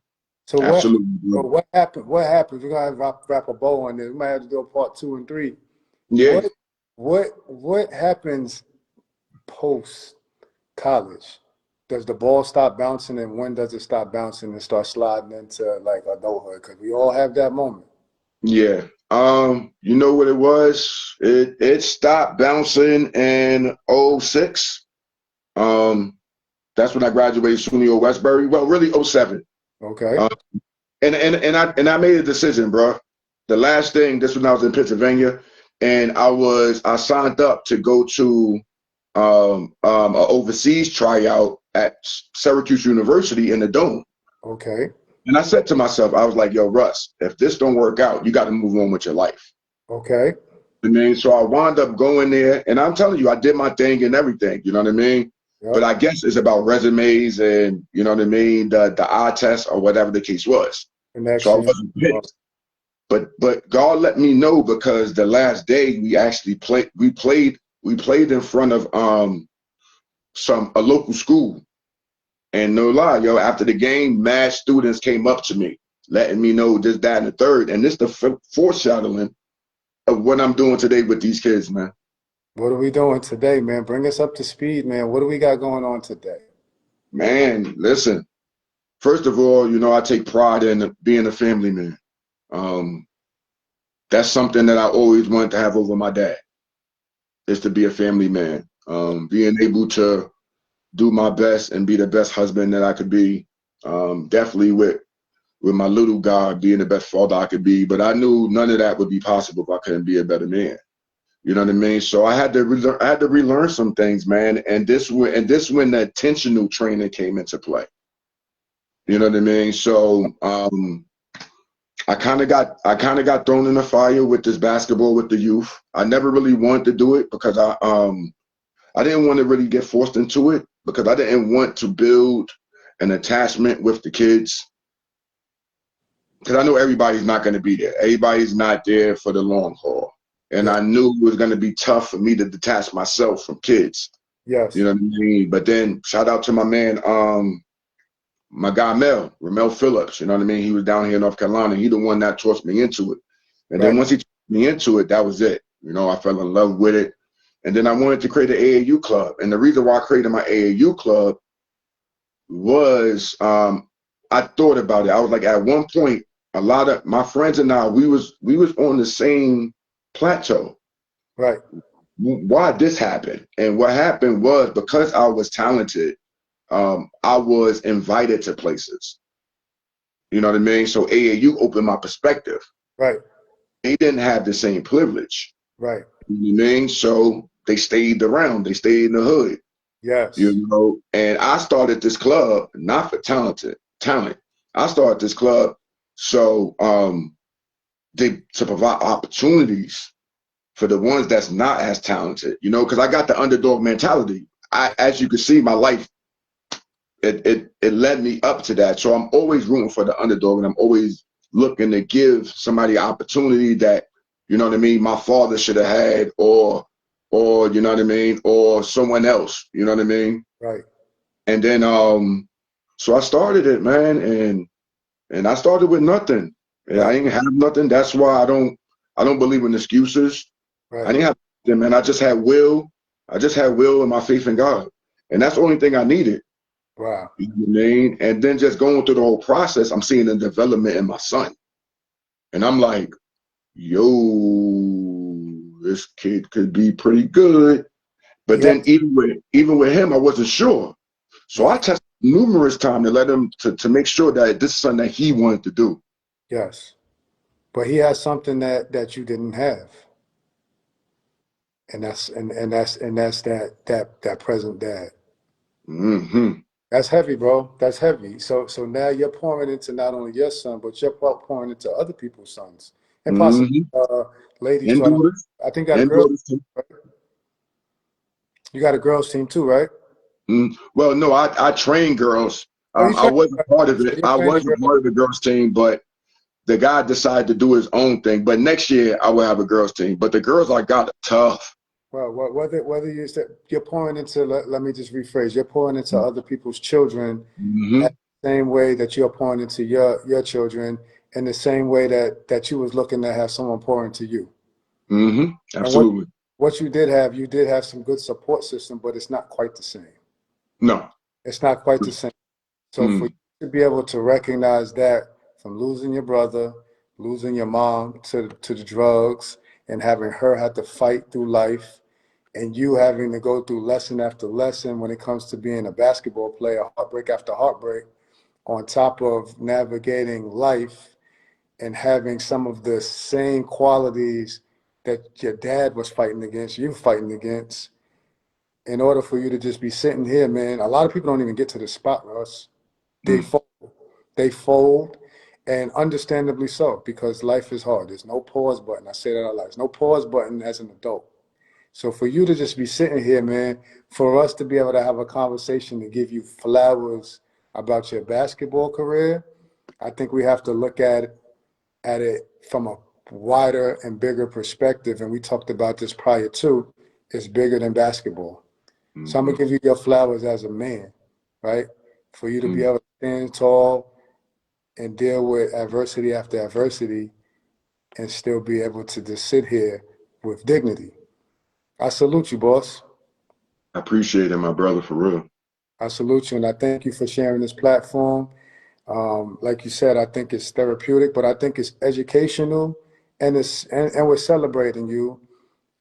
So absolutely. What happened? What happened? We're gonna wrap a bow on this. We might have to do a part 2 and 3. Yeah. What happens post college? Does the ball stop bouncing, and when does it stop bouncing and start sliding into like adulthood? Because we all have that moment. Yeah. You know what it was? It stopped bouncing in 06. That's when I graduated SUNY Westbury. Well, really 07. Okay. And I made a decision, bro. The last thing, this was when I was in Pennsylvania, and I signed up to go to an overseas tryout at Syracuse University in the Dome. Okay. And I said to myself, I was like, yo, Russ, if this don't work out, you got to move on with your life. Okay. I mean, so I wound up going there, and I'm telling you, I did my thing and everything. You know what I mean? Yep. But I guess it's about resumes and, you know what I mean, the eye test or whatever the case was. So I wasn't picked. But God let me know because the last day we actually played. We played in front of a local school. And no lie, yo, after the game, mad students came up to me, letting me know this, that, and the third. And this the foreshadowing of what I'm doing today with these kids, man. What are we doing today, man? Bring us up to speed, man. What do we got going on today? Man, listen. First of all, you know, I take pride in being a family man. That's something that I always wanted to have over my dad, is to be a family man. Being able to do my best and be the best husband that I could be. Definitely with my little guy being the best father I could be. But I knew none of that would be possible if I couldn't be a better man. You know what I mean? So I had to relearn some things, man. And this when the intentional training came into play. You know what I mean? So I kind of got thrown in the fire with this basketball with the youth. I never really wanted to do it because I didn't want to really get forced into it because I didn't want to build an attachment with the kids because I know everybody's not going to be there. Everybody's not there for the long haul. And Yeah. I knew it was going to be tough for me to detach myself from kids. Yes. You know what I mean? But then shout out to my man, my guy Ramel Phillips. You know what I mean? He was down here in North Carolina. He the one that tossed me into it. And Right. then once he tossed me into it, that was it. You know, I fell in love with it. And then I wanted to create an AAU club. And the reason why I created my AAU club was I thought about it. I was like, at one point, a lot of my friends and I, we was on the same plateau. Right. Why this happened? And what happened was because I was talented, I was invited to places. You know what I mean? So AAU opened my perspective. Right. They didn't have the same privilege. Right. You know what I mean? So they stayed around. They stayed in the hood. Yes. You know, and I started this club not for talent. I started this club so to provide opportunities for the ones that's not as talented. You know, because I got the underdog mentality. As you can see, my life it led me up to that. So I'm always rooting for the underdog, and I'm always looking to give somebody opportunity that, you know what I mean, my father should have had, or you know what I mean, or someone else. You know what I mean? Right. And then so I started it, man, and I started with nothing. And I Right. didn't have nothing. That's why I don't believe in excuses. I Right. didn't have them, man. I just had will. I just had will and my faith in God. And that's the only thing I needed. Wow. You know what I mean? And then just going through the whole process, I'm seeing the development in my son. And I'm like, yo, this kid could be pretty good. But Yeah. then even with him, I wasn't sure. So I Right. tested numerous times to let him to make sure that this is something that he wanted to do. Yes. But he has something that you didn't have. And that's that present dad. Hmm. That's heavy, bro. That's heavy. So now you're pouring into not only your son, but you're pouring into other people's sons and possibly Hmm. ladies And too. daughters. I think got a And girl. daughters too. You got a girls team too, right? Well, no, I train girls. Oh, you I train. wasn't part of So it. you're I training wasn't girls. part of the girls team, but the guy decided to do his own thing. But next year I will have a girls team. But the girls I got are tough. Well, whether you said you're pouring into, let me just rephrase, you're pouring into other people's children at Hmm. the same way that you're pouring into your children, in the same way that you was looking to have someone pour into you. Hmm. And what Absolutely. what you did have some good support system, but it's not quite the same. No. It's not quite the same. So for Mm. you to be able to recognize that from losing your brother, losing your mom to the drugs, and having her have to fight through life, and you having to go through lesson after lesson when it comes to being a basketball player, heartbreak after heartbreak, on top of navigating life and having some of the same qualities that your dad was fighting against, you fighting against, in order for you to just be sitting here, man. A lot of people don't even get to the spot, Russ. They Mm. fold. They fold, and understandably so, because life is hard. There's no pause button. I say that a lot. There's no pause button as an adult. So for you to just be sitting here, man, for us to be able to have a conversation to give you flowers about your basketball career, I think we have to look at it from a wider and bigger perspective. And we talked about this prior too. It's bigger than basketball. So I'm Hmm. gonna give you your flowers as a man, right? For you to be Mm. able to stand tall and deal with adversity after adversity and still be able to just sit here with dignity. I salute you, boss. I appreciate it, my brother, for real. I salute you, and I thank you for sharing this platform. Like you said, I think it's therapeutic, but I think it's educational, and we're celebrating you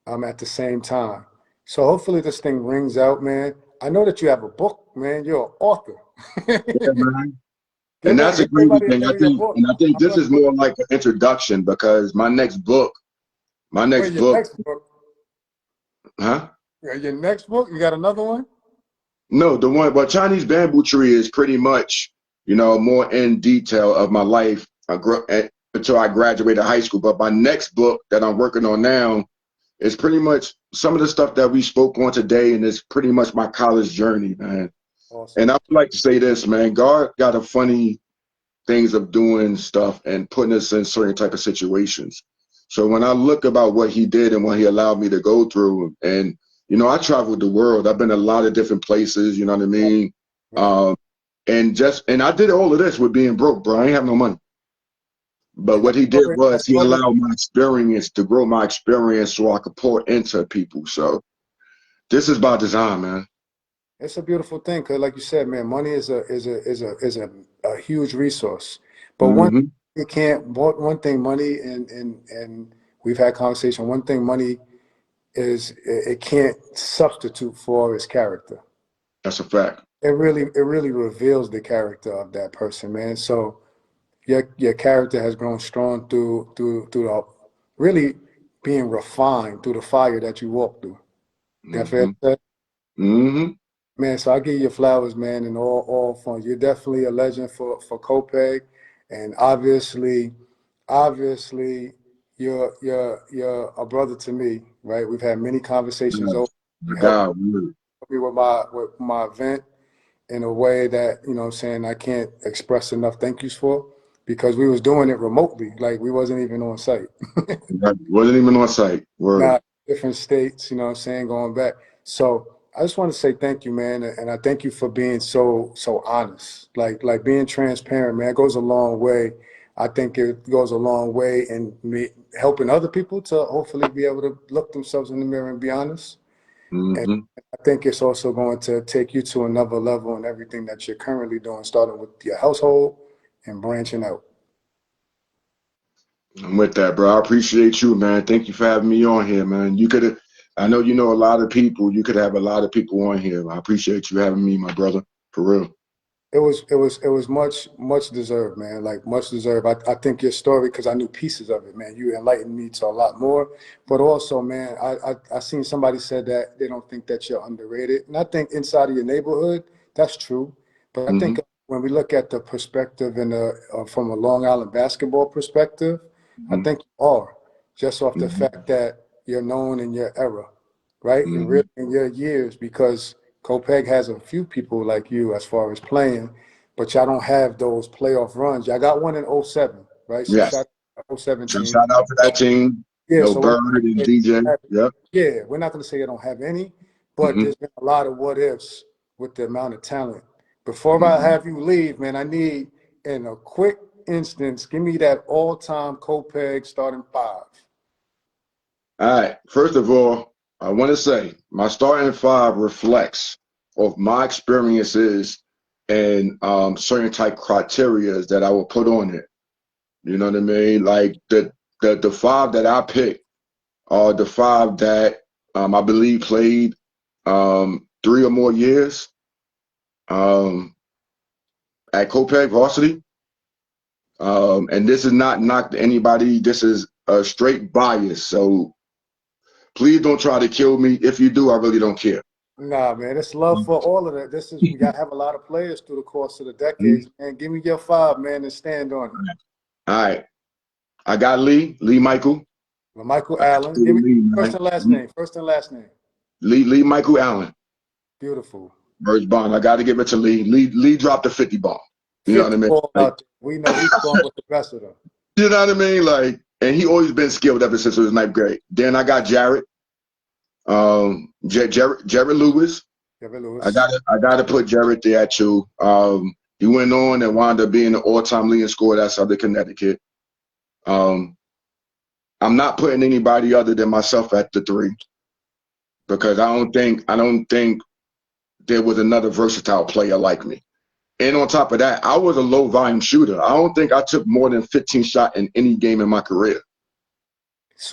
at the same time. So hopefully this thing rings out, man. I know that you have a book, man. You're an author. Yeah, man. And Give that's a crazy everybody the thing. name of your book. I think I'm this gonna is put more like an introduction because my next wait, your book, next book. huh? Your next book. You got another one? No, the one, but Chinese bamboo tree is pretty much, more in detail of my life. until I graduated high school. But my next book that I'm working on now is pretty much some of the stuff that we spoke on today, and it's pretty much my college journey, man. Awesome. And I would like to say this, man. God got a funny things of doing stuff and putting us in certain type of situations. So when I look about what he did and what he allowed me to go through, and you know, I traveled the world. I've been a lot of different places. You know what I mean? Right. And I did all of this with being broke, bro. I ain't have no money. But And what he did that was he story, allowed my experience to grow my experience so I could pour into people. So this is by design, man. it's a beautiful thing because, like you said, man, money is a huge resource. But one Hmm. it can't. One thing, money and we've had conversation. One thing, money is it can't substitute for is character. That's a fact. It really reveals the character of that person, man. So your character has grown strong through the really being refined through the fire that you walk through. That fair Hmm. to say? Hmm. Man, so I give you your flowers, man, and all fun. You're definitely a legend for Copiague, and obviously, you're a brother to me, right? We've had many conversations over. Yes. My You helped God, really. me with my event in a way that I'm saying I can't express enough thank yous for because we was doing it remotely, like we wasn't even on site. Right. Wasn't even on site. Word. Not different states, you know what I'm saying, going back. So I just want to say thank you, man, and I thank you for being so honest. Like being transparent, man, it goes a long way. I think it goes a long way in me helping other people to hopefully be able to look themselves in the mirror and be honest. And Hmm. I think it's also going to take you to another level in everything that you're currently doing, starting with your household and branching out. I'm with that, bro. I appreciate you, man. Thank you for having me on here, man. You could have, I know you know a lot of people. You could have a lot of people on here. I appreciate you having me, my brother. For real. It was much deserved, man. Like much deserved. I think your story, because I knew pieces of it, man. You enlightened me to a lot more. But also, man, I seen somebody said that they don't think that you're underrated, and I think inside of your neighborhood, that's true. But I Hmm. think when we look at the perspective and from a Long Island basketball perspective, I Hmm. think you are just off the Hmm. fact that you're known in your era, right? And really Hmm. in your years, because Copeg has a few people like you as far as playing, but y'all don't have those playoff runs. Y'all got one in '07, right? So Yes. shout out to '07 So team. shout out to So, that team. yeah, No so we're not Bird gonna and say DJ. have, Yep. yeah, we're not gonna say you don't have any, but Hmm. there's been a lot of what ifs with the amount of talent. Before I Hmm. have you leave, man, I need in a quick instance, give me that all-time Copeg starting five. All right. First of all, I want to say my starting five reflects of my experiences and certain type criterias that I will put on it. You know what I mean? Like the five that I picked are the five that I believe played 3 or more years um, at Copiague Varsity. And this is not knock to anybody. This is a straight bias. So please don't try to kill me. If you do, I really don't care. Nah, man, it's love for all of that. We got to have a lot of players through the course of the decades, man. Give me your five, man, and stand on it. All right. I got Lee Michael. Well, Michael I got to Allen, go give to me Lee, first man. and last name. First and last name. Lee Michael Allen. Beautiful. First bond. I got to give it to Lee. Lee dropped the 50 bomb. You know what I 50 mean? ball Like, out there. We know he's going with the best of them. you know what I mean? Like, and he always been skilled ever since he was ninth grade. Then I got Jared, Jared Lewis. Kevin I Lewis. gotta put Jared there too. He went on and wound up being the all-time leading scorer at Southern Connecticut. Um, I'm not putting anybody other than myself at the three because I don't think there was another versatile player like me. And on top of that, I was a low volume shooter. I don't think I took more than 15 shots in any game in my career.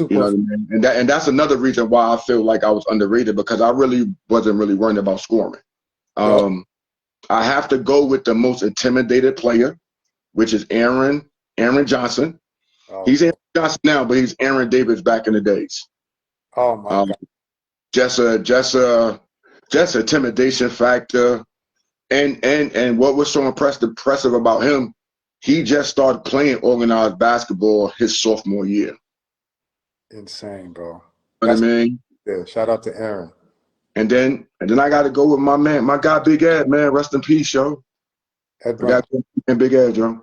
You know Super. what I mean? And that's another reason why I feel like I was underrated because I really wasn't really worrying about scoring. Yep. Um, I have to go with the most intimidated player, which is Aaron Johnson. He's Okay. Aaron Johnson now, but he's Aaron Davis back in the days. Oh my Um, God. just a intimidation factor, and what was so impressive about him, he just started playing organized basketball his sophomore year. Insane, bro. You know That's what I mean? yeah. Shout out to Aaron. And then I got to go with my man, my guy, Big Ed, man. Rest in peace, yo. Ed I got Brown. Big Ed, yo. And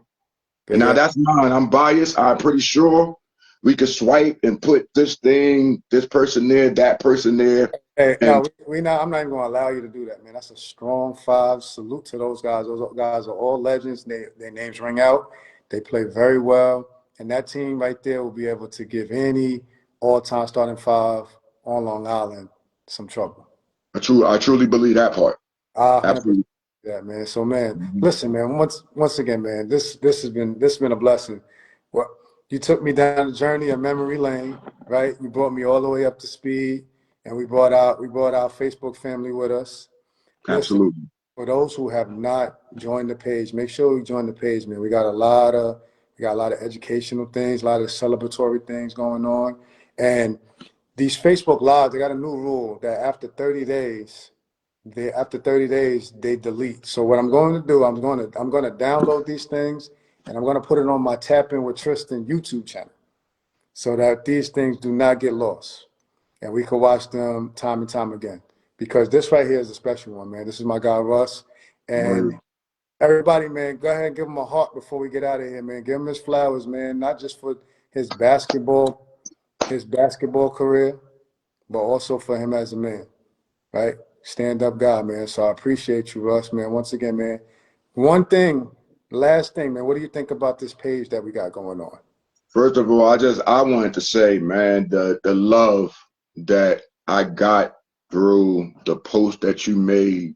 Big now Ed. that's mine. I'm biased. I'm pretty sure we could swipe and put this thing, this person there, that person there. Hey, no, And we not. I'm not even gonna allow you to do that, man. That's a strong five. Salute to those guys. Those guys are all legends. Their names ring out. They play very well, and that team right there will be able to give any all-time starting five on Long Island some trouble. I truly believe that part. 100%. Absolutely. Yeah, man. So, man, listen, man. Once again, man, this has been a blessing. Well, you took me down the journey of memory lane, right? You brought me all the way up to speed, and we brought our Facebook family with us. Listen, Absolutely. for those who have not joined the page, make sure you join the page, man. We got a lot of educational things, a lot of celebratory things going on, and these Facebook Lives, they got a new rule that after 30 days they delete. So what I'm going to do, I'm going to download these things and I'm going to put it on my Tap In with Tristan YouTube channel so that these things do not get lost and we can watch them time and time again. Because this right here is a special one, man. This is my guy Russ, and Word. everybody, man, go ahead and give him a heart before we get out of here, man. Give him his flowers, man. Not just for his basketball career, but also for him as a man, right? Stand up guy, man. So I appreciate you, Russ, man. Once again, man. Last thing, man. What do you think about this page that we got going on? First of all, I wanted to say, man, the love that I got through the post that you made.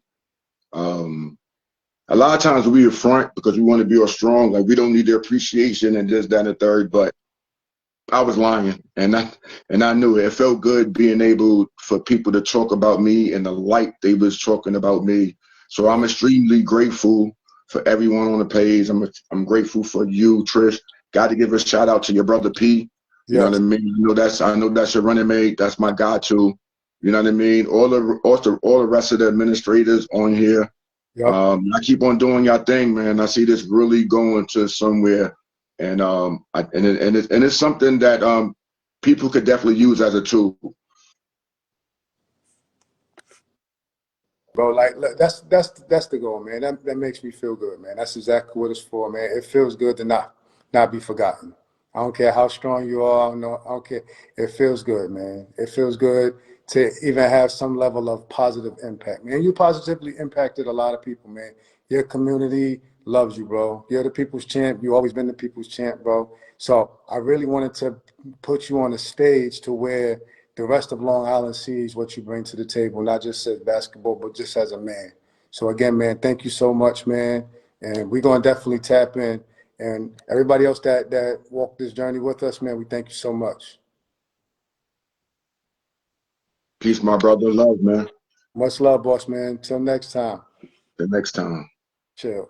A lot of times we affront because we want to be all strong, like we don't need their appreciation and this, that, and the third. But I was lying, and I knew it. It felt good being able for people to talk about me and the light they was talking about me. So I'm Yeah. extremely grateful for everyone on the page. I'm grateful for you, Trish. Got to give a shout out to your brother P. You know what Yes. I mean? I know that's your running mate. That's my guy too. You know what I mean? All the rest of the administrators on here. Yep. I keep on doing your thing, man. I see this really going to somewhere, and it's something that people could definitely use as a tool. Bro, like look, that's the goal, man. That makes me feel good, man. That's exactly what it's for, man. It feels good to not be forgotten. I don't care how strong you are. I don't care. It feels good, man. It feels good to even have some level of positive impact, man. You positively impacted a lot of people, man. Your community loves you, bro. You're the people's champ. You always been the people's champ, bro. So I really wanted to put you on a stage to where the rest of Long Island sees what you bring to the table, not just as basketball, but just as a man. So again, man, thank you so much, man. And we're gonna definitely tap in. And everybody else that walked this journey with us, man, we thank you so much. Peace, my brother. Love, man. Much love, boss, man. Till next time. The next time. Chill.